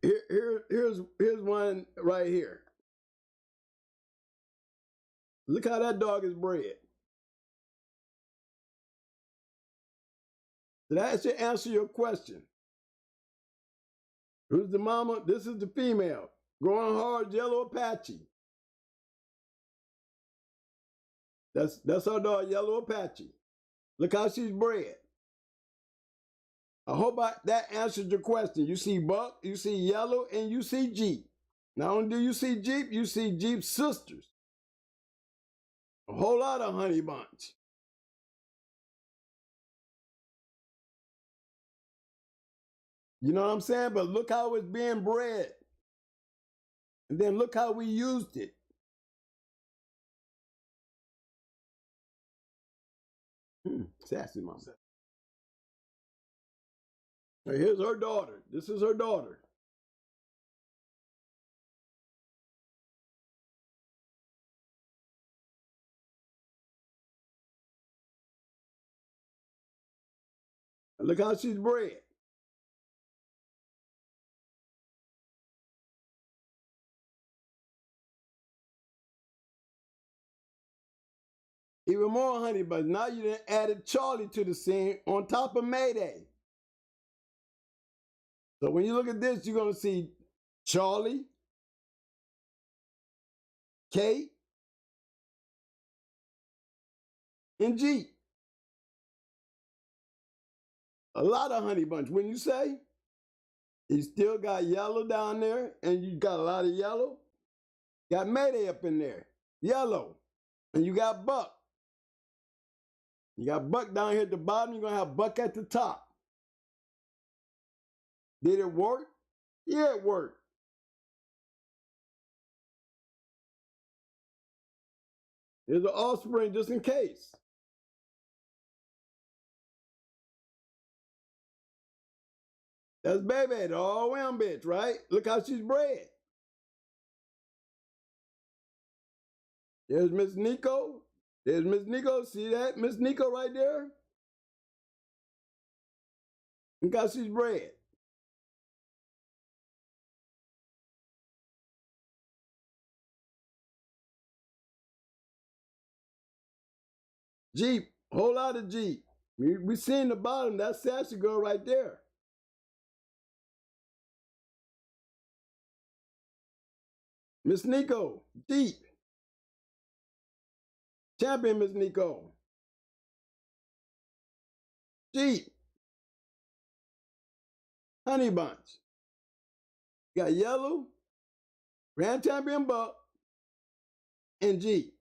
Here's one right here. Look how that dog is bred. So that should answer your question. Who's the mama? This is the female. Growing hard, yellow Apache. That's our dog, yellow Apache. Look how she's bred. I hope that answered your question. You see buck, you see yellow, and you see Jeep. Not only do you see Jeep, you see Jeep sisters. A whole lot of Honey Bunch. You know what I'm saying? But look how it's being bred. And then look how we used it. Sassy mama. Here's her daughter. This is her daughter. And look how she's bred. Even more Honey Bunch. Now you done added Charlie to the scene on top of Mayday. So when you look at this, you're going to see Charlie, Kate, and Jeep. A lot of Honey Bunch. When you say, you still got yellow down there, and you got a lot of yellow. Got Mayday up in there, yellow. And you got Buck. You got Buck down here at the bottom. You're going to have Buck at the top. Did it work? Yeah, it worked. Here's an offspring just in case. That's baby, the all-around bitch, right? Look how she's bred. There's Miss Nico. There's Miss Nico. See that? Miss Nico right there. Look how she's bred. Jeep, whole lot of Jeep. We seen the bottom. That's Sassy Girl right there. Miss Nico, deep. Champion Miss Nico. Jeep. Honey Bunch. Got Yellow, Grand Champion Buck, and Jeep.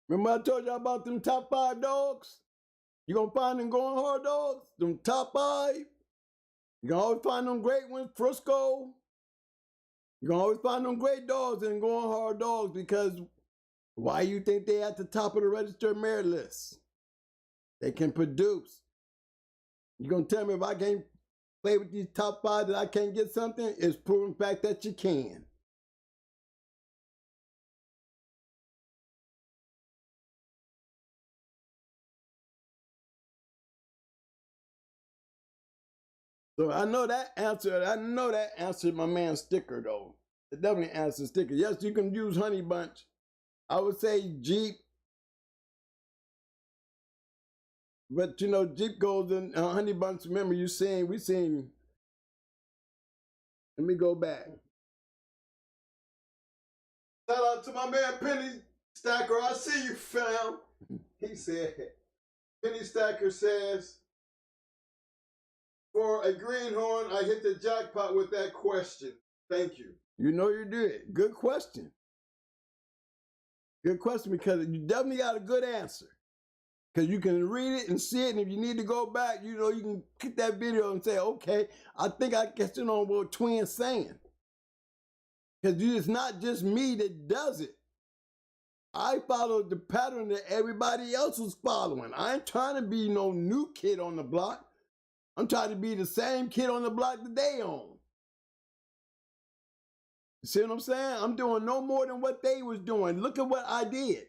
Remember I told y'all about them top 5 dogs? You gonna find them going hard dogs? Them top 5? You gonna always find them great ones, Frisco. You gonna always find them great dogs and going hard dogs, because why you think they at the top of the registered merit list? They can produce. You gonna tell me if I can't play with these top 5 that I can't get something? It's proven fact that you can. So I know that answered my man Sticker though. It definitely answers Sticker. Yes, you can use Honey Bunch. I would say Jeep. But you know, Jeep goes in Honey Bunch. Remember we seen, let me go back. Shout out to my man Penny Stacker. I see you, fam. He said, Penny Stacker says, for a greenhorn, I hit the jackpot with that question. Thank you. You know you did. Good question. Good question, because you definitely got a good answer. Because you can read it and see it, and if you need to go back, you know, you can get that video and say, okay, I think I guess you know what Twin's saying. Because it's not just me that does it. I followed the pattern that everybody else was following. I ain't trying to be no new kid on the block. I'm trying to be the same kid on the block that they own. You see what I'm saying? I'm doing no more than what they was doing. Look at what I did.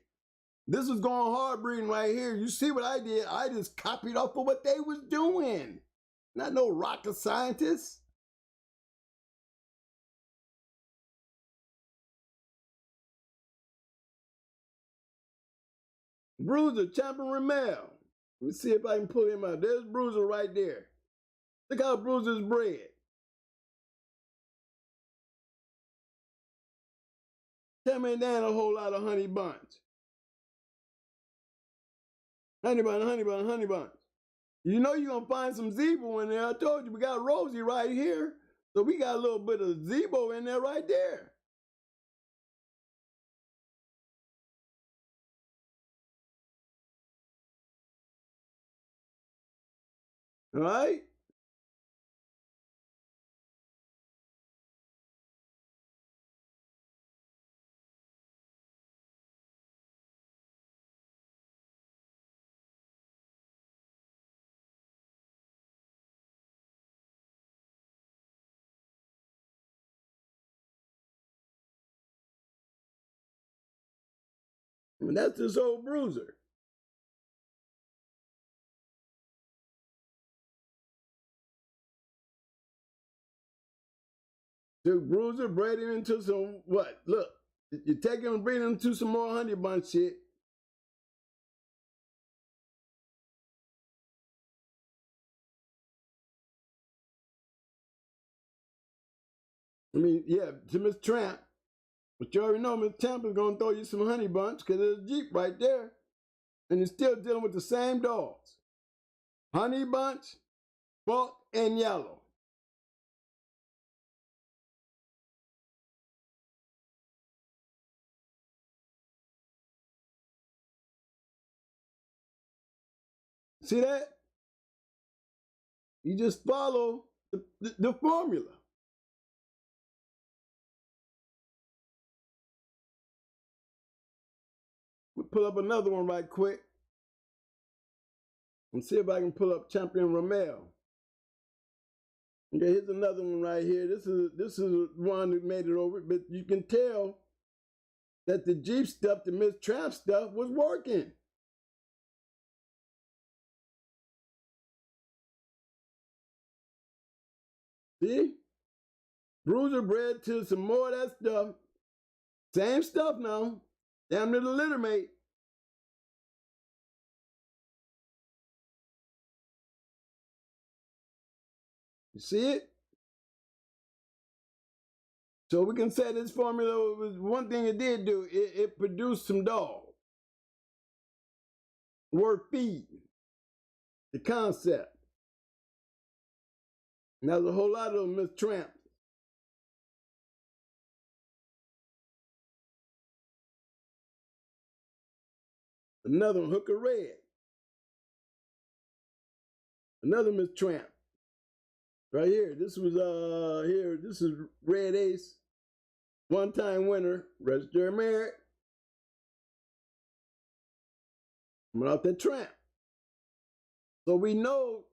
This was going hard breeding right here. You see what I did? I just copied off of what they was doing. Not no rocket scientist. Bruiser, Champion Ramel. Let me see if I can pull him out. There's Bruiser right there. Look how Bruiser's bred. Tell me there ain't a whole lot of Honey Bunch. Honey Bunch, Honey Bunch, Honey Bunch. You know you're going to find some Zebo in there. I told you we got Rosie right here. So we got a little bit of Zebo in there right there. All right? And that's this old Bruiser. The Bruiser bred him into some, what? Look, you take him and bring him into some more Honey Bunch shit. I mean, yeah, to Miss Tramp. But you already know Miss Tramp is going to throw you some Honey Bunch because there's a Jeep right there. And you're still dealing with the same dogs. Honey Bunch, Buck, and Yellow. See that? You just follow the formula. We'll pull up another one right quick. And see if I can pull up Champion Ramel. Okay, here's another one right here. This is one that made it over, but you can tell that the Jeep stuff, the Miss Tramp stuff was working. See? Bruiser bred to some more of that stuff. Same stuff now. Damn near the litter mate. You see it? So we can say this formula was one thing it did do. It produced some dogs. Word feed, the concept. And there's a whole lot of them, Miss Tramp. Another one, Hooker Red. Another Miss Tramp. Right here. This was this is Red Ace. One-time winner, registered merit. Coming off that tramp. So we know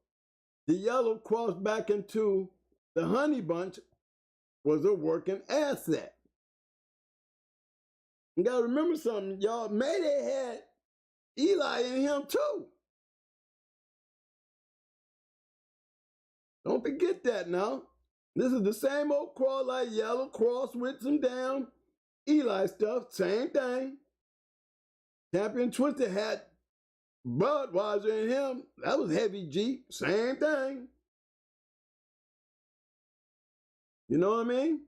the yellow crossed back into the honey bunch was a working asset. You gotta remember something, y'all. Mayday had Eli in him too. Don't forget that now. This is the same old cross like yellow cross with some down Eli stuff, same thing. Champion Twisted had Budweiser in him. That was heavy G, same thing. You know what I mean?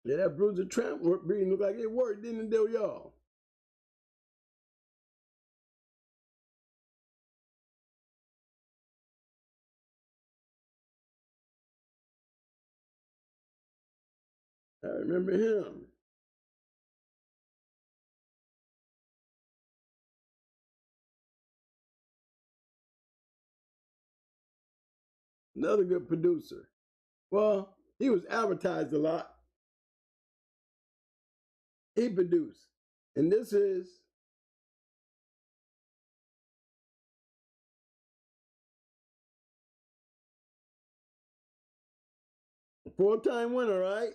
Yeah, that Bruiser Tramp breeding looked like it worked, didn't it, though, y'all? I remember him. Another good producer. Well, he was advertised a lot. He produced. And this is a four-time winner, right?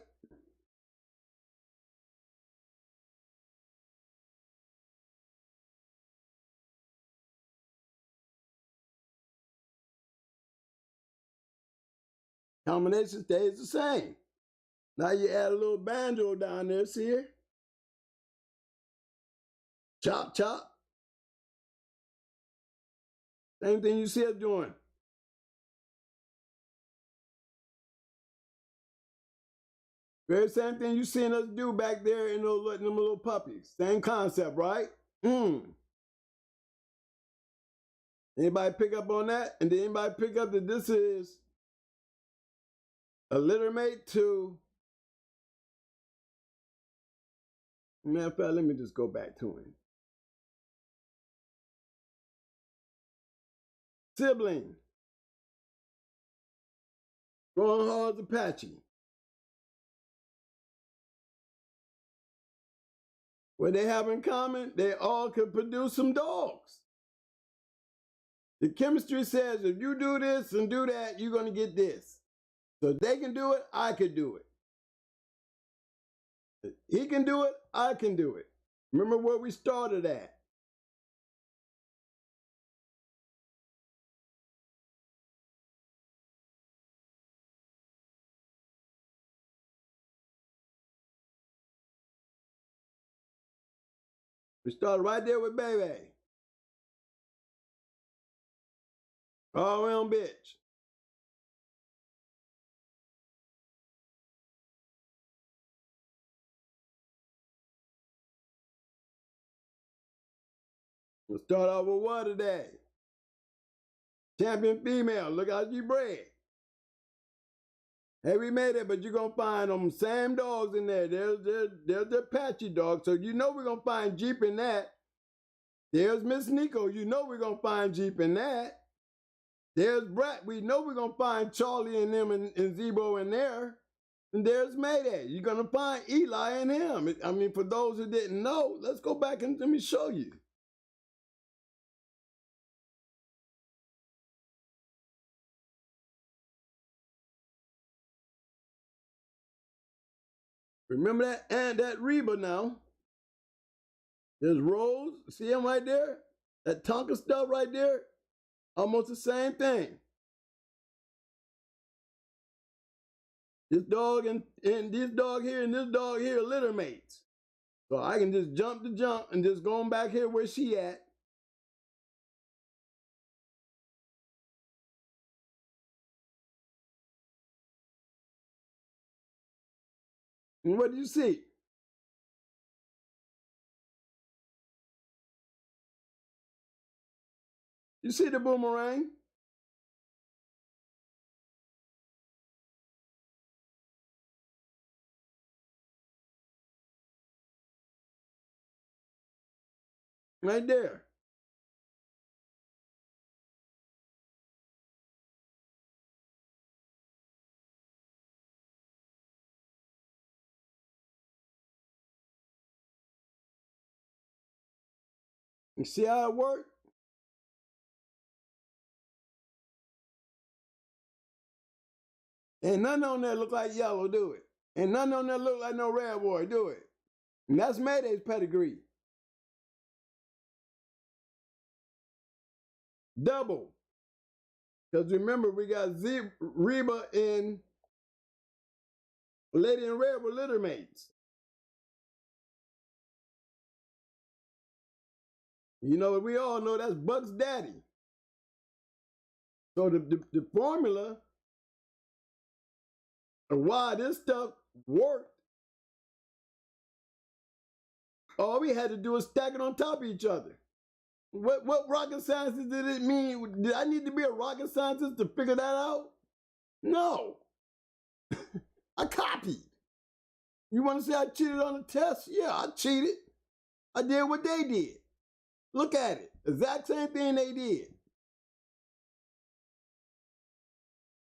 Combination stays the same. Now you add a little banjo down there, see here? Chop, chop. Same thing you see us doing. Very same thing you seen us do back there in those them little puppies. Same concept, right? Anybody pick up on that? And did anybody pick up that this is a litter mate to... Matter of fact, let me just go back to him. Sibling. Growing hard as Apache. What they have in common, they all could produce some dogs. The chemistry says if you do this and do that, you're going to get this. So if they can do it, I could do it. If he can do it, I can do it. Remember where we started at. We started right there with Baby. All around bitch. We'll start off with what today? Champion female, look how she bred. Hey, we made it, but you're going to find them same dogs in there. There's the Apache dog, so you know we're going to find Jeep in that. There's Miss Nico, you know we're going to find Jeep in that. There's Brett, we know we're going to find Charlie and them and Zebo in there. And there's Mayday, you're going to find Eli and him. I mean, for those who didn't know, let's go back and let me show you. Remember that and that Reba now. There's Rose, see him right there? That Tonka stuff right there? Almost the same thing. This dog and this dog here and this dog here are litter mates. So I can just jump and just go on back here where she at. And what do you see? You see the boomerang? Right there. You see how it worked? And nothing on there look like yellow, do it? And nothing on there look like no red boy, do it? And that's Mayday's pedigree. Double. Because remember, we got Reba and Lady in Red were litter mates. You know, we all know that's Buck's daddy. So the formula of why this stuff worked, all we had to do was stack it on top of each other. What rocket scientist did it mean? Did I need to be a rocket scientist to figure that out? No. I copied. You want to say I cheated on the test? Yeah, I cheated. I did what they did. Look at it. Exact same thing they did.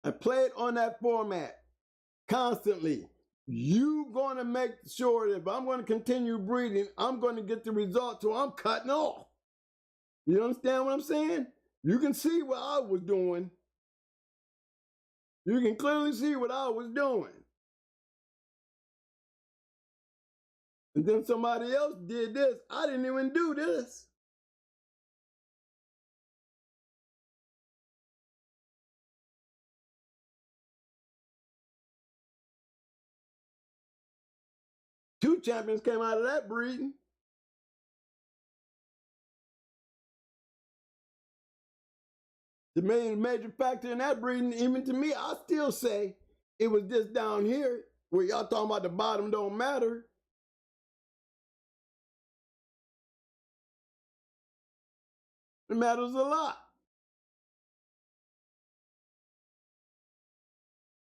I played on that format constantly. You going to make sure that if I'm going to continue breeding, I'm going to get the result, so I'm cutting off. You understand what I'm saying? You can see what I was doing. You can clearly see what I was doing. And then somebody else did this. I didn't even do this. Two champions came out of that breeding. The major factor in that breeding, even to me, I still say it was just down here where y'all talking about the bottom don't matter. It matters a lot.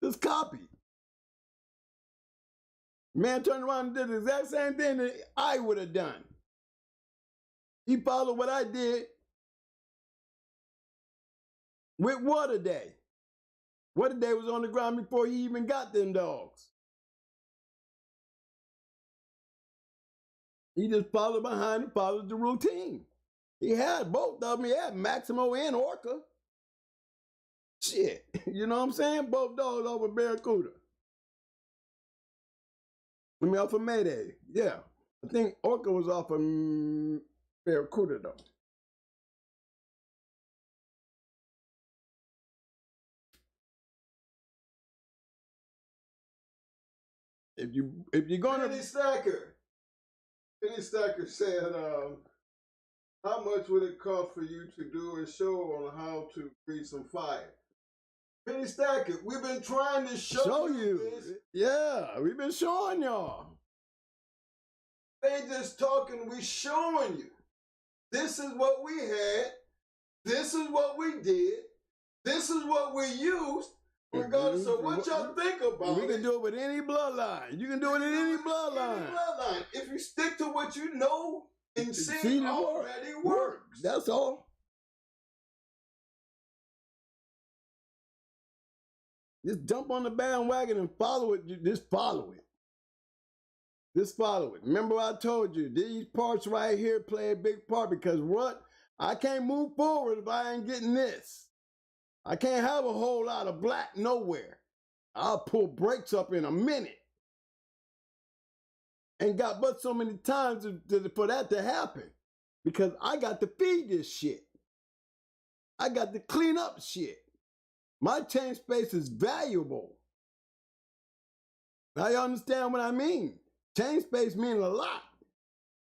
Just copy. Man turned around and did the exact same thing that I would have done. He followed what I did with Water Day. Water Day was on the ground before he even got them dogs. He just followed behind and followed the routine. He had both of them. He had Maximo and Orca. Shit, you know what I'm saying? Both dogs over Barracuda. I mean, off of Mayday, yeah. I think Orca was off of Barracuda, though. If you're gonna Penny Stacker said, how much would it cost for you to do a show on how to breed some fire? Penny Stacker, we've been trying to show you this. Yeah, we've been showing y'all. They just talking, we showing you. This is what we had. This is what we did. This is what we used. Regardless of what y'all think about it. We can do it with any bloodline. You can do it in any bloodline. If you stick to what you know and see it already works. That's all. Just jump on the bandwagon and follow it. Just follow it. Just follow it. Remember I told you, these parts right here play a big part because what? I can't move forward if I ain't getting this. I can't have a whole lot of black nowhere. I'll pull brakes up in a minute. Ain't got but so many times for that to happen. Because I got to feed this shit. I got to clean up shit. My chain space is valuable. Now you understand what I mean? Chain space means a lot.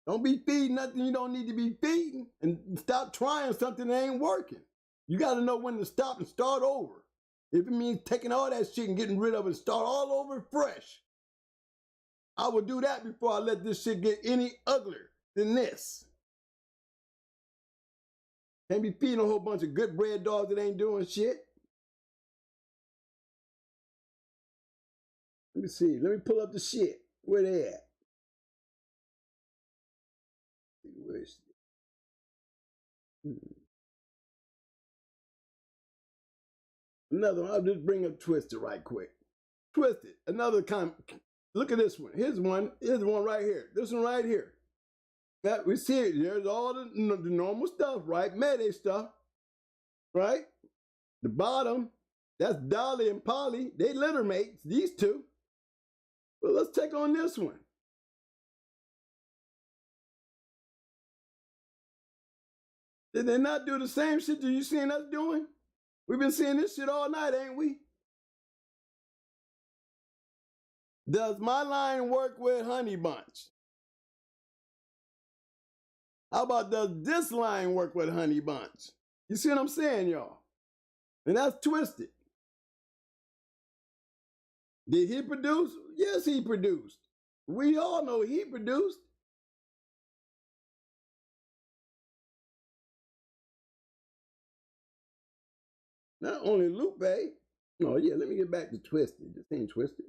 Don't be feeding nothing you don't need to be feeding, and stop trying something that ain't working. You got to know when to stop and start over. If it means taking all that shit and getting rid of it, start all over fresh. I would do that before I let this shit get any uglier than this. Can't be feeding a whole bunch of good bred dogs that ain't doing shit. Let me see. Let me pull up the shit. Where they at? Where's another one? I'll just bring up Twisted right quick. Twisted. Another kind. Look at this one. Here's one. Here's one right here. This one right here. That we see it. There's all the normal stuff, right? Mayday stuff, right? The bottom, that's Dolly and Polly. They litter mates, these two. Well, let's take on this one. Did they not do the same shit that you seen us doing? We've been seeing this shit all night, ain't we? Does my line work with Honey Bunch? How about does this line work with Honey Bunch? You see what I'm saying, y'all? And that's Twisted. Did he produce? Yes, he produced. We all know he produced. Not only Lupe. Oh, yeah, let me get back to Twisted. This ain't Twisted.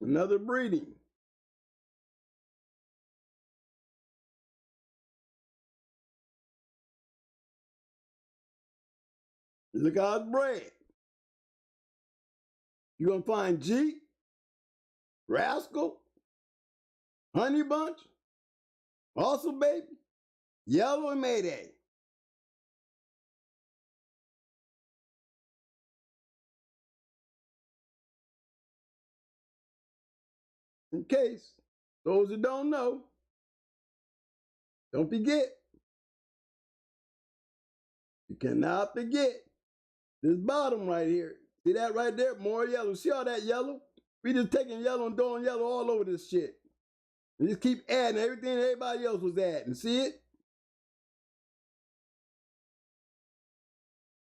Another breeding. Look how it's bred. You're going to find G, Rascal, Honey Bunch, also Baby, Yellow, and Mayday. In case those that don't know, don't forget. You cannot forget this bottom right here. See that right there? More yellow. See all that yellow? We just taking yellow and throwing yellow all over this shit. And just keep adding everything that everybody else was adding. See it?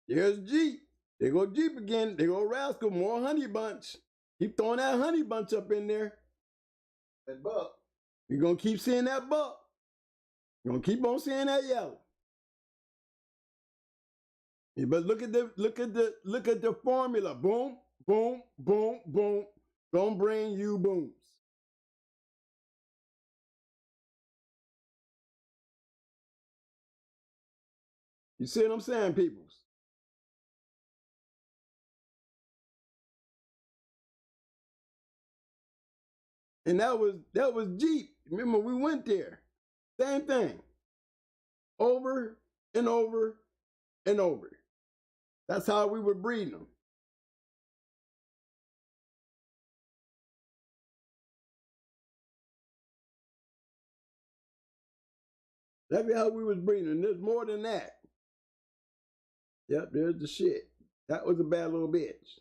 Here's Jeep. There go Jeep again. There go Rascal. More Honey Bunch. Keep throwing that Honey Bunch up in there. That buck. You're going to keep seeing that buck. You're going to keep on seeing that yellow. Yeah, but look at the formula. Boom, boom, boom, boom. Gonna bring you booms. You see what I'm saying, peoples? And that was Jeep. Remember, we went there. Same thing. Over and over and over. That's how we were breeding them. That's how we was breeding. And there's more than that. Yep, there's the shit. That was a bad little bitch.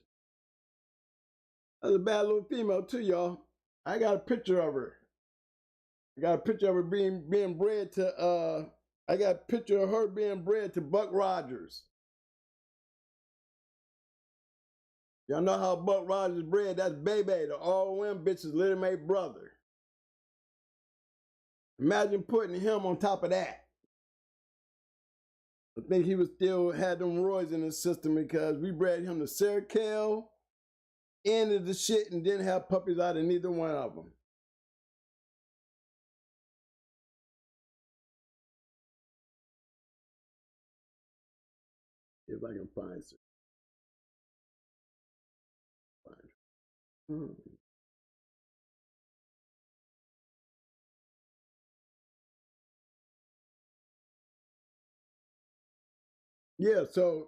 That was a bad little female too, y'all. I got a picture of her. I got a picture of her being bred to I got a picture of her being bred to Buck Rogers. Y'all know how Buck Rogers bred? That's Bebe, the ROM bitch's little mate brother. Imagine putting him on top of that. I think he was still had them roids in his system because we bred him to Sercal, ended the shit, and didn't have puppies out of neither one of them. If I can find some. Yeah, so,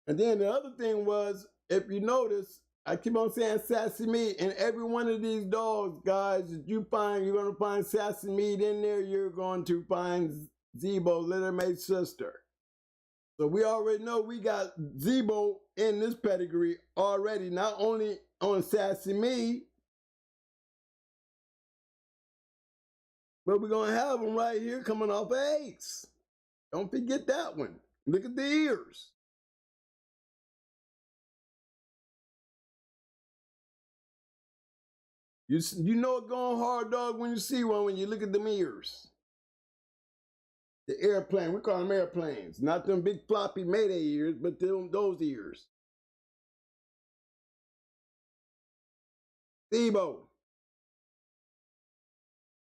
and then the other thing was, if you notice, I keep on saying sassy meat, and every one of these dogs, guys, that you find, you're going to find sassy meat in there, you're going to find Zebo, Little Mate's sister. So we already know we got Zebo in this pedigree already, not only on Sassy Me. But we're going to have them right here coming off of Ace. Don't forget that one. Look at the ears. You know it going hard, dog, when you see one, when you look at them ears. The airplane, we call them airplanes. Not them big floppy Mayday ears, but those ears. Thebo.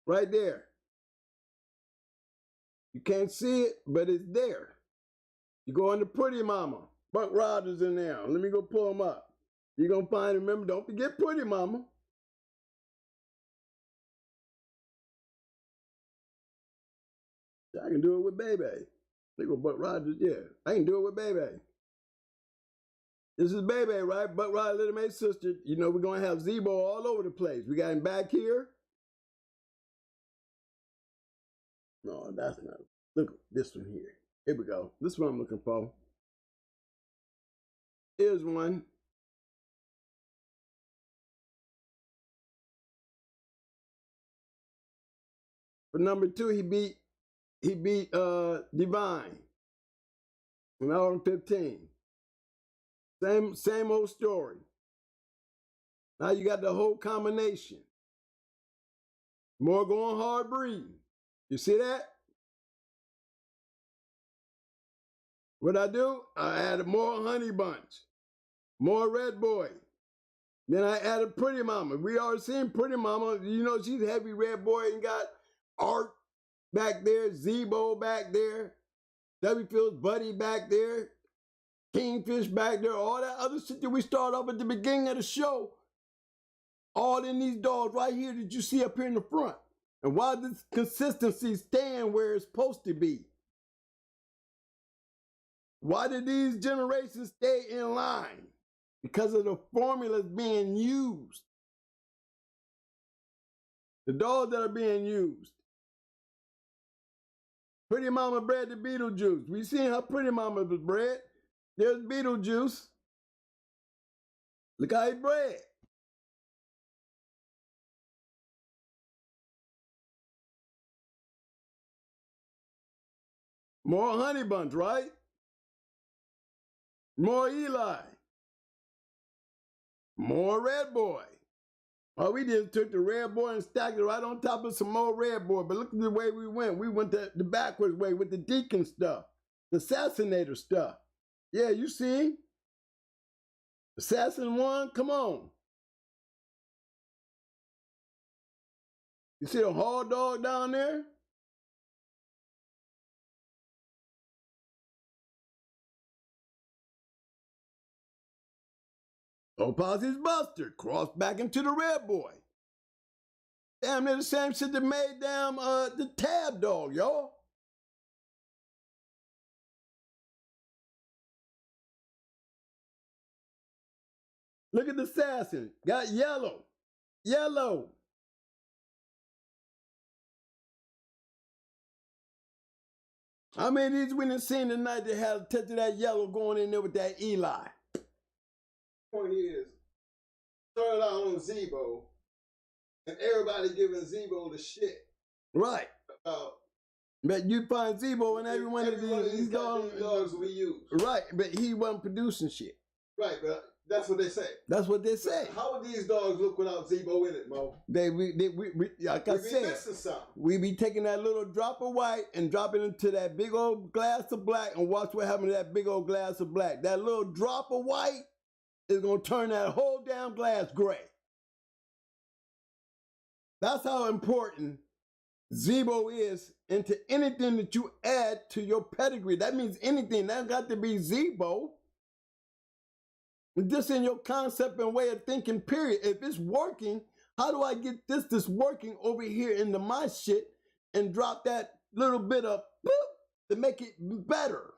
Right there. You can't see it, but it's there. You go into Pretty Mama. Buck Rogers in there. Let me go pull them up. You're going to find, remember, don't forget Pretty Mama. I can do it with Baby. They go Buck Rogers, yeah. I can do it with Baby. This is Baby, right? Buck Rogers, Little May's sister. You know we're going to have Zebo all over the place. We got him back here. No, that's not. Look, this one here. Here we go. This is what I'm looking for. Here's one. For number 2, he beat Divine. When I was 15. Same old story. Now you got the whole combination. More going hard breathing. You see that? What I do? I added more Honey Bunch, more Red Boy. Then I added Pretty Mama. We already seen Pretty Mama. You know she's heavy Red Boy and got Art back there, Zebo back there, W. Phil's Buddy back there, Kingfish back there, all that other shit that we started off at the beginning of the show. All in these dogs right here that you see up here in the front. And why this consistency staying where it's supposed to be? Why did these generations stay in line? Because of the formulas being used. The dogs that are being used. Pretty Mama bred the Beetlejuice. We seen how Pretty Mama was bred. There's Beetlejuice. Look how he bred. More Honey Bunch, right? More Eli. More Red Boy. All we did took the Red Boy and stacked it right on top of some more Red Boy. But look at the way we went. We went the backwards way with the Deacon stuff. The Assassinator stuff. Yeah, you see? Assassin 1, come on. You see the hard dog down there? Posse's Buster crossed back into the Red Boy. Damn, they're the same shit that made the Tab Dog, y'all. Look at the Assassin. Got yellow. Yellow. How many of these we done seen tonight that had a touch of that yellow going in there with that Eli? Point is, started out on Zebo, and everybody giving Zebo the shit. Right. But you find Zebo in every one of these dogs we use. Right, but he wasn't producing shit. Right, but that's what they say. That's what they say. But how would these dogs look without Zebo in it, Mo? Like I said, we be taking that little drop of white and dropping into that big old glass of black and watch what happens to that big old glass of black. That little drop of white is going to turn that whole damn glass gray. That's how important Zebo is into anything that you add to your pedigree. That means anything. That's got to be Zebo. Just in your concept and way of thinking, period. If it's working, how do I get this working over here into my shit and drop that little bit of boop to make it better?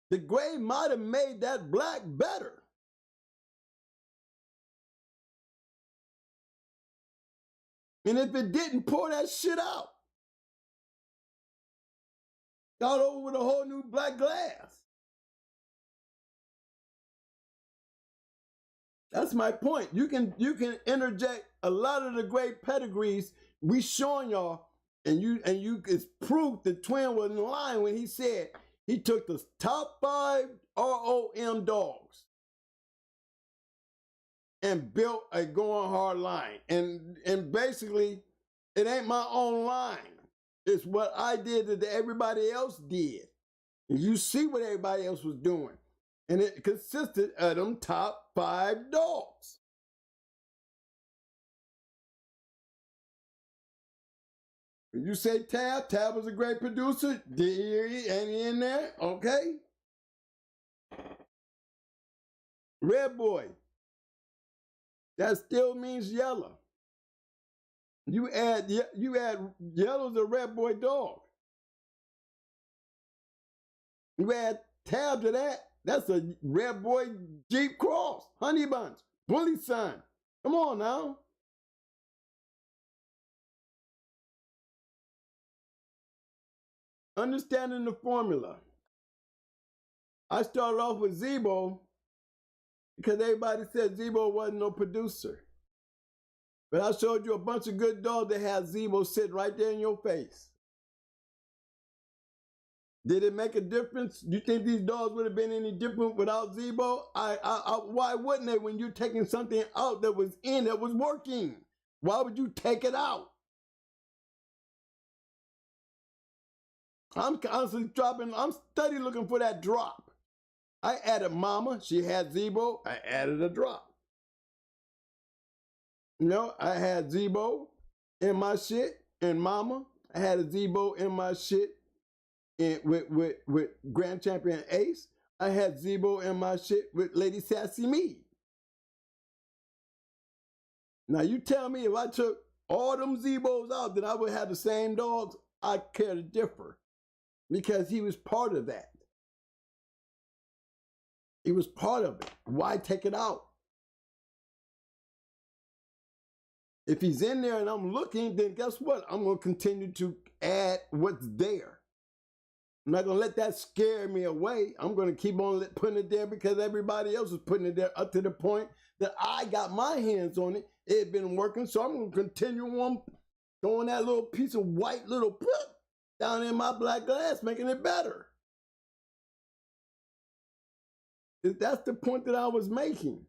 The gray might have made that black better. And if it didn't, pour that shit out. Start over with a whole new black glass. That's my point. You can interject a lot of the great pedigrees we showing y'all, and you it's proof the twin was in line when he said he took the top 5 ROM dogs and built a going hard line. And basically, it ain't my own line. It's what I did that everybody else did. And you see what everybody else was doing. And it consisted of them top 5 dogs. When you say Tab was a great producer. Ain't he in there? Okay. Red Boy. That still means yellow. You add yellow's a Red Boy dog. You add Tab to that, that's a Red Boy Jeep Cross, Honey Bunch, Bully Son. Come on now. Understanding the formula. I started off with Zebo because everybody said Zebo wasn't no producer. But I showed you a bunch of good dogs that had Zebo sit right there in your face. Did it make a difference? You think these dogs would have been any different without Zebo? Why wouldn't they when you're taking something out that was in, that was working? Why would you take it out? I'm constantly dropping, I'm steady looking for that drop. I added Mama, she had Zebo, I added a drop. You know, I had Zebo in my shit, and Mama, I had a Zebo in my shit with Grand Champion Ace. I had Zebo in my shit with Lady Sassy Me. Now you tell me if I took all them Zebos out, that I would have the same dogs. I care to differ. Because he was part of that. He was part of it. Why take it out? If he's in there and I'm looking, then guess what? I'm going to continue to add what's there. I'm not going to let that scare me away. I'm going to keep on putting it there because everybody else is putting it there up to the point that I got my hands on it. It had been working, so I'm going to continue on throwing that little piece of white little put down in my black glass, making it better. That's the point that I was making.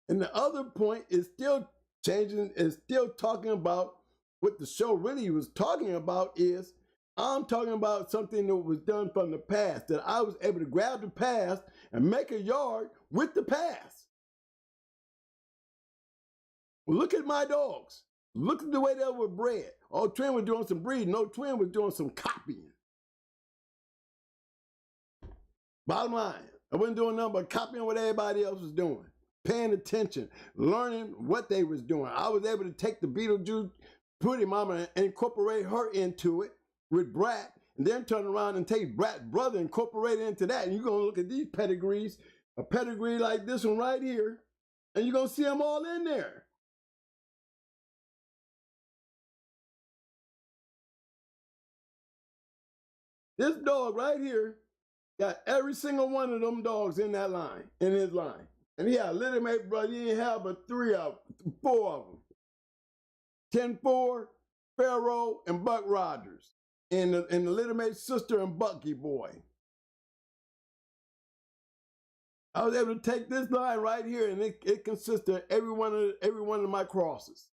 And the other point is still changing, is still talking about what the show really was talking about is, I'm talking about something that was done from the past, that I was able to grab the past and make a yard with the past. Well, look at my dogs. Look at the way they were bred. Oh, twin was doing some breeding. No, twin was doing some copying. Bottom line, I wasn't doing nothing but copying what everybody else was doing. Paying attention, learning what they was doing. I was able to take the Beetlejuice Pretty Mama and incorporate her into it with Brat, and then turn around and take Brat's brother and incorporate it into that. And you're going to look at these pedigrees, a pedigree like this one right here, and you're going to see them all in there. This dog right here got every single one of them dogs in that line, in his line. And he had a little mate brother, he didn't have but 4 of them. 10-4, Pharaoh, and Buck Rogers. And the little mate's sister and Bucky Boy. I was able to take this line right here, and it consists of every one of my crosses.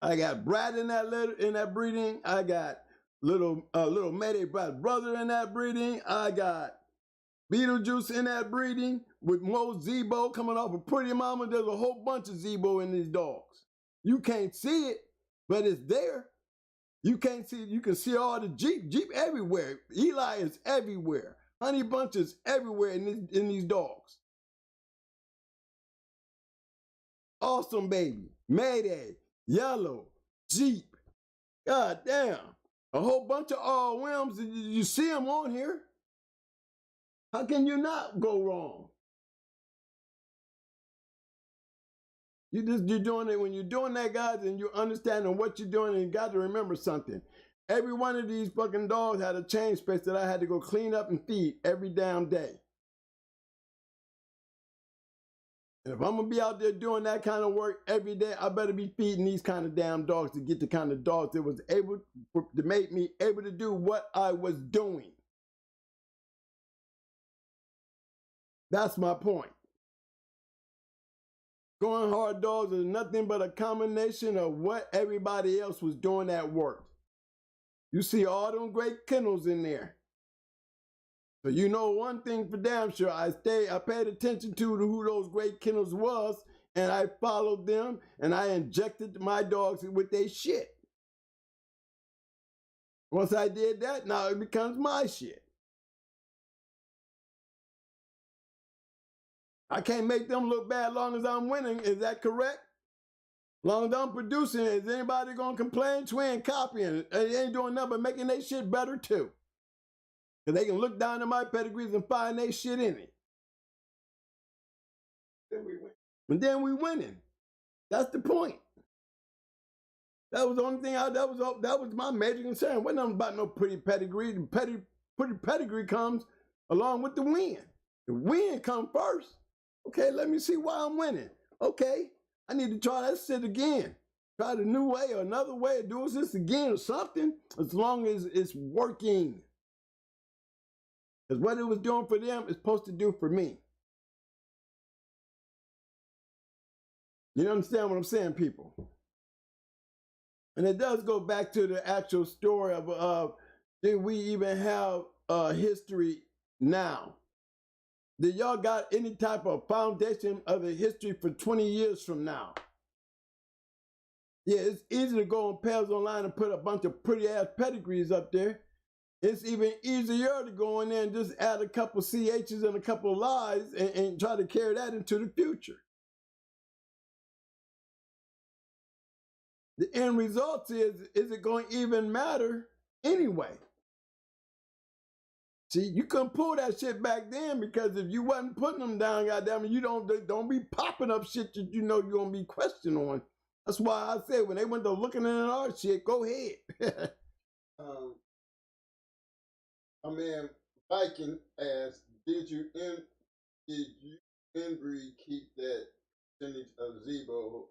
I got Brad in that breeding. I got little Mayday Brad's brother in that breeding. I got Beetlejuice in that breeding with Mo Zebo coming off of Pretty Mama. There's a whole bunch of Zebo in these dogs. You can't see it, but it's there. You can't see it. You can see all the Jeep everywhere. Eli is everywhere. Honey Bunch is everywhere in these dogs. Awesome Baby, Mayday, Yellow, Jeep. God damn. A whole bunch of ROMs. You see them on here. How can you not go wrong? You're doing it when you're doing that, guys, and you're understanding what you're doing, and you got to remember something. Every one of these fucking dogs had a change space that I had to go clean up and feed every damn day. And if I'm going to be out there doing that kind of work every day, I better be feeding these kind of damn dogs to get the kind of dogs that was able to make me able to do what I was doing. That's my point. Going hard dogs is nothing but a combination of what everybody else was doing at work. You see all them great kennels in there. So you know one thing for damn sure, I paid attention to who those great kennels was, and I followed them, and I injected my dogs with their shit. Once I did that, now it becomes my shit. I can't make them look bad as long as I'm winning. Is that correct? As long as I'm producing, is anybody going to complain? We ain't copying it. They ain't doing nothing but making their shit better too. Because they can look down at my pedigrees and find their shit in it. Then we win. And then we winning. That's the point. That was the only thing, that was my major concern. It wasn't nothing about no pretty pedigree. The pretty pedigree comes along with the win. The win comes first. Okay, let me see why I'm winning. Okay, I need to try that shit again. Try the new way or another way of doing this again or something, as long as it's working. Because what it was doing for them is supposed to do for me. You understand what I'm saying, people? And it does go back to the actual story of did we even have history now? Did y'all got any type of foundation of the history for 20 years from now? Yeah, it's easy to go on Pals Online and put a bunch of pretty ass pedigrees up there. It's even easier to go in there and just add a couple CHs and a couple of lies and try to carry that into the future. The end result is it going to even matter anyway? See, you couldn't pull that shit back then because if you wasn't putting them down, goddamn it, you don't be popping up shit that you know you're gonna be questioned on. That's why I said when they went to looking at our shit, go ahead. I mean, Viking asked, did you inbreed keep that percentage of Zebo?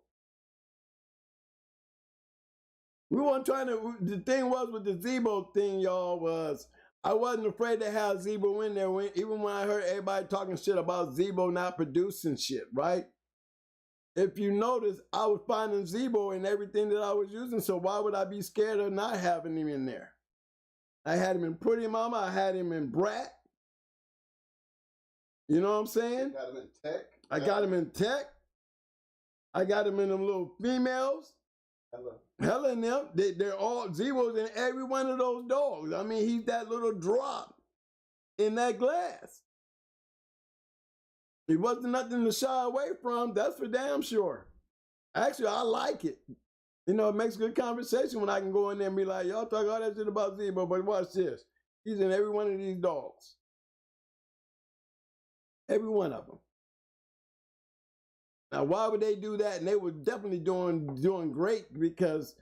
We weren't trying to. The thing was with the Zebo thing, y'all, was I wasn't afraid to have Zebo in there. Even when I heard everybody talking shit about Zebo not producing shit, right? If you notice, I was finding Zebo in everything that I was using, so why would I be scared of not having him in there? I had him in Pretty Mama, I had him in Brat. You know what I'm saying? Got him in Tech. I got him in Tech. I got him in them little females. Hella in them. They're all Zebo's in every one of those dogs. I mean, he's that little drop in that glass. He wasn't nothing to shy away from, that's for damn sure. Actually, I like it. You know, it makes good conversation when I can go in there and be like, y'all talk all that shit about Zebo, but watch this. He's in every one of these dogs. Every one of them. Now, why would they do that? And they were definitely doing great, because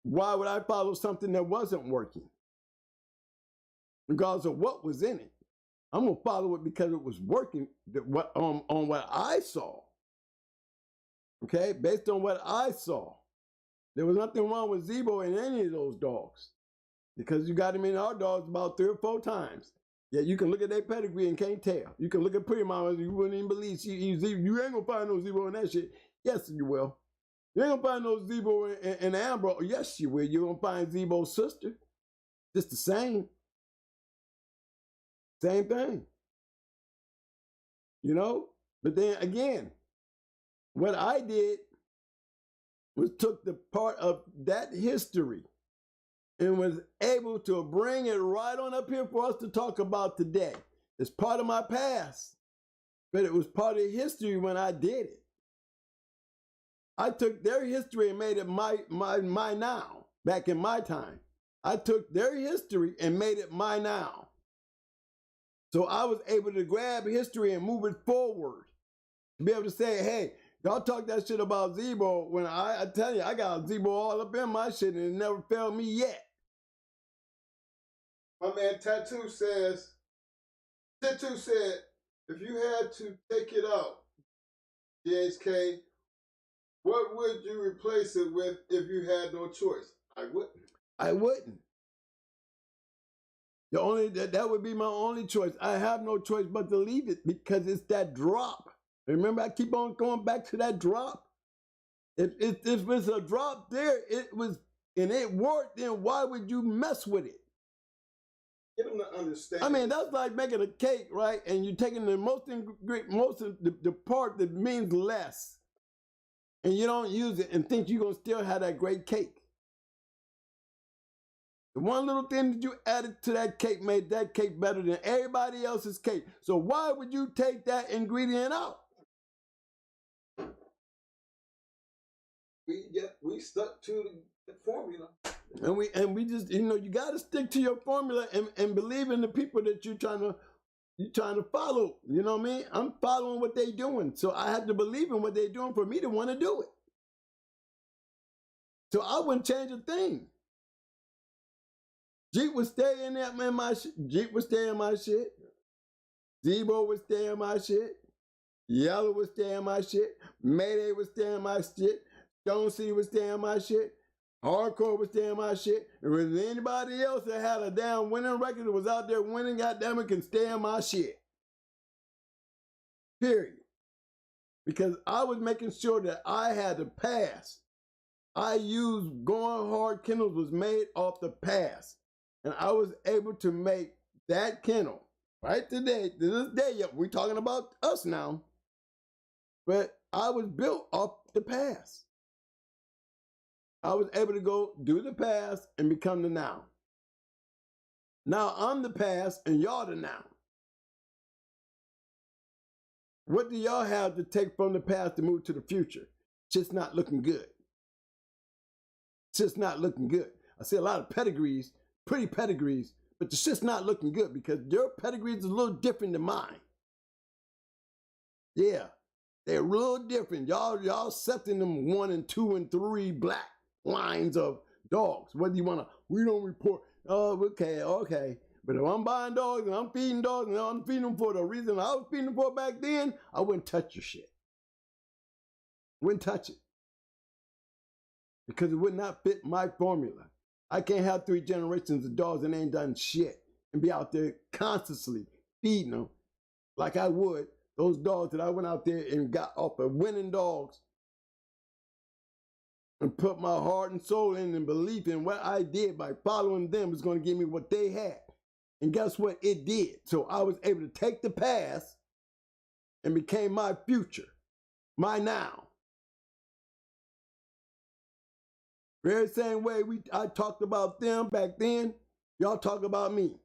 why would I follow something that wasn't working? Regardless of what was in it. I'm going to follow it because it was working on what I saw. Okay? Based on what I saw. There was nothing wrong with Zebo in any of those dogs. Because you got him in our dogs about 3 or 4 times. Yeah, you can look at their pedigree and can't tell. You can look at Pretty Mama, you wouldn't even believe you ain't gonna find no Zebo in that shit. Yes, you will. You ain't gonna find no Zebo in Amber. Yes, you will. You're gonna find Zebo's sister. Just the same. Same thing. You know? But then again, what I did was took the part of that history and was able to bring it right on up here for us to talk about today. It's part of my past, but it was part of history when I did it. I took their history and made it my now, back in my time. I took their history and made it my now. So I was able to grab history and move it forward. To be able to say, hey, y'all talk that shit about Zebo, when I tell you, I got Zebo all up in my shit and it never failed me yet. My man Tattoo said, if you had to take it out, GH.CH, what would you replace it with if you had no choice? I wouldn't. I wouldn't. The only that would be my only choice. I have no choice but to leave it because it's that drop. Remember, I keep on going back to that drop. If it's a drop there, it was, and it worked, then why would you mess with it? Get them to understand. I mean, that's like making a cake, right? And you're taking the most of the part that means less, and you don't use it and think you're gonna still have that great cake. The one little thing that you added to that cake made that cake better than everybody else's cake. So why would you take that ingredient out? We stuck to the formula. And we just, you know, you got to stick to your formula and believe in the people that you're trying to follow. You know what I mean? I'm following what they're doing. So I have to believe in what they're doing for me to want to do it. So I wouldn't change a thing. Jeep would stay in there, man, my shit. Jeep would stay in my shit. Zebo would stay in my shit. Yellow would stay in my shit. Mayday would stay in my shit. Stone City would stay in my shit. Hardcore would stay in my shit. If there was anybody else that had a damn winning record that was out there winning, goddamn it, can stay in my shit. Period. Because I was making sure that I had to pass. I used Going Hard Kennels was made off the pass. And I was able to make that kennel right today, to this day, yeah, we're talking about us now. But I was built off the pass. I was able to go do the past and become the now. Now I'm the past and y'all the now. What do y'all have to take from the past to move to the future? Just not looking good. Just not looking good. I see a lot of pedigrees, pretty pedigrees, but the shit's not looking good because your pedigree is a little different than mine. Yeah, they're real different. Y'all accepting them 1 and 2 and 3 black lines of dogs. Whether you want to, we don't report. Oh, okay. But if I'm buying dogs and I'm feeding dogs and I'm feeding them for the reason I was feeding them for back then, I wouldn't touch your shit. Wouldn't touch it. Because it would not fit my formula. I can't have 3 generations of dogs and ain't done shit and be out there constantly feeding them like I would those dogs that I went out there and got off of winning dogs and put my heart and soul in and belief in what I did by following them was going to give me what they had. And guess what? It did. So I was able to take the past and became my future, my now. Very same way I talked about them back then, y'all talk about me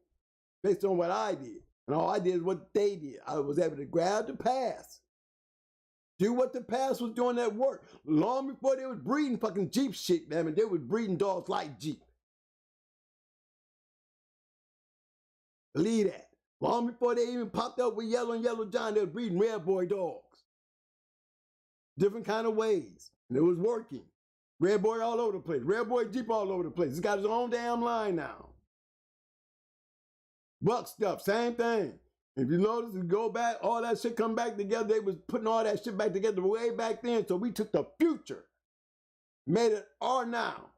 based on what I did. And all I did is what they did. I was able to grab the past, do what the past was doing at work. Long before they was breeding fucking Jeep shit, man, and they was breeding dogs like Jeep. Believe that. Long before they even popped up with Yellow and Yellow John, they was breeding Red Boy dogs. Different kind of ways. And it was working. Red Boy all over the place. Red Boy Jeep all over the place. He's got his own damn line now. Buck stuff, same thing. If you notice, you go back, all that shit come back together. They was putting all that shit back together way back then. So we took the future, made it our now.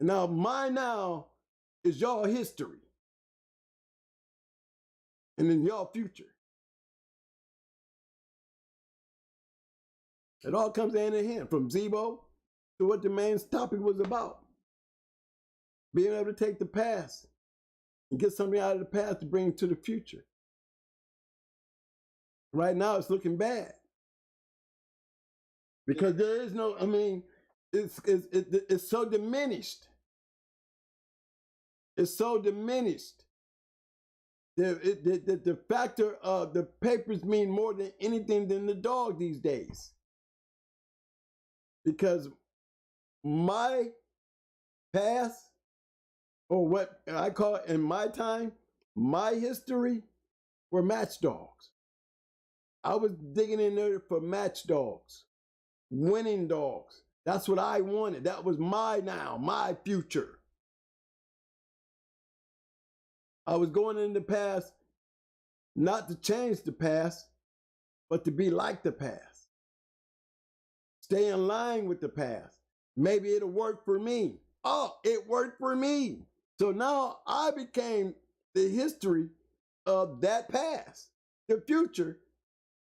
And now my now is y'all history. And then y'all future. It all comes hand in hand, from Zebo to what the main topic was about. Being able to take the past and get something out of the past to bring to the future. Right now it's looking bad. Because there is no, I mean, it's so diminished. It's so diminished. The factor of the papers mean more than anything than the dog these days. Because my past, or what I call it in my time, my history, were match dogs. I was digging in there for match dogs, winning dogs. That's what I wanted. That was my now, my future. I was going in the past, not to change the past, but to be like the past. Stay in line with the past. Maybe it'll work for me. Oh, it worked for me. So now I became the history of that past. The future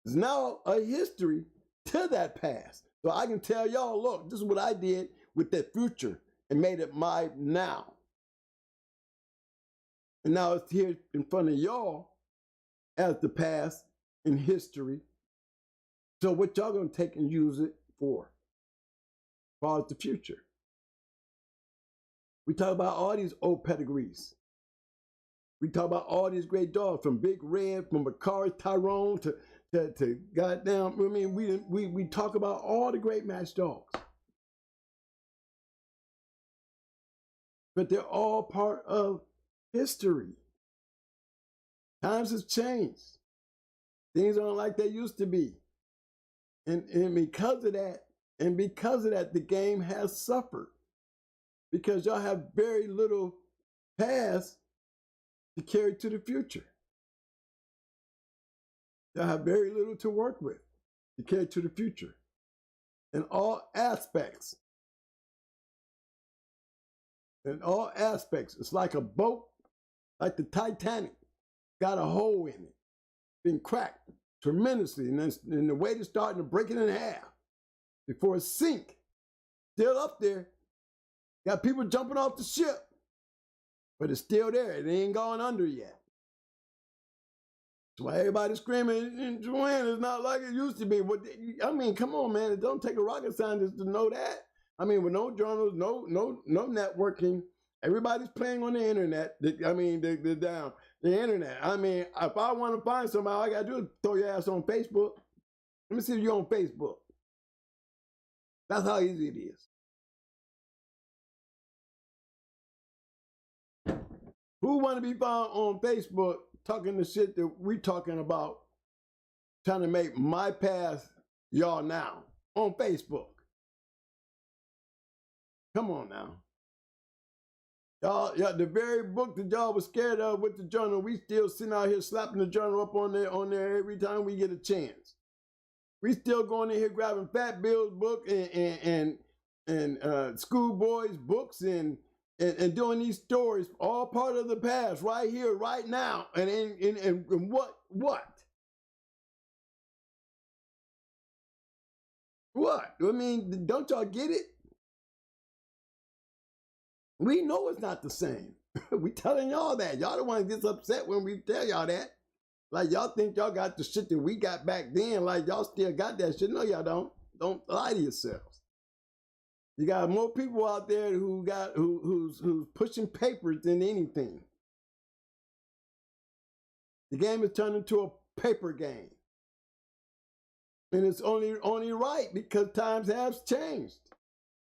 is now a history to that past. So I can tell y'all, look, this is what I did with that future and made it my now. And now it's here in front of y'all as the past in history. So what y'all gonna take and use it for? As far as the future. We talk about all these old pedigrees. We talk about all these great dogs, from Big Red, from Macari Tyrone to goddamn. I mean, we talk about all the great match dogs, but they're all part of history. Times have changed. Things aren't like they used to be, and because of that, the game has suffered because y'all have very little past to carry to the future. Y'all have very little to work with to carry to the future in all aspects. In all aspects, it's like a boat, like the Titanic, got a hole in it, been cracked tremendously, and the weight is starting to break it in half before it sink. Still up there, got people jumping off the ship, but it's still there. It ain't gone under yet. That's why everybody's screaming, Joanne, it's not like it used to be. I mean, come on, man. It don't take a rocket scientist to know that. I mean, with no journals, no networking, everybody's playing on the internet. The internet. I mean, if I want to find somebody, all I got to do is throw your ass on Facebook. Let me see if you're on Facebook. That's how easy it is. Who want to be found on Facebook talking the shit that we talking about, trying to make my past y'all now on Facebook? Come on now. Y'all, the very book that y'all was scared of with the journal, we still sitting out here slapping the journal up on there every time we get a chance. We still going in here grabbing Fat Bill's book and Schoolboy's books and doing these stories, all part of the past, right here, right now. And what? What? I mean, don't y'all get it? We know it's not the same. We telling y'all that. Y'all the one that gets upset when we tell y'all that. Like y'all think y'all got the shit that we got back then. Like y'all still got that shit. No, y'all don't. Don't lie to yourselves. You got more people out there who's pushing papers than anything. The game is turned into a paper game. And it's only right because times have changed.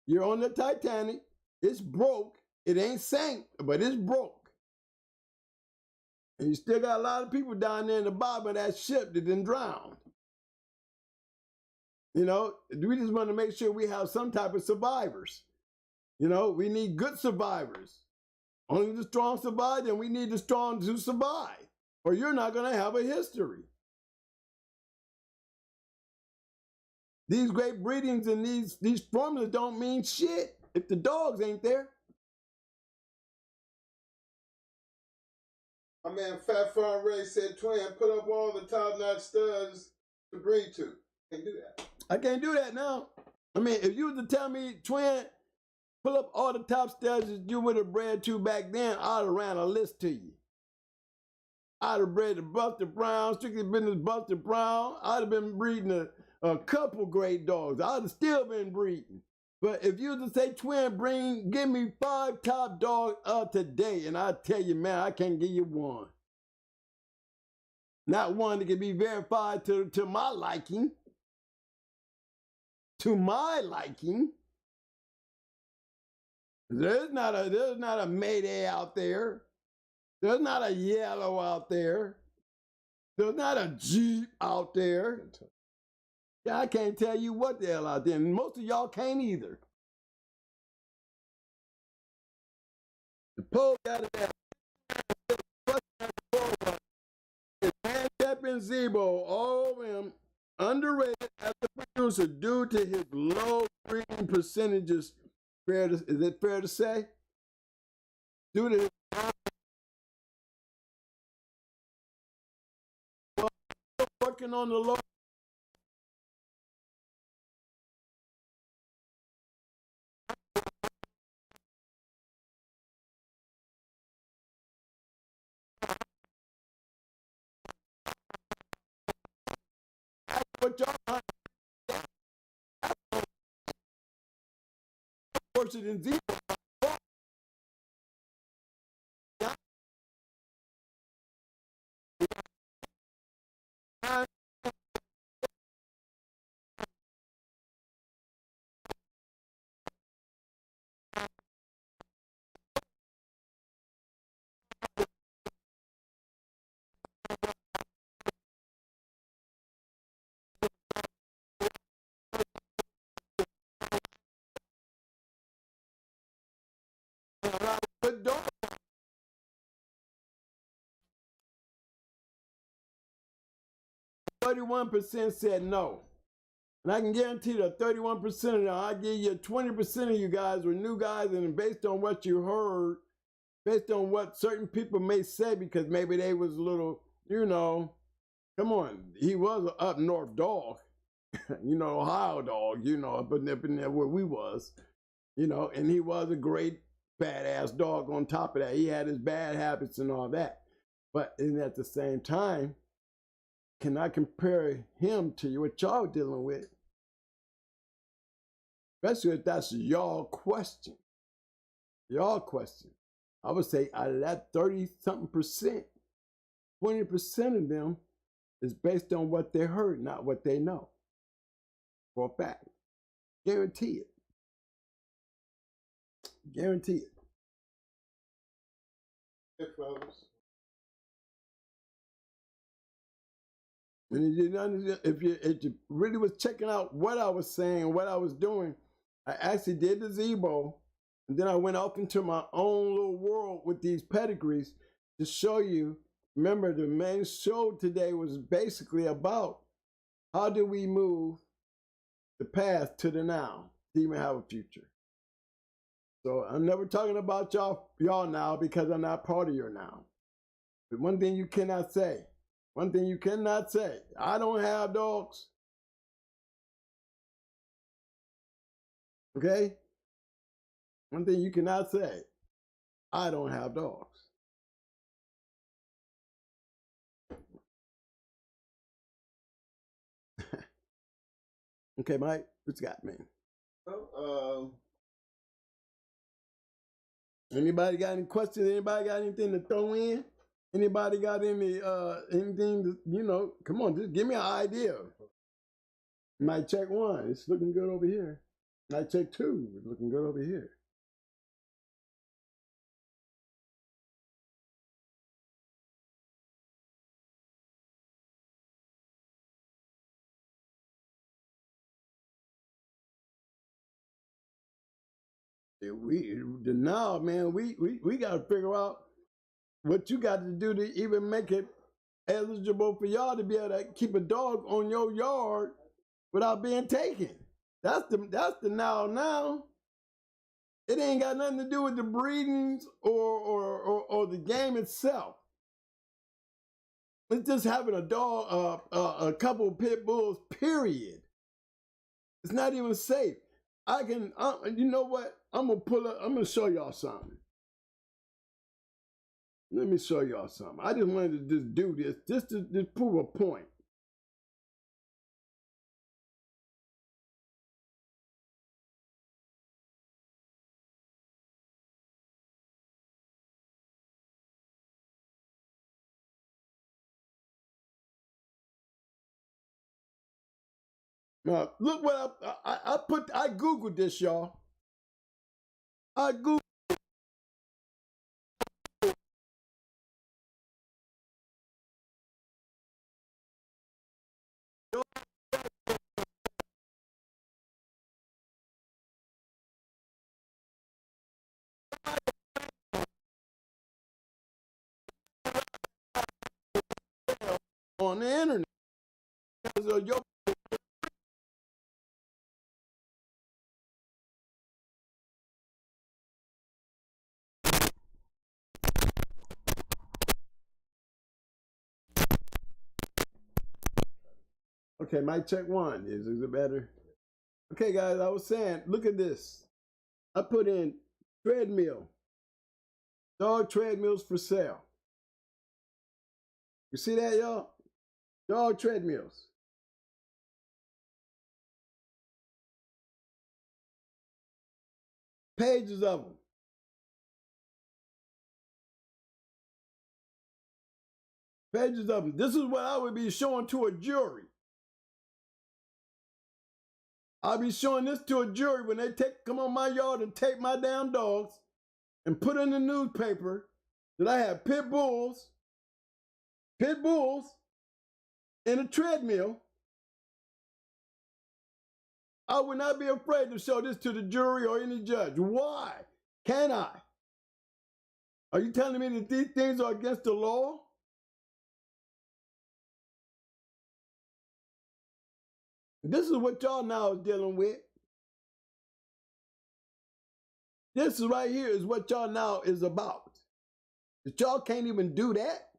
You're on the Titanic. It's broke. It ain't sank, but it's broke. And you still got a lot of people down there in the bottom of that ship that didn't drown. You know, we just want to make sure we have some type of survivors. You know, we need good survivors. Only the strong survive, and we need the strong to survive. Or you're not going to have a history. These great breedings and these formulas don't mean shit if the dogs ain't there. My man Fat Farm Ray said, Twin, put up all the top-notch studs to breed to. Can't do that. I can't do that now. I mean, if you were to tell me, Twin, pull up all the top studs that you would have bred to back then, I'd have ran a list to you. I'd have bred the Buster Brown, Strictly Business Buster Brown. I'd have been breeding a couple great dogs. I'd have still been breeding. But if you were to say, Twin, give me 5 top dogs of today, and I tell you, man, I can't give you one. Not one that can be verified to my liking. To my liking. There's not a Mayday out there. There's not a Yellow out there. There's not a Jeep out there. Yeah, I can't tell you what the hell out there. And most of y'all can't either. The pole got it there. Handicap and Zebo, all of them underrated as a producer due to his low breeding percentages. Is it fair to say? Due to his working on the low. What y'all worse than zero. But don't 31% said no. And I can guarantee that 31% of them, I give you 20% of you guys were new guys, and based on what you heard, based on what certain people may say, because maybe they was a little, you know, come on, he was an up north dog, you know, Ohio dog, you know, up in there where we was, you know, and he was a great badass dog on top of that. He had his bad habits and all that. But at the same time, can I compare him to what y'all dealing with? Especially if that's y'all question. Y'all question. I would say out of that 30-something%, 20% of them is based on what they heard, not what they know. For a fact. Guarantee it. Guarantee it. Hey, fellas. And if you really was checking out what I was saying, what I was doing, I actually did the Zebo, and then I went off into my own little world with these pedigrees to show you. Remember, the main show today was basically about how do we move the past to the now to even have a future. So I'm never talking about y'all now because I'm not part of your now. But one thing you cannot say, I don't have dogs. Okay? One thing you cannot say, I don't have dogs. Okay, Mike, what you got, man? Anybody got any questions? Anybody got anything to throw in? Anybody got any anything to, you know, come on, just give me an idea. You might check one, it's looking good over here. Might check two, it's looking good over here. Now, man, we got to figure out what you got to do to even make it eligible for y'all to be able to keep a dog on your yard without being taken. That's the now. It ain't got nothing to do with the breedings or the game itself. It's just having a dog, a couple of pit bulls, period. It's not even safe. You know what? I'm gonna show y'all something. Let me show y'all something. I just wanted to just do this, just to prove a point. Now, look what I Googled this, y'all. I Googled on the internet because of your Okay, mic check one. Is it better? Okay, guys, I was saying, look at this. I put in treadmill. Dog treadmills for sale. You see that, y'all? Dog treadmills. Pages of them. Pages of them. This is what I would be showing to a jury. I'll be showing this to a jury when they come on my yard and take my damn dogs and put in the newspaper that I have pit bulls in a treadmill. I would not be afraid to show this to the jury or any judge. Why can't I? Are you telling me that these things are against the law? This is what y'all now is dealing with. This right here is what y'all now is about. That y'all can't even do that.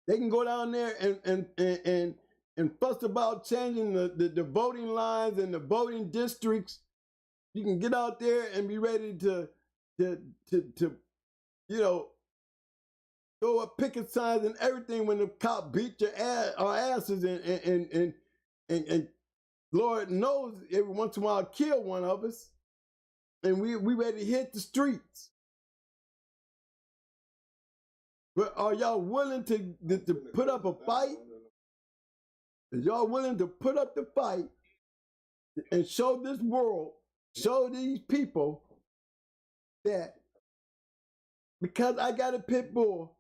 They can go down there and fuss about changing the voting lines and the voting districts. You can get out there and be ready to you know, throw up picket signs and everything when the cop beat our asses and Lord knows every once in a while kill one of us. And we ready to hit the streets. But are y'all willing to put up a fight? Is y'all willing to put up the fight and show this world, show these people that because I got a pit bull,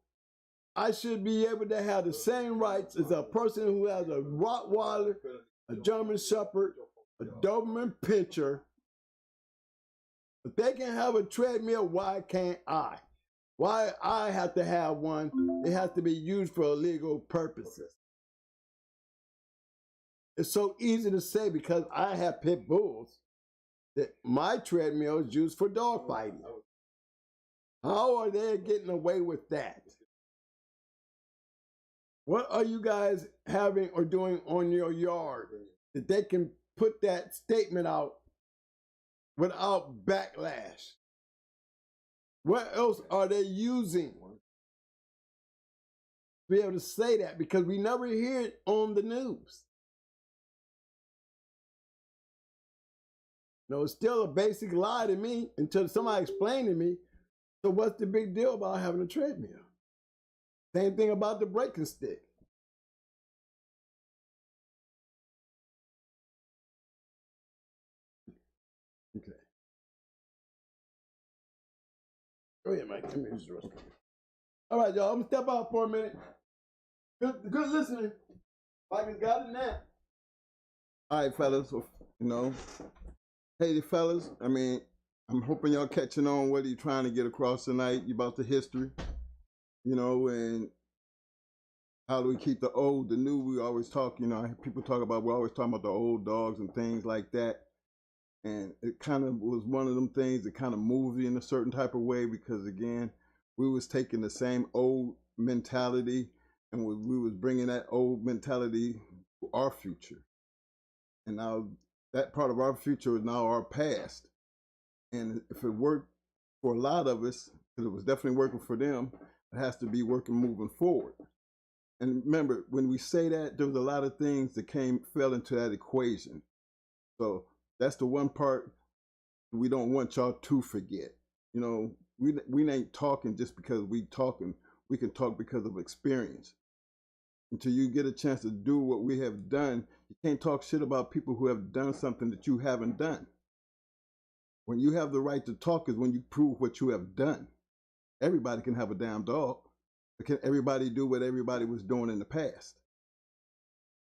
I should be able to have the same rights as a person who has a Rottweiler, a German Shepherd, a Doberman Pinscher. If they can have a treadmill, why can't I? Why I have to have one? It has to be used for illegal purposes. It's so easy to say because I have pit bulls that my treadmill is used for dog fighting. How are they getting away with that? What are you guys having or doing on your yard that they can put that statement out without backlash? What else are they using to be able to say that? Because we never hear it on the news. No, it's still a basic lie to me until somebody explained to me. So what's the big deal about having a treadmill? Same thing about the breaking stick. Okay. Go ahead, Mike. Come here, use the restroom. All right, y'all. I'm gonna step out for a minute. Good listening. Mike has got it now. All right, fellas. You know, hey, the fellas. I mean, I'm hoping y'all catching on what you're trying to get across tonight about the history. You know, and how do we keep the old, the new? We always talk. You know, people talk about. We're always talking about the old dogs and things like that. And it kind of was one of them things that kind of moved me in a certain type of way because, again, we was taking the same old mentality and we was bringing that old mentality to our future. And now that part of our future is now our past. And if it worked for a lot of us, because it was definitely working for them, it has to be working moving forward. And remember, when we say that, there was a lot of things that fell into that equation. So that's the one part we don't want y'all to forget. You know, we ain't talking just because we talking. We can talk because of experience. Until you get a chance to do what we have done, you can't talk shit about people who have done something that you haven't done. When you have the right to talk is when you prove what you have done. Everybody can have a damn dog, but can everybody do what everybody was doing in the past?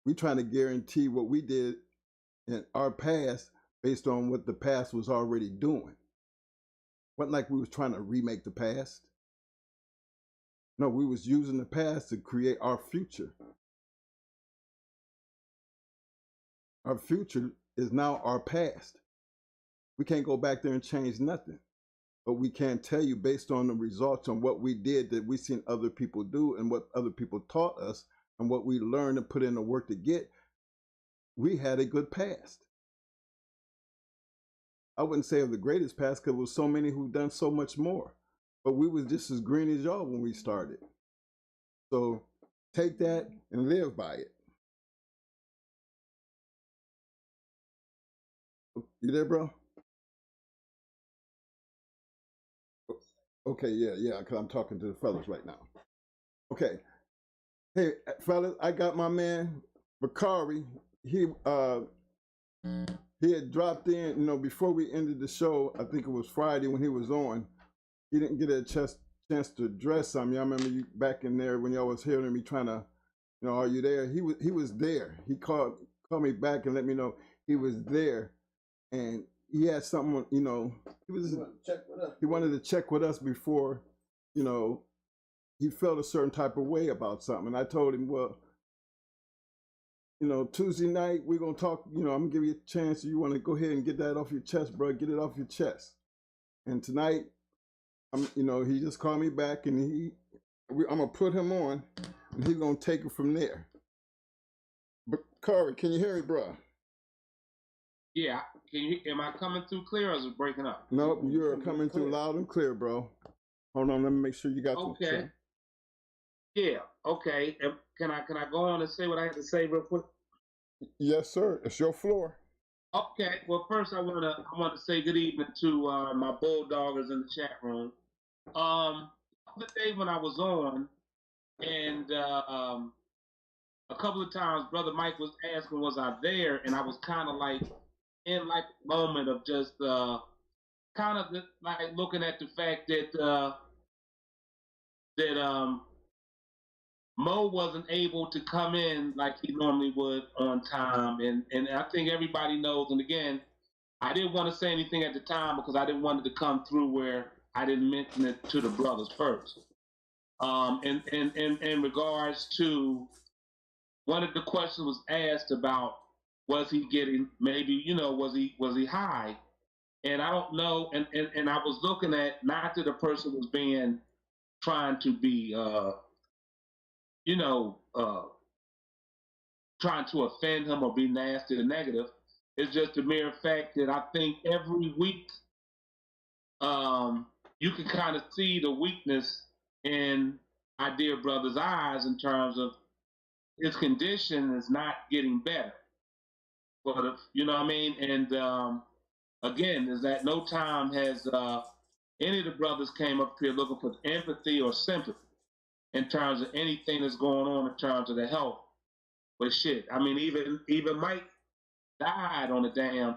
We trying to guarantee what we did in our past based on what the past was already doing. Wasn't like we was trying to remake the past. No, we was using the past to create our future. Our future is now our past. We can't go back there and change nothing. but we can't tell you based on the results on what we did that we seen other people do and what other people taught us and what we learned and put in the work to get. We had a good past. I wouldn't say of the greatest past because there was so many who've done so much more, but we was just as green as y'all when we started. So take that and live by it. You there, bro? Okay, yeah, because I'm talking to the fellas right now. Okay. Hey, fellas, I got my man, Bakari. He had dropped in, before we ended the show. I think it was Friday when he was on. He didn't get a chance to address something. I remember you back in there when y'all was hearing me trying to, are you there? He was there. He called me back and let me know he was there. And he had something, he wanted to check with us before, he felt a certain type of way about something. And I told him, well, Tuesday night, we're going to talk, I'm going to give you a chance. You want to go ahead and get that off your chest, bro, get it off your chest. And tonight, he just called me back and I'm going to put him on and he's going to take it from there. But Corey, can you hear me, bro? Yeah, am I coming through clear or is it breaking up? Nope, you're coming through loud and clear, bro. Hold on, let me make sure you got okay. Yeah, okay. Can I go on and say what I have to say real quick? Yes, sir. It's your floor. Okay. Well, first I want to say good evening to my bulldoggers in the chat room. The day when I was on, and a couple of times Brother Mike was asking, was I there? And I was kind of like in like a moment of just kind of like looking at the fact that Mo wasn't able to come in like he normally would on time, and I think everybody knows. And again, I didn't want to say anything at the time because I didn't want it to come through where I didn't mention it to the brothers first. In regards to one of the questions was asked about, was he getting maybe was he high? And I don't know. And I was looking at not that the person was trying to be trying to offend him or be nasty or negative. It's just the mere fact that I think every week you can kind of see the weakness in our dear brother's eyes in terms of his condition is not getting better. But you know what I mean? And again, is that no time has any of the brothers came up here looking for empathy or sympathy in terms of anything that's going on in terms of the health. But shit, I mean, even Mike died on the damn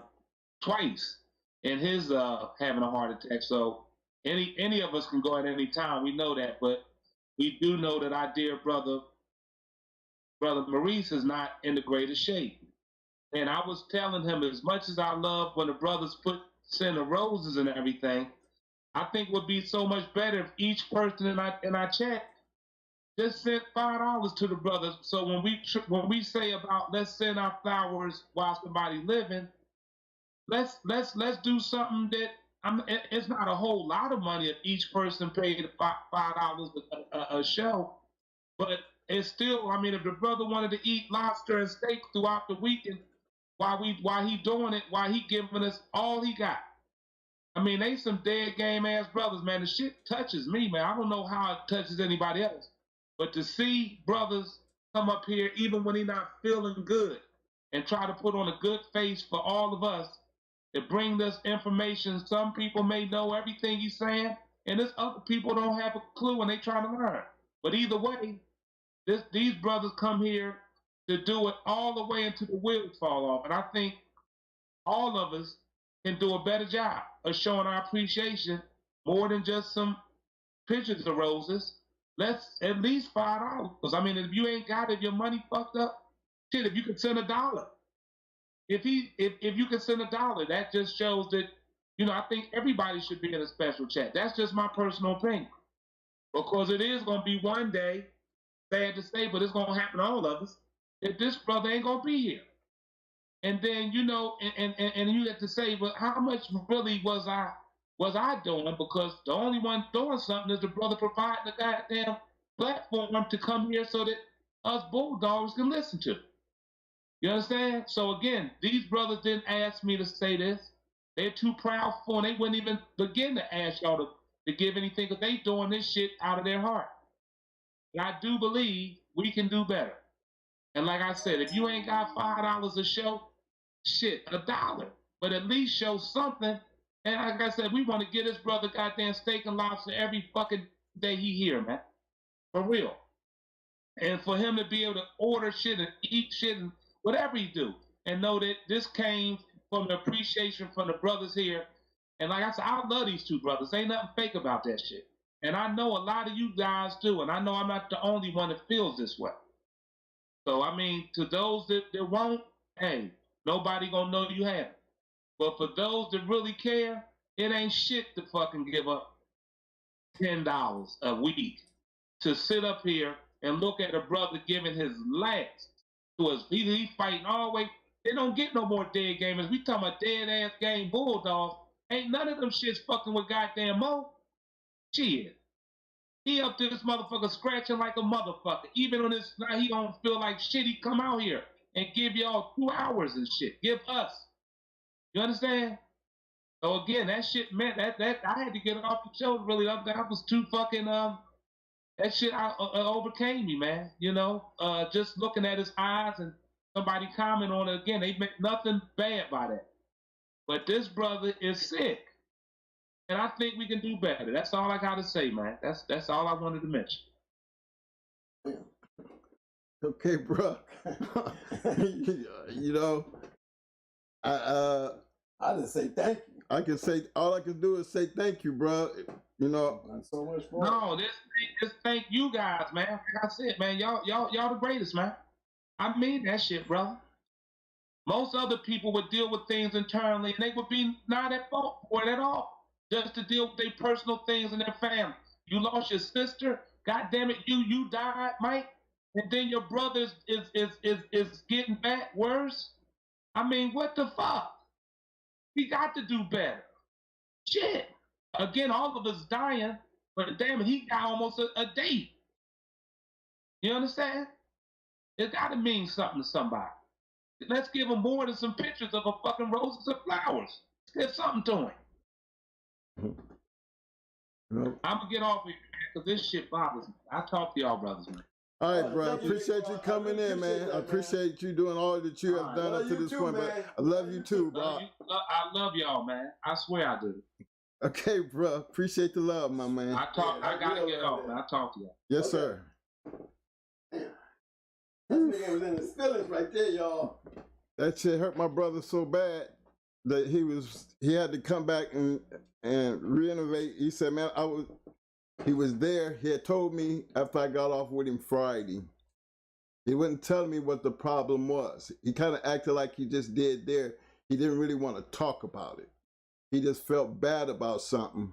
twice in his having a heart attack. So any of us can go at any time. We know that, but we do know that our dear brother Maurice is not in the greatest shape. And I was telling him, as much as I love when the brothers send the roses and everything, I think it would be so much better if each person in our chat just sent $5 to the brothers. So when we say about let's send our flowers while somebody's living, let's do something that it's not a whole lot of money if each person paid $5 a show, but it's still. I mean, if the brother wanted to eat lobster and steak throughout the weekend, while he doing it, while he giving us all he got. I mean, they some dead game ass brothers, man. The shit touches me, man. I don't know how it touches anybody else. But to see brothers come up here, even when they're not feeling good, and try to put on a good face for all of us, to bring this information. Some people may know everything he's saying, and there's other people don't have a clue and they trying to learn. But either way, these brothers come here to do it all the way until the wheels fall off. And I think all of us can do a better job of showing our appreciation more than just some pictures of roses. Let's at least $5. Because I mean, if you ain't got it, if your money fucked up, shit, if you could send $1. If you can send $1, that just shows that, I think everybody should be in a special chat. That's just my personal opinion. Because it is gonna be one day, sad to say, but it's gonna happen to all of us, that this brother ain't gonna be here. And then, and you have to say, well, how much really was was I doing? Because the only one doing something is the brother providing the goddamn platform to come here so that us bulldogs can listen to. You understand? So again, these brothers didn't ask me to say this. They're too proud for, and they wouldn't even begin to ask y'all to give anything, because they doing this shit out of their heart. And I do believe we can do better. And like I said, if you ain't got $5 a show, shit, $1. But at least show something. And like I said, we want to get this brother goddamn steak and lobster every fucking day he here, man. For real. And for him to be able to order shit and eat shit and whatever he do, and know that this came from the appreciation from the brothers here. And like I said, I love these two brothers. Ain't nothing fake about that shit. And I know a lot of you guys do, and I know I'm not the only one that feels this way. So, I mean, to those that won't, hey, nobody gonna know you have it. But for those that really care, it ain't shit to fucking give up $10 a week to sit up here and look at a brother giving his last to us. He fighting all the way. They don't get no more dead gamers. We talking about dead-ass game bulldogs. Ain't none of them shits fucking with goddamn Mo. Shit. He up to this motherfucker scratching like a motherfucker. Even on this night, he don't feel like shit. He come out here and give y'all 2 hours and shit. Give us. You understand? So again, that shit meant that I had to get it off the show. Really, that was too fucking that shit overcame me, man. You know, just looking at his eyes and somebody comment on it again. They meant nothing bad by that. But this brother is sick. And I think we can do better. That's all I gotta say, man. That's all I wanted to mention. Okay, bro. You know, I just say thank you. I can say, all I can do is say thank you, bro. You know, Not so much more. No, this thank you guys, man. Like I said, man, y'all the greatest, man. I mean that shit, bro. Most other people would deal with things internally, and they would be not at fault for it at all. Just to deal with their personal things in their family. You lost your sister, God damn it, you died, Mike, and then your brother is getting back worse. I mean, what the fuck? We got to do better. Shit. Again, all of us dying, but damn it, he got almost a date. You understand? It got to mean something to somebody. Let's give him more than some pictures of a fucking roses and flowers. Let's give something to him. no. I'm gonna get off of here, man, because this shit bothers me. I'll talk to y'all brothers, man. All right, bro. I appreciate you coming in, man. I appreciate you doing all that you have done up to this point, but I love you too, bro. I love y'all, man. I swear I do. Okay, bro. Appreciate the love, my man. I gotta get off, man. I'll talk to y'all. Yes, sir. That nigga was in his feelings right there, y'all. That shit hurt my brother so bad that he had to come back and renovate. He said, man, he was there. He had told me after I got off with him Friday. He wouldn't tell me what the problem was. He kind of acted like he just did there. He didn't really want to talk about it. He just felt bad about something.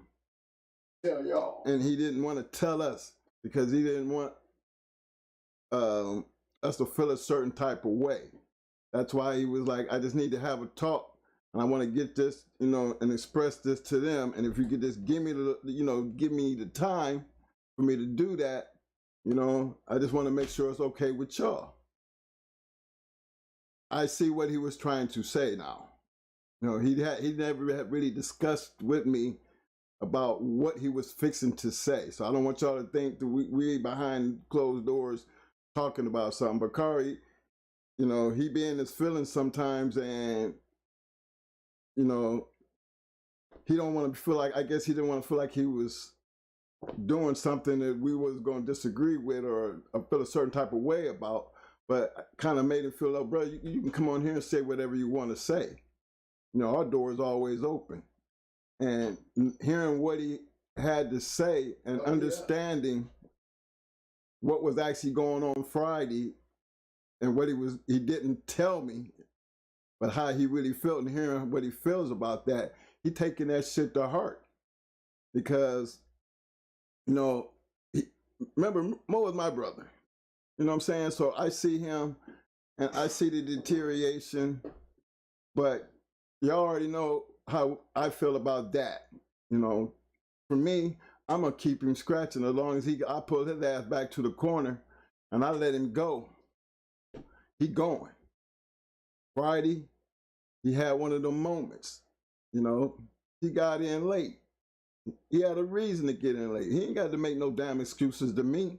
Tell y'all. And he didn't want to tell us because he didn't want us to feel a certain type of way. That's why he was like, I just need to have a talk. And I want to get this, you know, and express this to them. And if you could just give me the time for me to do that, you know, I just want to make sure it's okay with y'all. I see what he was trying to say now. You know, he never had really discussed with me about what he was fixing to say. So I don't want y'all to think that we behind closed doors talking about something. But Kari, you know, he be in his feelings sometimes, and you know, he don't want to feel like, I guess he didn't want to feel like he was doing something that we was going to disagree with or feel a certain type of way about, but kind of made him feel, oh, bro, you can come on here and say whatever you want to say. You know, our door is always open. And hearing what he had to say and understanding what was actually going on Friday and what he didn't tell me, but how he really felt, and hearing what he feels about that, he taking that shit to heart. Because, you know, remember, Mo is my brother. You know what I'm saying? So I see him, and I see the deterioration, but you already know how I feel about that. You know, for me, I'm gonna keep him scratching as long as I pull his ass back to the corner and I let him go. He going. Friday, he had one of them moments. You know, he got in late. He had a reason to get in late. He ain't got to make no damn excuses to me,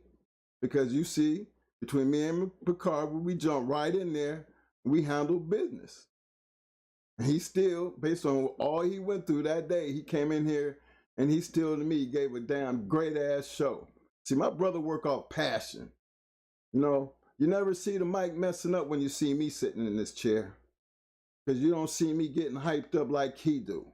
because you see, between me and Picard, we jump right in there, we handle business. And he still, based on all he went through that day, he came in here and he still, to me, gave a damn great ass show. See, my brother work off passion. You know, you never see the mic messing up when you see me sitting in this chair, because you don't see me getting hyped up like he do.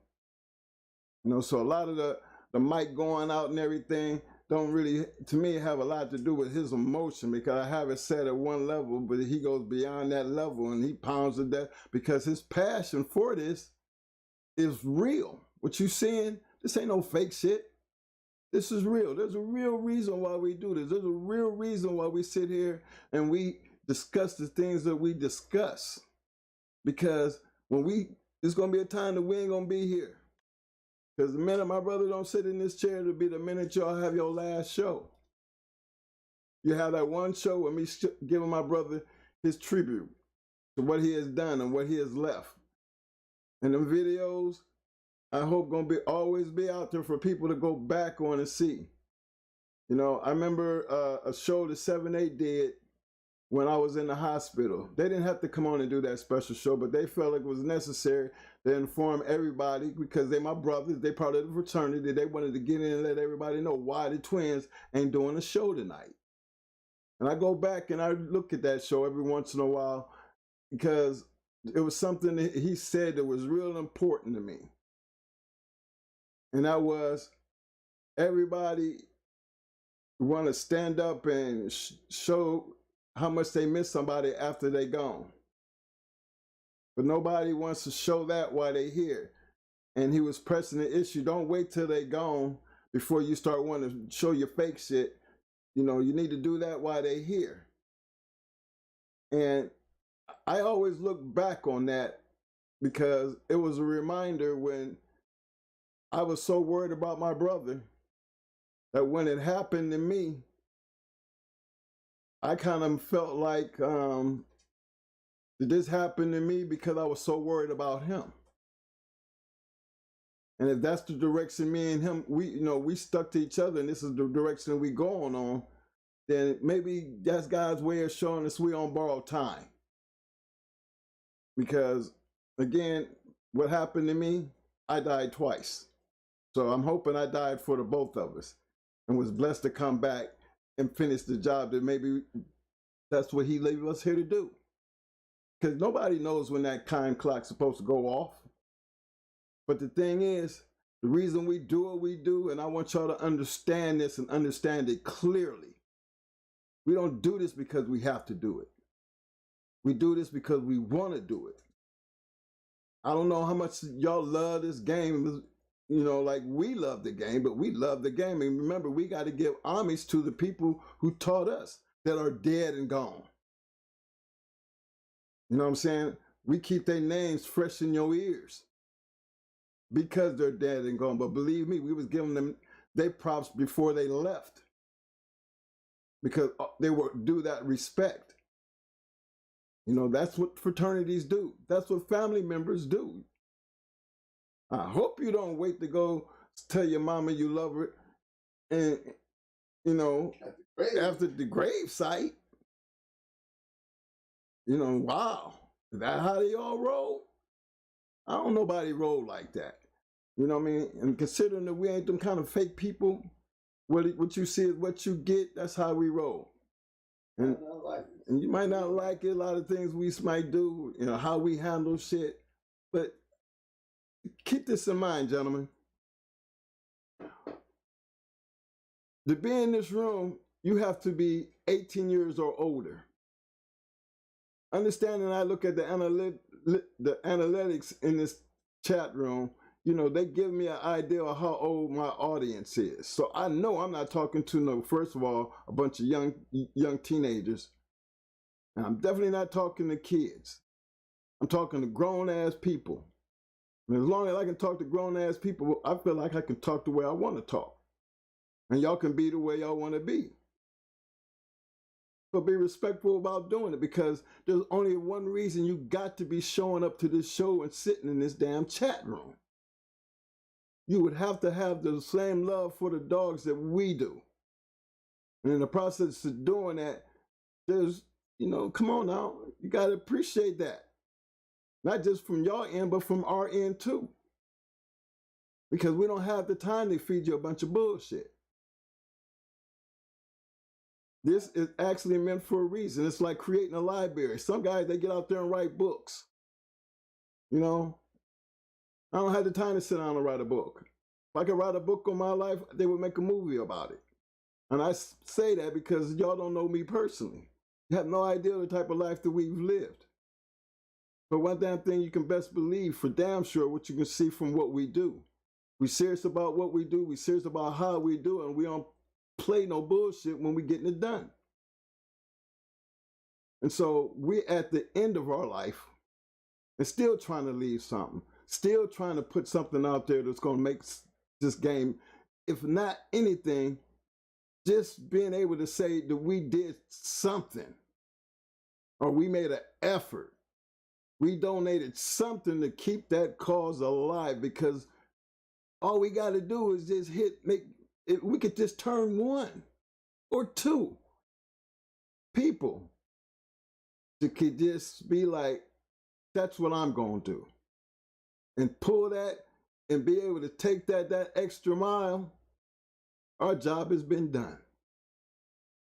You know, so a lot of the mic going out and everything don't really, to me, have a lot to do with his emotion, because I have it set at one level, but he goes beyond that level and he pounds it that, because his passion for this is real. What you seeing, this ain't no fake shit. This is real. There's a real reason why we do this. There's a real reason why we sit here and we discuss the things that we discuss. Because there's going to be a time that we ain't going to be here. Because the minute my brother don't sit in this chair, it'll be the minute y'all have your last show. You have that one show with me giving my brother his tribute to what he has done and what he has left. And the videos, I hope gonna always be out there for people to go back on and see. You know, I remember a show that 7-8 did when I was in the hospital. They didn't have to come on and do that special show, but they felt like it was necessary to inform everybody, because they my brothers, they part of the fraternity. They wanted to get in and let everybody know why the twins ain't doing a show tonight. And I go back and I look at that show every once in a while, because it was something that he said that was real important to me. And that was, everybody want to stand up and show how much they miss somebody after they gone. But nobody wants to show that while they here. And he was pressing the issue, don't wait till they gone before you start wanting to show your fake shit. You know, you need to do that while they here. And I always look back on that, because it was a reminder when I was so worried about my brother that when it happened to me, I kind of felt like, did this happen to me because I was so worried about him? And if that's the direction me and him, we stuck to each other, and this is the direction we going on, then maybe that's God's way of showing us we on borrowed time. Because again, what happened to me, I died twice. So I'm hoping I died for the both of us and was blessed to come back and finish the job that maybe that's what he leave us here to do. Because nobody knows when that time clock's supposed to go off. But the thing is, the reason we do what we do, and I want y'all to understand this and understand it clearly. We don't do this because we have to do it. We do this because we want to do it. I don't know how much y'all love this game, you know, like we love the game, but we love the game. And remember, we got to give homage to the people who taught us that are dead and gone. You know what I'm saying? We keep their names fresh in your ears because they're dead and gone. But believe me, we was giving them their props before they left, because they were due that respect. You know, that's what fraternities do. That's what family members do. I hope you don't wait to go tell your mama you love her and, you know, after the grave site. You know, wow, is that how they all roll? I don't know nobody roll like that. You know what I mean? And considering that we ain't them kind of fake people, what you see is what you get. That's how we roll. And you might not like it, a lot of things we might do, you know, how we handle shit. But keep this in mind, gentlemen. To be in this room, you have to be 18 years or older. Understanding, I look at the analytics in this chat room, you know, they give me an idea of how old my audience is. So I know I'm not talking to, no, first of all, a bunch of young teenagers. And I'm definitely not talking to kids. I'm talking to grown-ass people. And as long as I can talk to grown-ass people, I feel like I can talk the way I want to talk. And y'all can be the way y'all want to be. But be respectful about doing it, because there's only one reason you got to be showing up to this show and sitting in this damn chat room. You would have to have the same love for the dogs that we do. And in the process of doing that, there's, you know, come on now, you got to appreciate that. Not just from your end, but from our end too. Because we don't have the time to feed you a bunch of bullshit. This is actually meant for a reason. It's like creating a library. Some guys, they get out there and write books. You know, I don't have the time to sit down and write a book. If I could write a book on my life, they would make a movie about it. And I say that because y'all don't know me personally. You have no idea the type of life that we've lived. But one damn thing you can best believe for damn sure, what you can see from what we do. We serious about what we do. We serious about how we do it. And we don't play no bullshit when we getting it done. And so we at the end of our life and still trying to leave something. Still trying to put something out there that's going to make this game, if not anything, just being able to say that we did something, or we made an effort. We donated something to keep that cause alive, because all we got to do is just we could just turn 1 or 2 people that could just be like, that's what I'm going to do. And pull that and be able to take that extra mile. Our job has been done.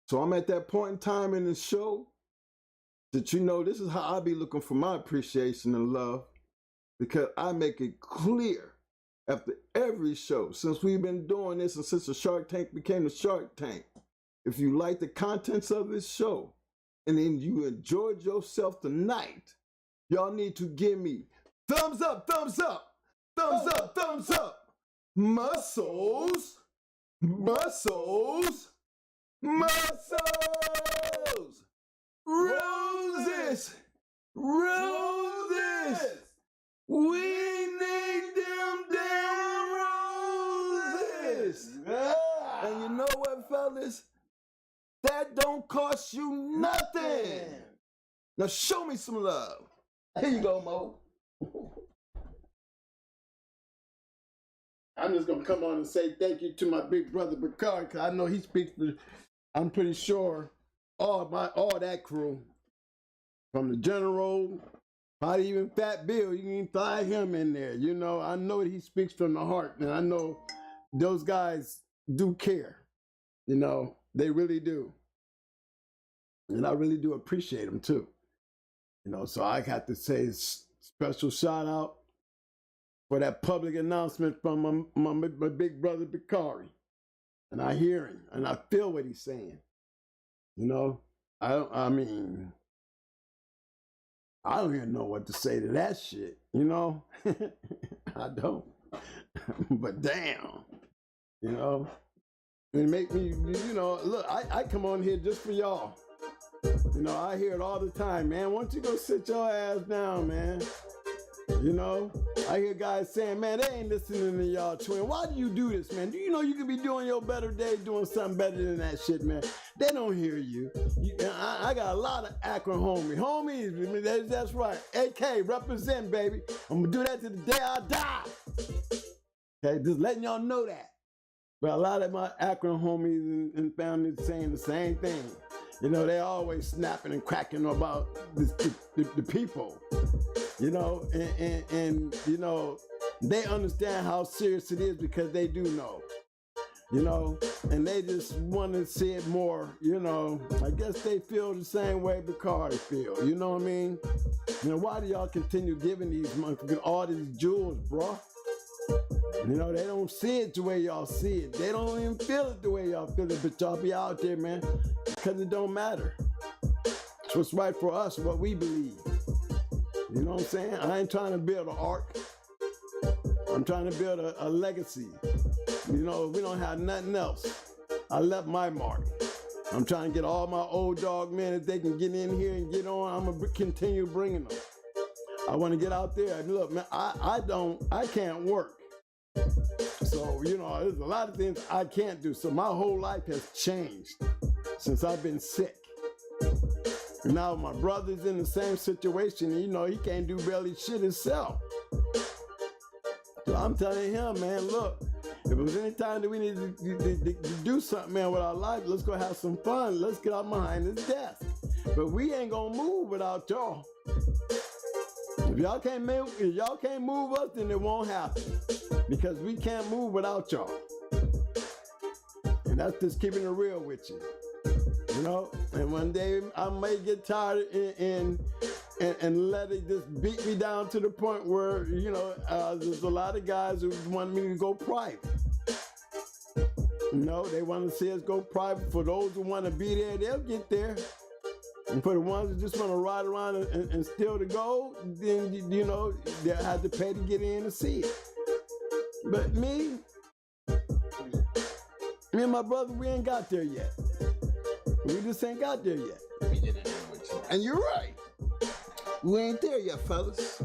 So I'm at that point in time in the show that, you know, this is how I be looking for my appreciation and love, because I make it clear after every show, since we've been doing this and since the Shark Tank became the Shark Tank, if you like the contents of this show and then you enjoyed yourself tonight, y'all need to give me thumbs up, thumbs up, thumbs up, thumbs up. Muscles, muscles, muscles. Roses, roses. We need them damn roses. Yeah. And you know what, fellas? That don't cost you nothing. Now show me some love. Here you go, Mo. I'm just gonna come on and say thank you to my big brother Bakari, because I know he speaks for, I'm pretty sure, all that crew. From the general, probably even Fat Bill, you can even fly him in there. You know, I know he speaks from the heart, and I know those guys do care. You know, they really do. And I really do appreciate them too. You know, so I got to say special shout out for that public announcement from my big brother Bakari. And I hear him and I feel what he's saying. You know, I don't even know what to say to that shit, you know? I don't. But damn, you know? It make me, you know, look, I come on here just for y'all. You know, I hear it all the time, man. Why don't you go sit your ass down, man? You know, I hear guys saying, man, they ain't listening to y'all, twin. Why do you do this, man? Do you know you could be doing your better day, doing something better than that shit, man? They don't hear you. I got a lot of Akron homies. That's right. AK, represent, baby. I'm going to do that to the day I die. Okay, just letting y'all know that. But a lot of my Akron homies and families saying the same thing. You know, they always snapping and cracking about the people. You know, and you know, they understand how serious it is because they do know. You know, and they just want to see it more. You know, I guess they feel the same way Bakari feel. You know what I mean? You know, why do y'all continue giving these all these jewels, bro? You know, they don't see it the way y'all see it. They don't even feel it the way y'all feel it, but y'all be out there, man, because it don't matter. It's what's right for us, what we believe. You know what I'm saying? I ain't trying to build an ark. I'm trying to build a legacy. You know, we don't have nothing else. I left my mark. I'm trying to get all my old dog men, if they can get in here and get on, I'm going to continue bringing them. I want to get out there. And look, man, I can't work. So, you know, there's a lot of things I can't do. So my whole life has changed since I've been sick. Now my brother's in the same situation. You know, he can't do barely shit himself. So I'm telling him, man, look, if it was any time that we need to do something, man, with our life, let's go have some fun. Let's get out behind this desk. But we ain't gonna move without y'all. If y'all can't move us, then it won't happen. Because we can't move without y'all. And that's just keeping it real with you. You know? And one day I may get tired and let it just beat me down to the point where, you know, there's a lot of guys who want me to go private. You know, they want to see us go private. For those who want to be there, they'll get there. And for the ones that just want to ride around and steal the gold, then, you know, they'll have to pay to get in and see it. But me and my brother, we ain't got there yet. We just ain't got there yet. And you're right. We ain't there yet, fellas.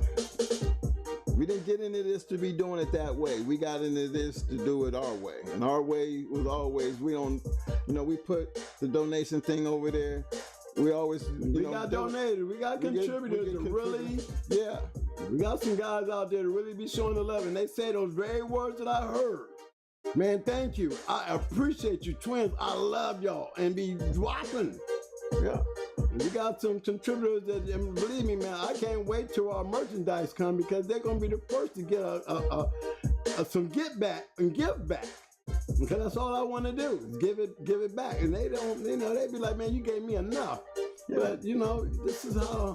We didn't get into this to be doing it that way. We got into this to do it our way. And our way was always, we don't, you know, we put the donation thing over there. We always, we got donated. We got contributors that really, yeah. We got some guys out there to really be showing the love. And they say those very words that I heard. Man, thank you. I appreciate you, twins. I love y'all. And be dropping. Yeah. We got some contributors that, and believe me, man, I can't wait till our merchandise come because they're going to be the first to get some get back and give back. Because that's all I want to do is give it back. And they don't, you know, they be like, man, you gave me enough. Yeah. But, you know, this is how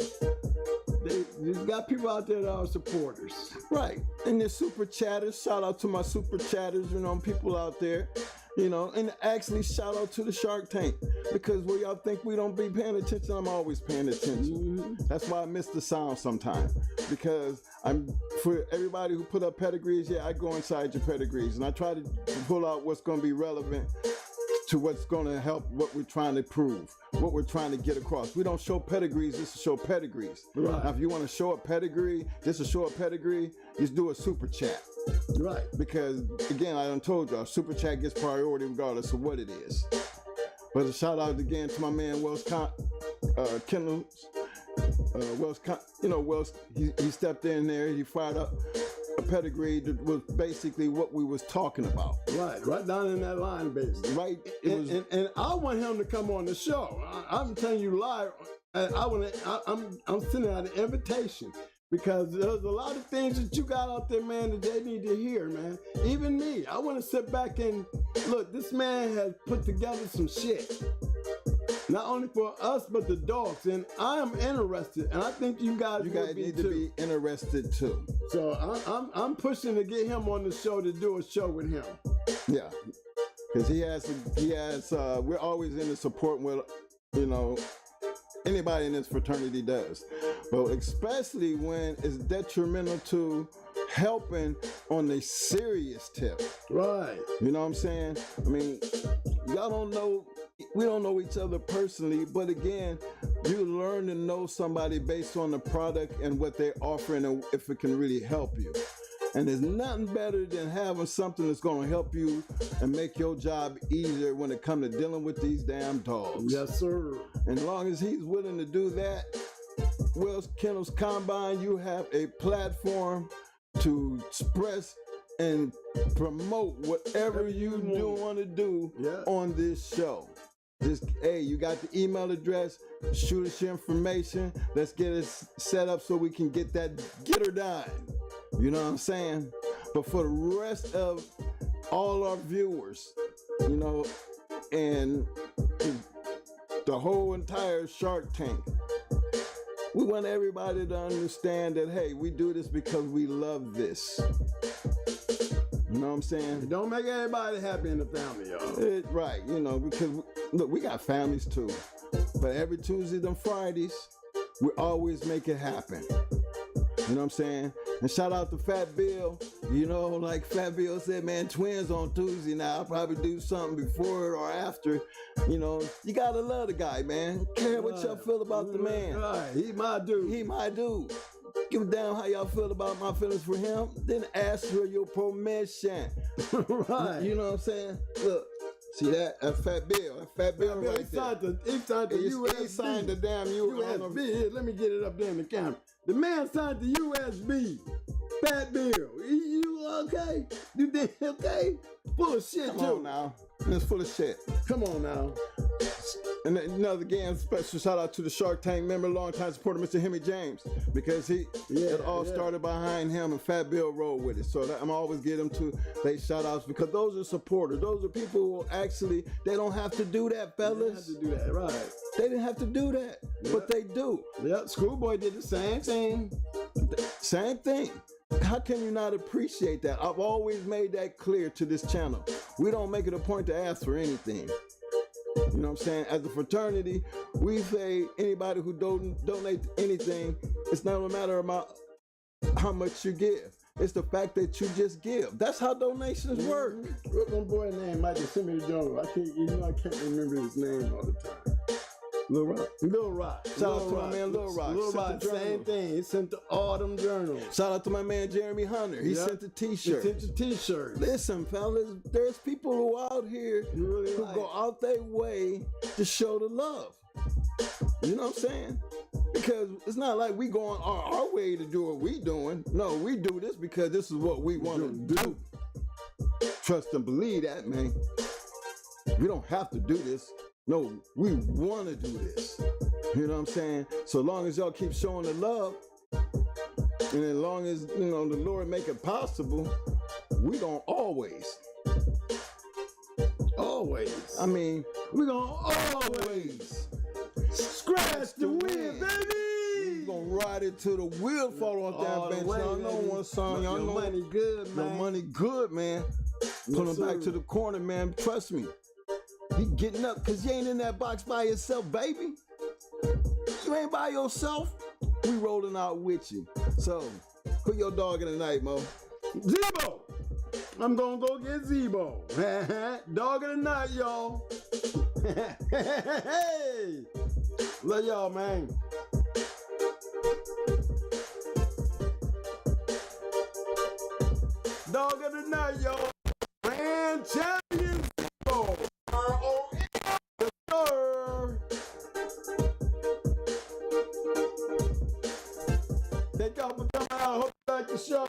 you got people out there that are supporters. Right. And the super chatters, shout out to my super chatters, you know, people out there. You know, and actually shout out to the Shark Tank, because where y'all think we don't be paying attention, I'm always paying attention. Mm-hmm. That's why I miss the sound sometimes, because for everybody who put up pedigrees, yeah, I go inside your pedigrees and I try to pull out what's going to be relevant to what's going to help what we're trying to prove, what we're trying to get across. We don't show pedigrees just to show pedigrees. Right. Now, if you want to show a pedigree, just to show a pedigree, just do a super chat. Right. Because, again, I done told y'all, super chat gets priority regardless of what it is. But a shout out again to my man, Kennels. Wells, he stepped in there, he fired up a pedigree that was basically what we was talking about. Right down in that line, basically. Right. And I want him to come on the show. I'm telling you live, I'm sending out an invitation. Because there's a lot of things that you got out there, man, that they need to hear, man. Even me, I want to sit back and look, this man has put together some shit. Not only for us, but the dogs. And I am interested. And I think you guys need to be interested too. So I'm pushing to get him on the show to do a show with him. Yeah. Because he has, we're always in the support with, you know, anybody in this fraternity does, but especially when it's detrimental to helping on the serious tip. Right. You know what I'm saying? I mean, y'all don't know, we don't know each other personally, but again, you learn to know somebody based on the product and what they're offering and if it can really help you. And there's nothing better than having something that's going to help you and make your job easier when it comes to dealing with these damn dogs. Yes, sir. And as long as he's willing to do that, Wells Kennels Combine, you have a platform to express and promote whatever you do want to do on this show. Just, hey, you got the email address, shoot us your information. Let's get it set up so we can get her done. You know what I'm saying? But for the rest of all our viewers, you know, and the whole entire Shark Tank, we want everybody to understand that, hey, we do this because we love this. You know what I'm saying? It don't make everybody happy in the family, y'all. Right, you know, because, look, we got families too. But every Tuesdays and Fridays, we always make it happen. You know what I'm saying? And shout out to Fat Bill. You know, like Fat Bill said, man, twins on Tuesday now. I'll probably do something before it or after. You know, you gotta love the guy, man. Care what y'all feel about the man. Right. He my dude. He my dude. give a damn how y'all feel about my feelings for him, then ask for your permission. Right. You know what I'm saying? Look, see that? That's Fat Bill. That's Fat Bill right He there. signed the USB. He signed the damn USB. Here, let me get it up there in the camera. The man signed the USB. Fat Bill. You okay? You did okay? Full of shit, Come too. on now. It's full of shit. Come on now. And another again, special shout out to the Shark Tank member, longtime supporter, Mr. Hemi James, because it all started behind him, and Fat Bill rolled with it. So I'm always give them to they shout outs because those are supporters. Those are people who actually they don't have to do that, fellas. They have to do that, right? They didn't have to do that, but they do. Yep. Schoolboy did the same thing. Same thing. How can you not appreciate that? I've always made that clear to this channel. We don't make it a point to ask for anything. You know what I'm saying? As a fraternity, we say anybody who donate anything, it's not a matter about how much you give. It's the fact that you just give. That's how donations work. What's my boy name? Might just send me the jungle. I can't remember his name all the time. Lil Rock. Lil Rock. Shout out to my man Lil Rock. Lil Rock, same thing. He sent the Autumn Journal. Shout out to my man Jeremy Hunter. He sent the t-shirt. He sent the t-shirt. Listen, fellas, there's people who out here who go out their way to show the love. You know what I'm saying? Because it's not like we going our way to do what we doing. No, we do this because this is what we want to do. Trust and believe that, man. We don't have to do this. No, we want to do this. You know what I'm saying? So long as y'all keep showing the love, and as long as, you know, the Lord make it possible, we gonna always. I mean, we gonna always scratch the wheel, baby. We gonna ride it till the wheel fall off that bench. Y'all know one song. Y'all know money good, man. No money good, man. Pull him back to the corner, man. Trust me. He getting up because you ain't in that box by yourself, baby. You ain't by yourself. We rolling out with you. So, put your dog in the night, Mo. Zebo. I'm gonna go get Zebo. Dog of the night, y'all. Hey. Love y'all, man. Dog of the night, y'all. Grand champion Zebo. Thank y'all for coming out. Hope you like the show.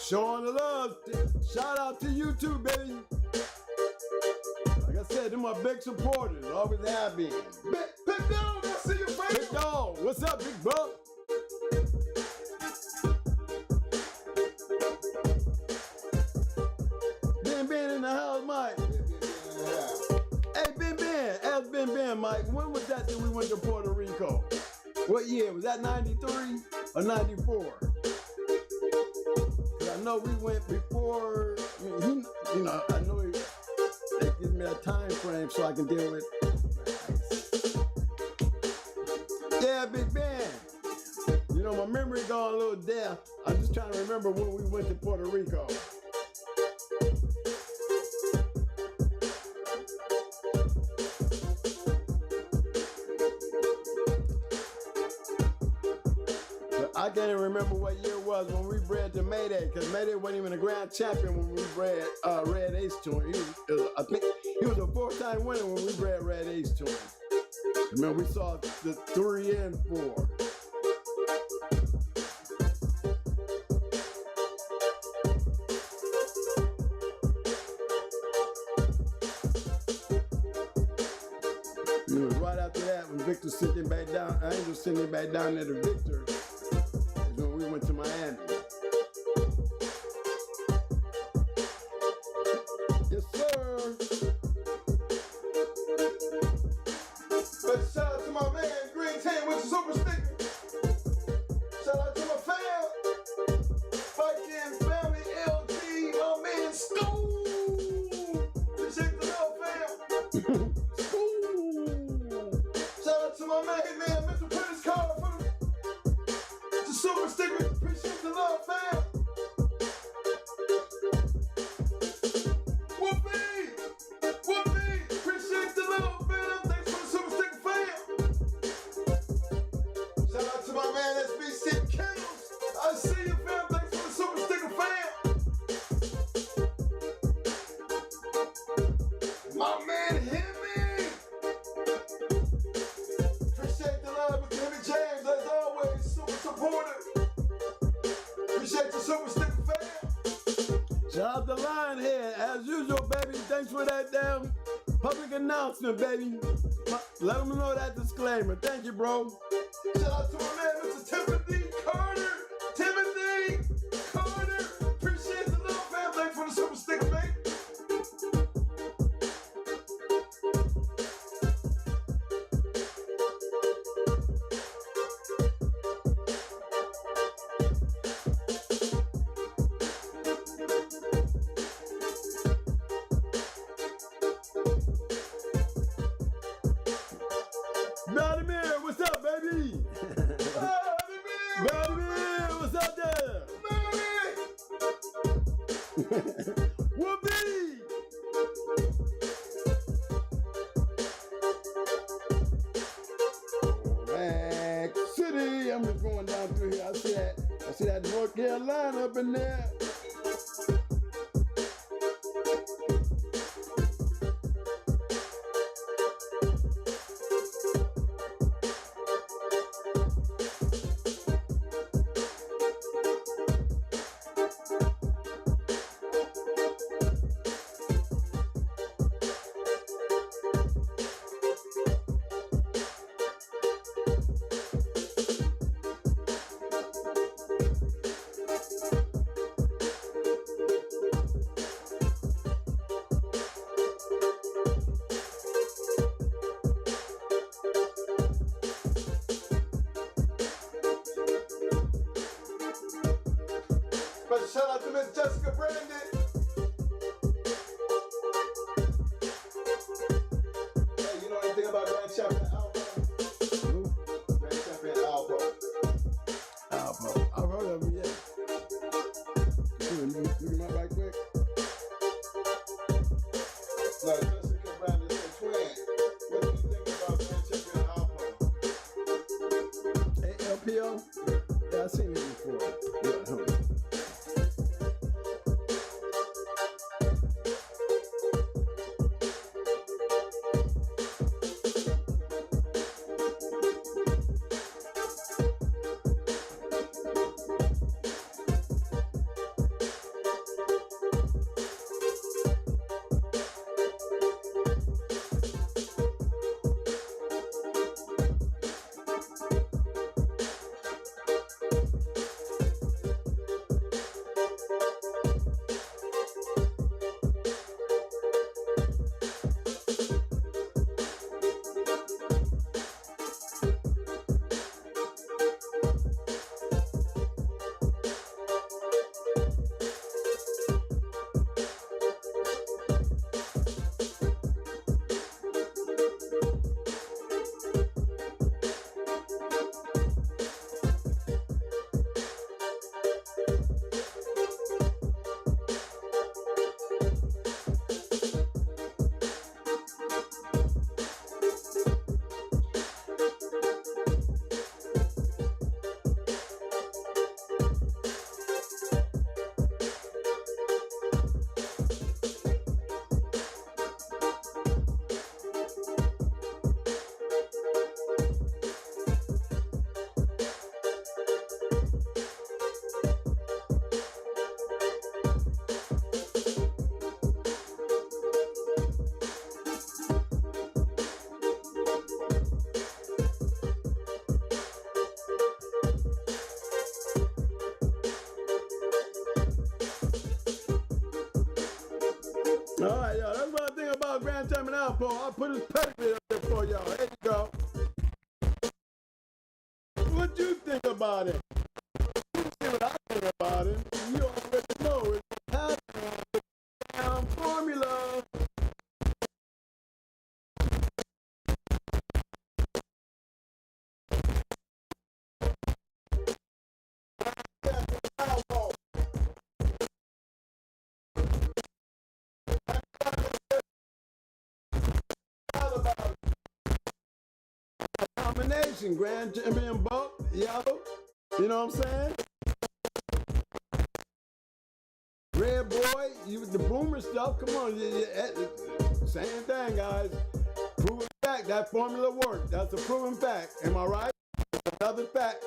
Showing the love. Shout out to you too, baby. Like I said, they're my big supporters. Always have been. Big dog, I see you, baby. Big dog, what's up, big bro? Ben in the house, Mike. Hey, Ben, ask Ben, Mike. When was that we went to Puerto Rico? What year? Was that 93 or 94? I know we went before, I mean, I know they give me a time frame so I can deal with it. Yeah, Big Ben. You know, my memory gone a little deaf. I'm just trying to remember when we went to Puerto Rico. can't even remember what year it was when we bred to Mayday, because Mayday wasn't even a grand champion when we bred Red Ace to him. I think he was a 4-time winner when we bred Red Ace to him. Remember, we saw the 3 and 4. Right after that, when Victor sent him back down, Angel sent him back down there to Victor, is when we went to Miami. Yes, sir. But shout out to my man, Green Tan with the super sticker. Shout out to my fam. Fucking family LG, my man School. Appreciate the love, fam. Shout out to my man, Mr. Prentice Carter for the super sticker. Appreciate the love, fam. Whoopee! Whoopee! Appreciate the love, fam. Thanks for the super sticker, fam. Shout out to my man, SBC Kennels. I see you, fam. Thanks for the super sticker, fam. My man, Himmy. Appreciate the love, Mr. Himmy James, as always, super supportive. Appreciate the super sticker, fam. Shout out to Lionhead, as usual, baby. Thanks for that damn public announcement, baby. Let them know that disclaimer. Thank you, bro. Shout out to my man, Mr. Timothy Carter. Timothy Carter. Appreciate the love, fam. Thanks for the super sticker, baby. Vladimir, what's up, baby? Vladimir, what's up there? Whoopee! Rack City, I'm just going down through here. I see that North Carolina up in there. Special shout out to Miss Jessica Brandon. Hey, you know anything about Grand Champion Alpha? Who? Grand Champion Alpha. Alpha. I've heard of him, yeah. Look him up right quick. No, Jessica Brandon is a twin. What do you think about Grand Champion Alpha? ALPO? Yeah, I've seen him before. Yeah, All right, y'all. That's what I think about Grand Terminal Paul. I'll put his pedigree up there for y'all. There you go. What you think about it? You see what I think about it. You already know it's happening. Formula. Combination, Grand Champion Buck, Yellow, you know what I'm saying? Red Boy, you the boomer stuff, come on, same thing, guys. Proven fact, that formula worked. That's a proven fact. Am I right? Another fact.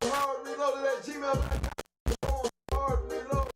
Hard reloaded at gmail.com. Hard reloaded.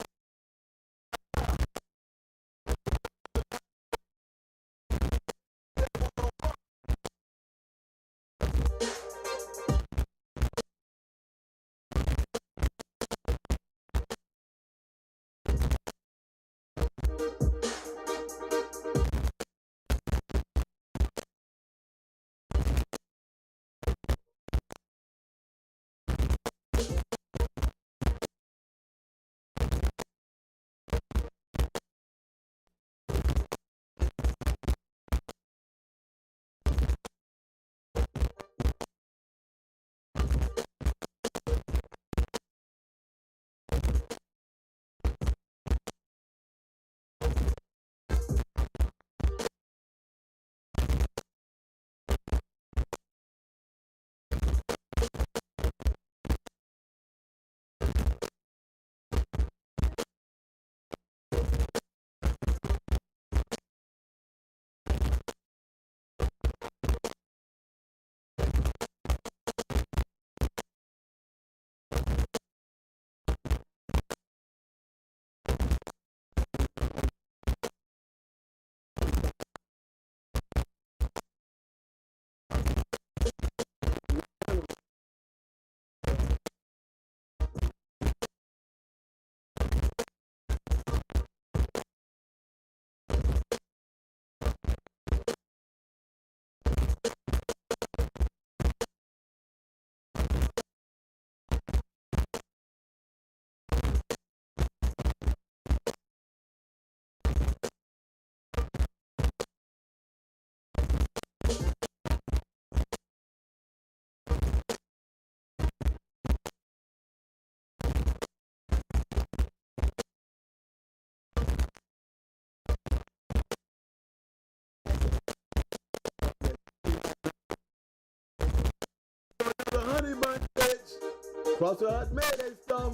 The honey bun bitch. Cross the hot mayday stuff.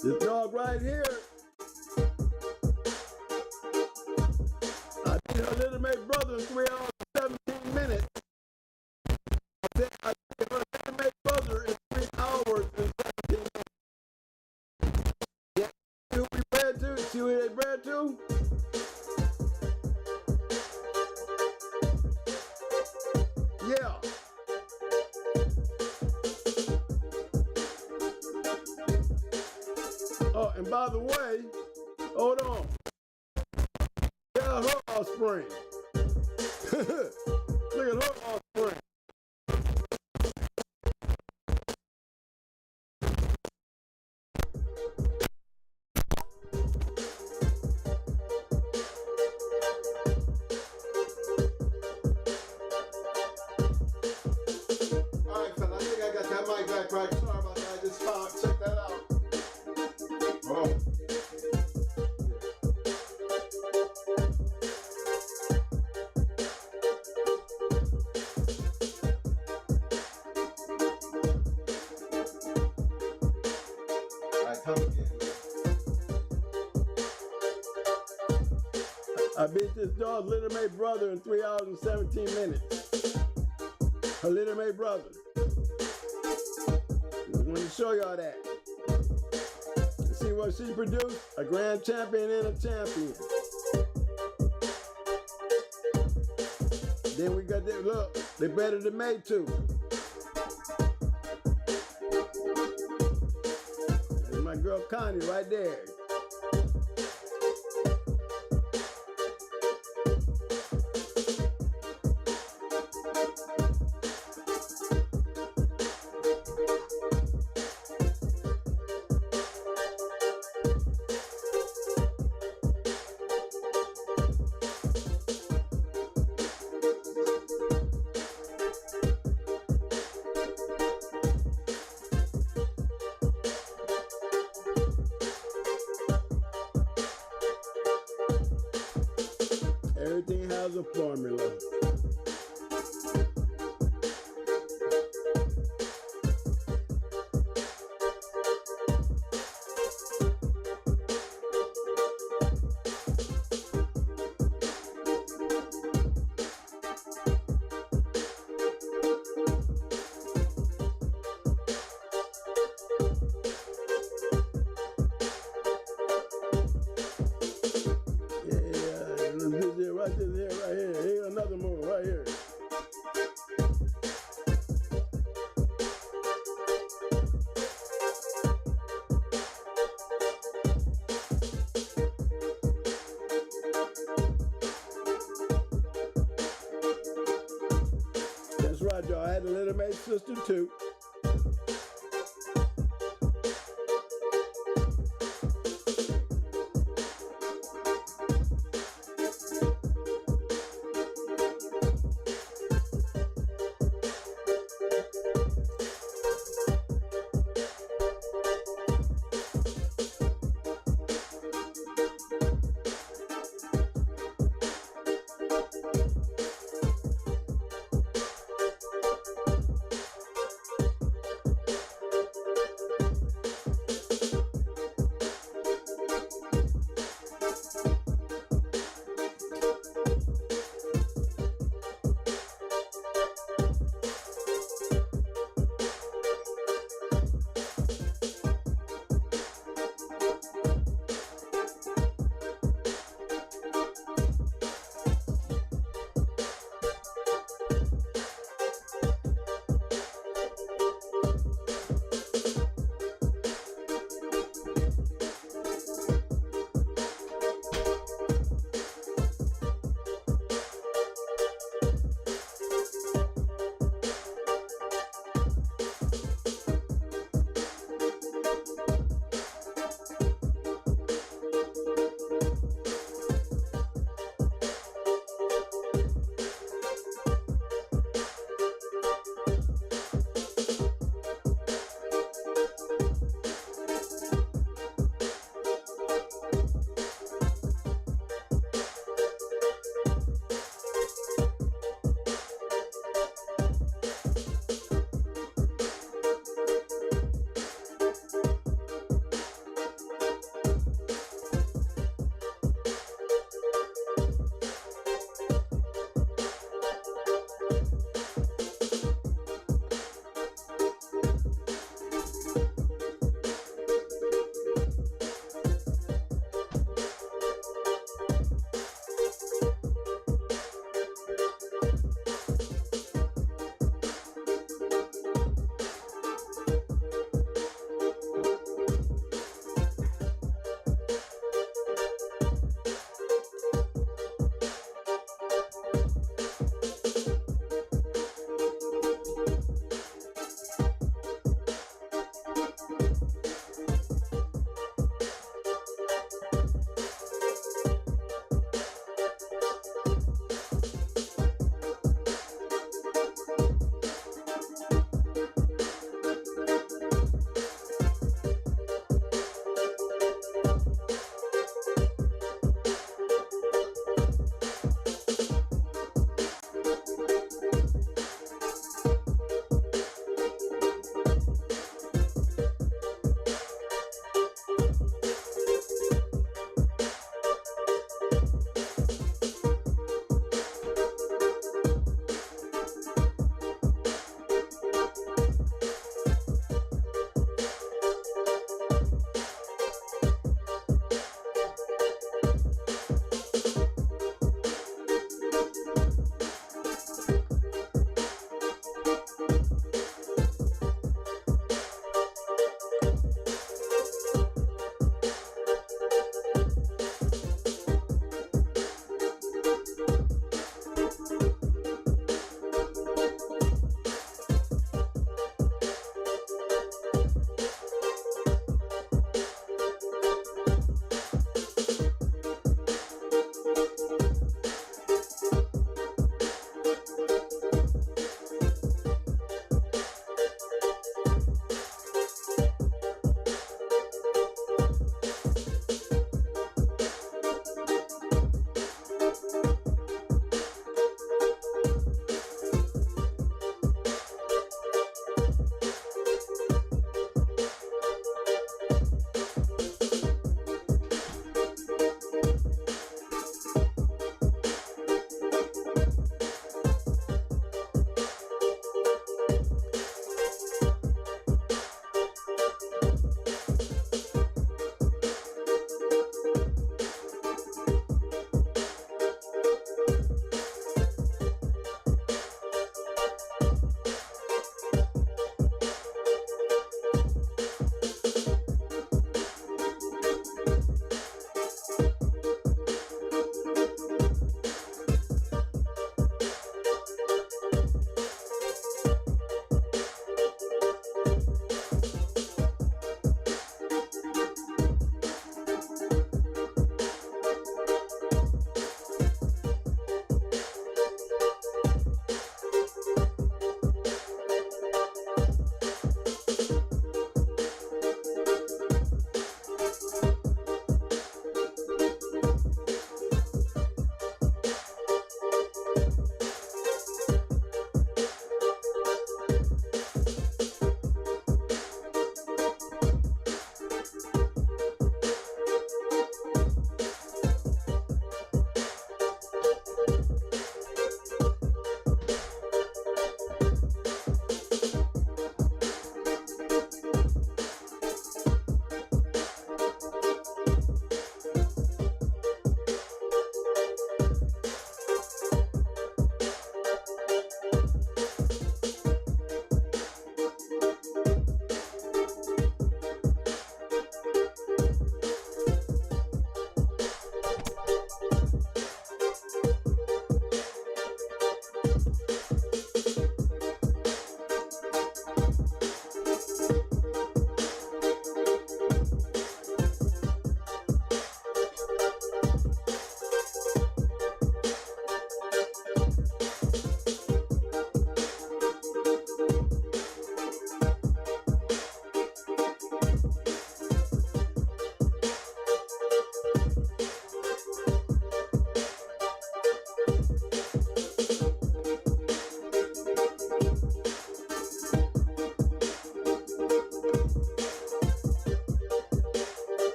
This dog right here. I did her little mate brother in 3 hours and 17 minutes. I did her little mate brother in 3 hours and 17 minutes. Yeah, see who we bred to? See who they bred to? Yeah. Oh, and by the way, Hold on. Yeah, her offspring. Look at her offspring. All right, fella, I think I got that mic back right. Sorry about that. I just found. Check that out. Oh. All right, come again. I beat this dog's Little May brother in 3 hours and 17 minutes. Her Little May brother. Just wanted to show y'all that. See what she produced? A grand champion and a champion. Then we got that, look, they better than May too. There's my girl Connie right there. Everything has a formula. Right here. Here's another move right here. That's right, y'all. I had a Little May sister too.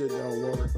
shit don't work.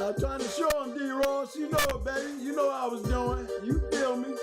I'm trying to show him, D-Ross. You know it, baby. You know what I was doing. You feel me?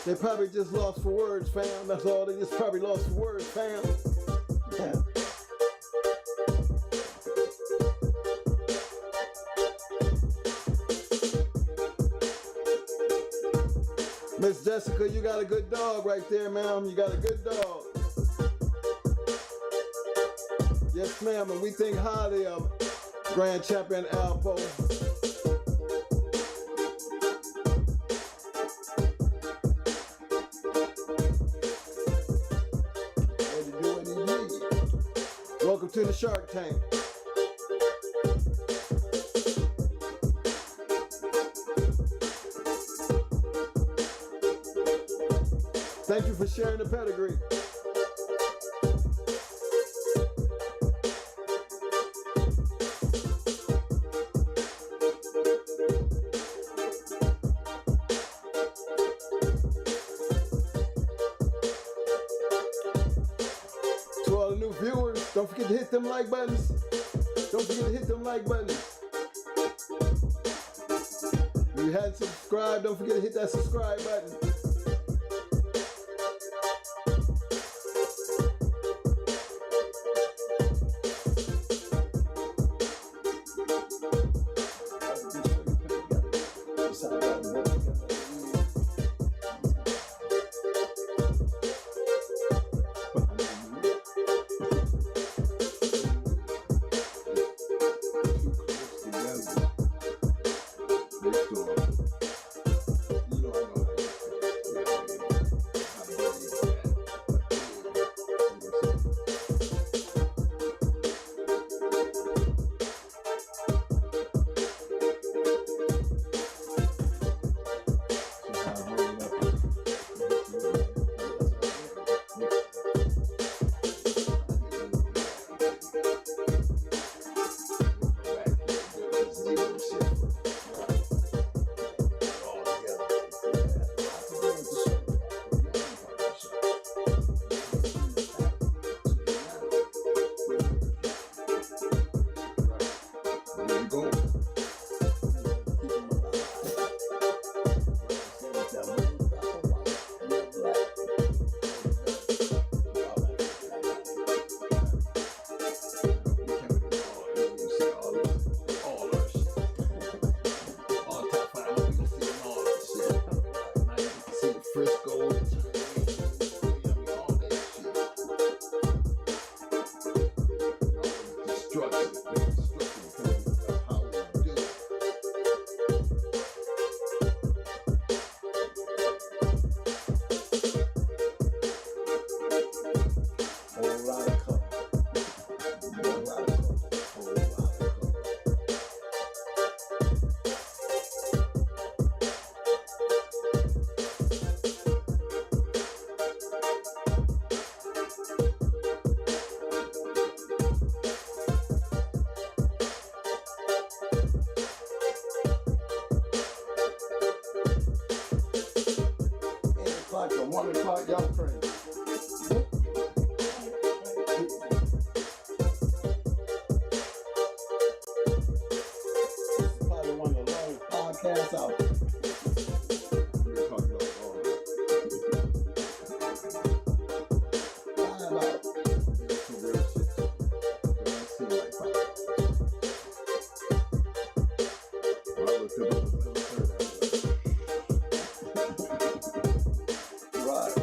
They probably just lost for words, fam. That's all. They just probably lost for words, fam. Yeah. Miss Jessica, you got a good dog right there, ma'am. You got a good dog. Yes, ma'am, and we think highly of Grand Champion Alpo. Ready to do what he needs. Welcome to the Shark Tank. Thank you for sharing the pedigree. To all the new viewers, don't forget to hit them like buttons. Don't forget to hit them like buttons. If you hadn't subscribed, don't forget to hit that subscribe button. Y'all crazy. This is probably one of the longest podcasts out there. We're talking about all that. Some real shit. Doesn't seem like 5 hours. Well, I looked up the level 30. Right.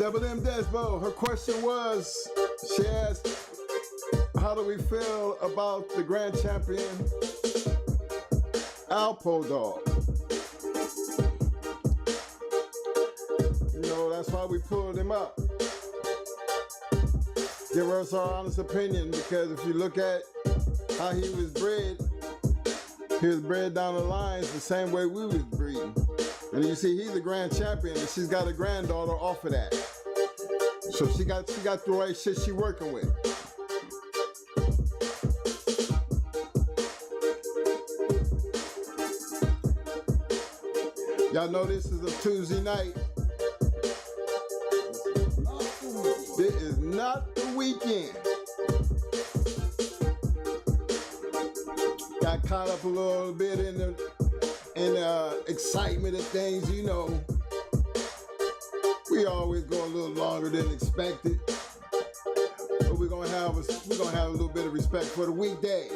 Double M Desbo, her question was, she asked, how do we feel about the grand champion, Alpo Dog? You know, that's why we pulled him up. Give us our honest opinion, because if you look at how he was bred down the lines the same way we was breeding. And you see, he's a grand champion, and she's got a granddaughter off of that. So she got the right shit she working with. Y'all know this is a Tuesday night. This is not the weekend. Got caught up a little bit in the excitement of things, you know. We always go a little longer than expected, but we're gonna have a little bit of respect for the weekday.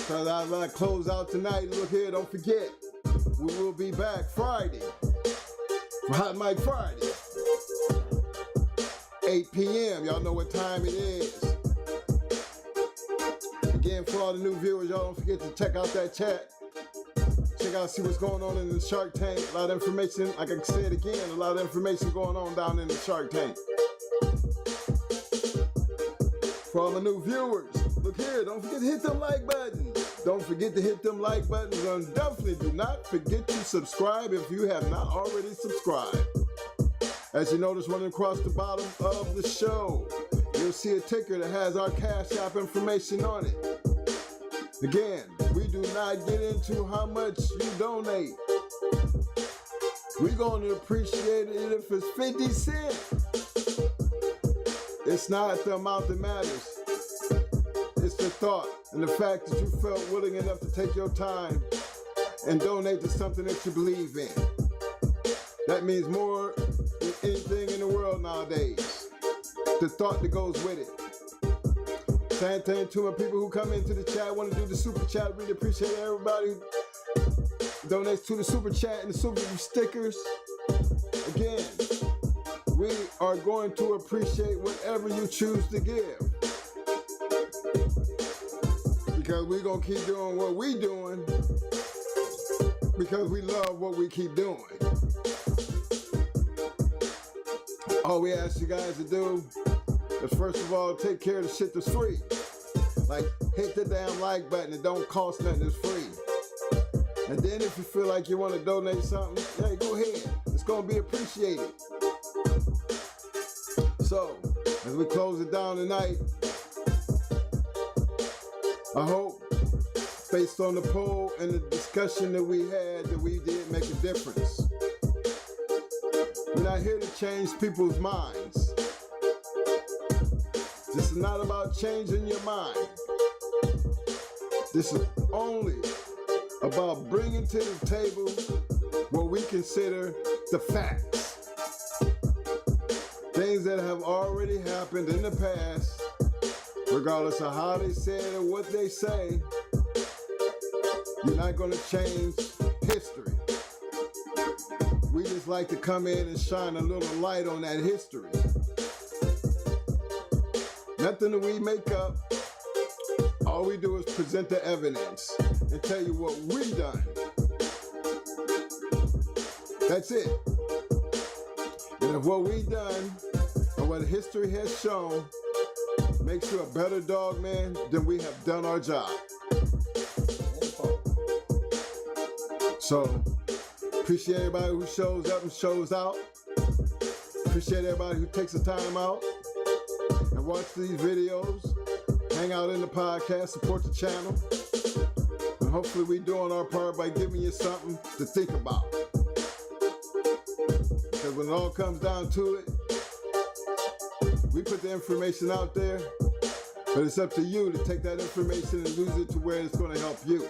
Cause I like to close out tonight. Look here, don't forget, we will be back Friday for Hot Mic Friday, 8 p.m. Y'all know what time it is. Again, for all the new viewers, y'all don't forget to check out that chat. Check out, see what's going on in the Shark Tank. A lot of information, like I said again, a lot of information going on down in the Shark Tank. For all the new viewers, look here, don't forget to hit them like buttons. Don't forget to hit them like buttons, and definitely do not forget to subscribe if you have not already subscribed. As you notice, running across the bottom of the show, you'll see a ticker that has our Cash App information on it. Again, we do not get into how much you donate. We're going to appreciate it if it's 50 cents. It's not the amount that matters. It's the thought and the fact that you felt willing enough to take your time and donate to something that you believe in. That means more than anything in the world nowadays. The thought that goes with it. Same thing to my people who come into the chat, want to do the super chat. Really appreciate everybody who donates to the super chat and the super stickers. Again, we are going to appreciate whatever you choose to give. Because we're going to keep doing what we're doing because we love what we keep doing. All we ask you guys to do is, first of all, take care of the shit that's free. Like, hit the damn like button. It don't cost nothing. It's free. And then if you feel like you want to donate something, hey, go ahead. It's going to be appreciated. So, as we close it down tonight, I hope, based on the poll and the discussion that we had, that we did make a difference. We're not here to change people's minds. This is not about changing your mind. This is only about bringing to the table what we consider the facts. Things that have already happened in the past, regardless of how they say it or what they say. You're not going to change history. We just like to come in and shine a little light on that history. Nothing that we make up. All we do is present the evidence and tell you what we done. That's it. And if what we done or what history has shown makes you a better dog man, then we have done our job. So, appreciate everybody who shows up and shows out. Appreciate everybody who takes the time out and watch these videos, hang out in the podcast, support the channel. And hopefully we're doing our part by giving you something to think about. Because when it all comes down to it, we put the information out there, but it's up to you to take that information and use it to where it's going to help you.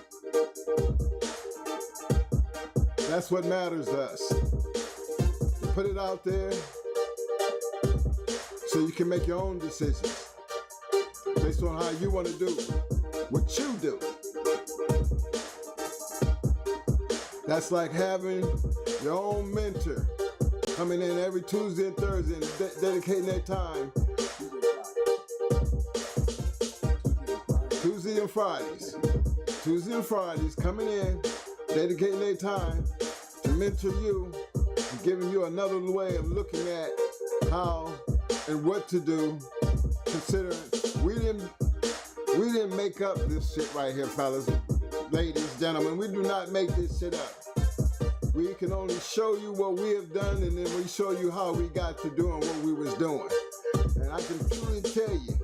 That's what matters to us. Put it out there so you can make your own decisions based on how you want to do what you do. That's like having your own mentor coming in every Tuesday and Thursday and dedicating their time. Tuesday and Fridays. Tuesday and Fridays coming in, dedicating their time to mentor you, and giving you another way of looking at how and what to do, considering we didn't make up this shit right here, fellas, ladies, gentlemen. We do not make this shit up. We can only show you what we have done, and then we show you how we got to doing what we was doing. And I can truly tell you,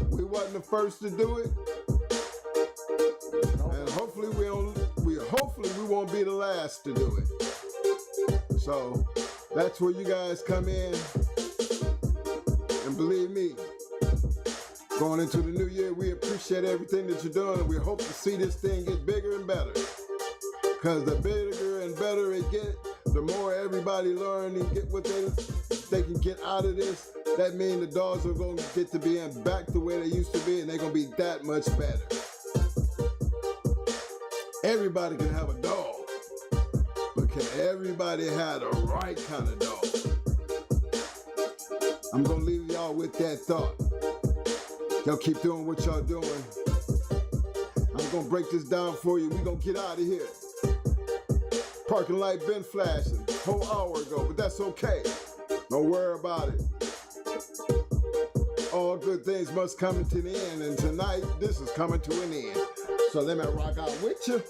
we wasn't the first to do it, and hopefully we won't be the last to do it. So that's where you guys come in, and believe me, going into the new year, we appreciate everything that you're doing, and we hope to see this thing get bigger and better. Because the bigger and better it get, the more everybody learn and get what they can get out of this. That means the dogs are going to get to being back the way they used to be, and they're going to be that much better. Everybody can have a dog, but can everybody have the right kind of dog? I'm going to leave y'all with that thought. Y'all keep doing what y'all doing. I'm going to break this down for you. We're going to get out of here. Parking light been flashing a whole hour ago, but that's okay. Don't worry about it. All good things must come to the end, and tonight, this is coming to an end. So let me rock out with you.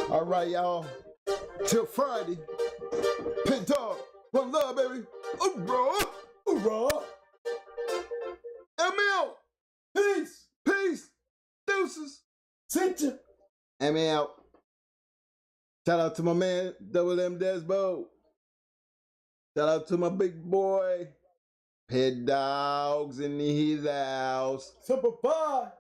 All right, y'all. Till Friday. Pit Dog. One love, baby. Hoorah! Hoorah! ML. Peace. Peace. Deuces. Sent you. ML. Shout out to my man, Double M Desbo. Shout out to my big boy, Pit Dogs in his house. Simple Pie.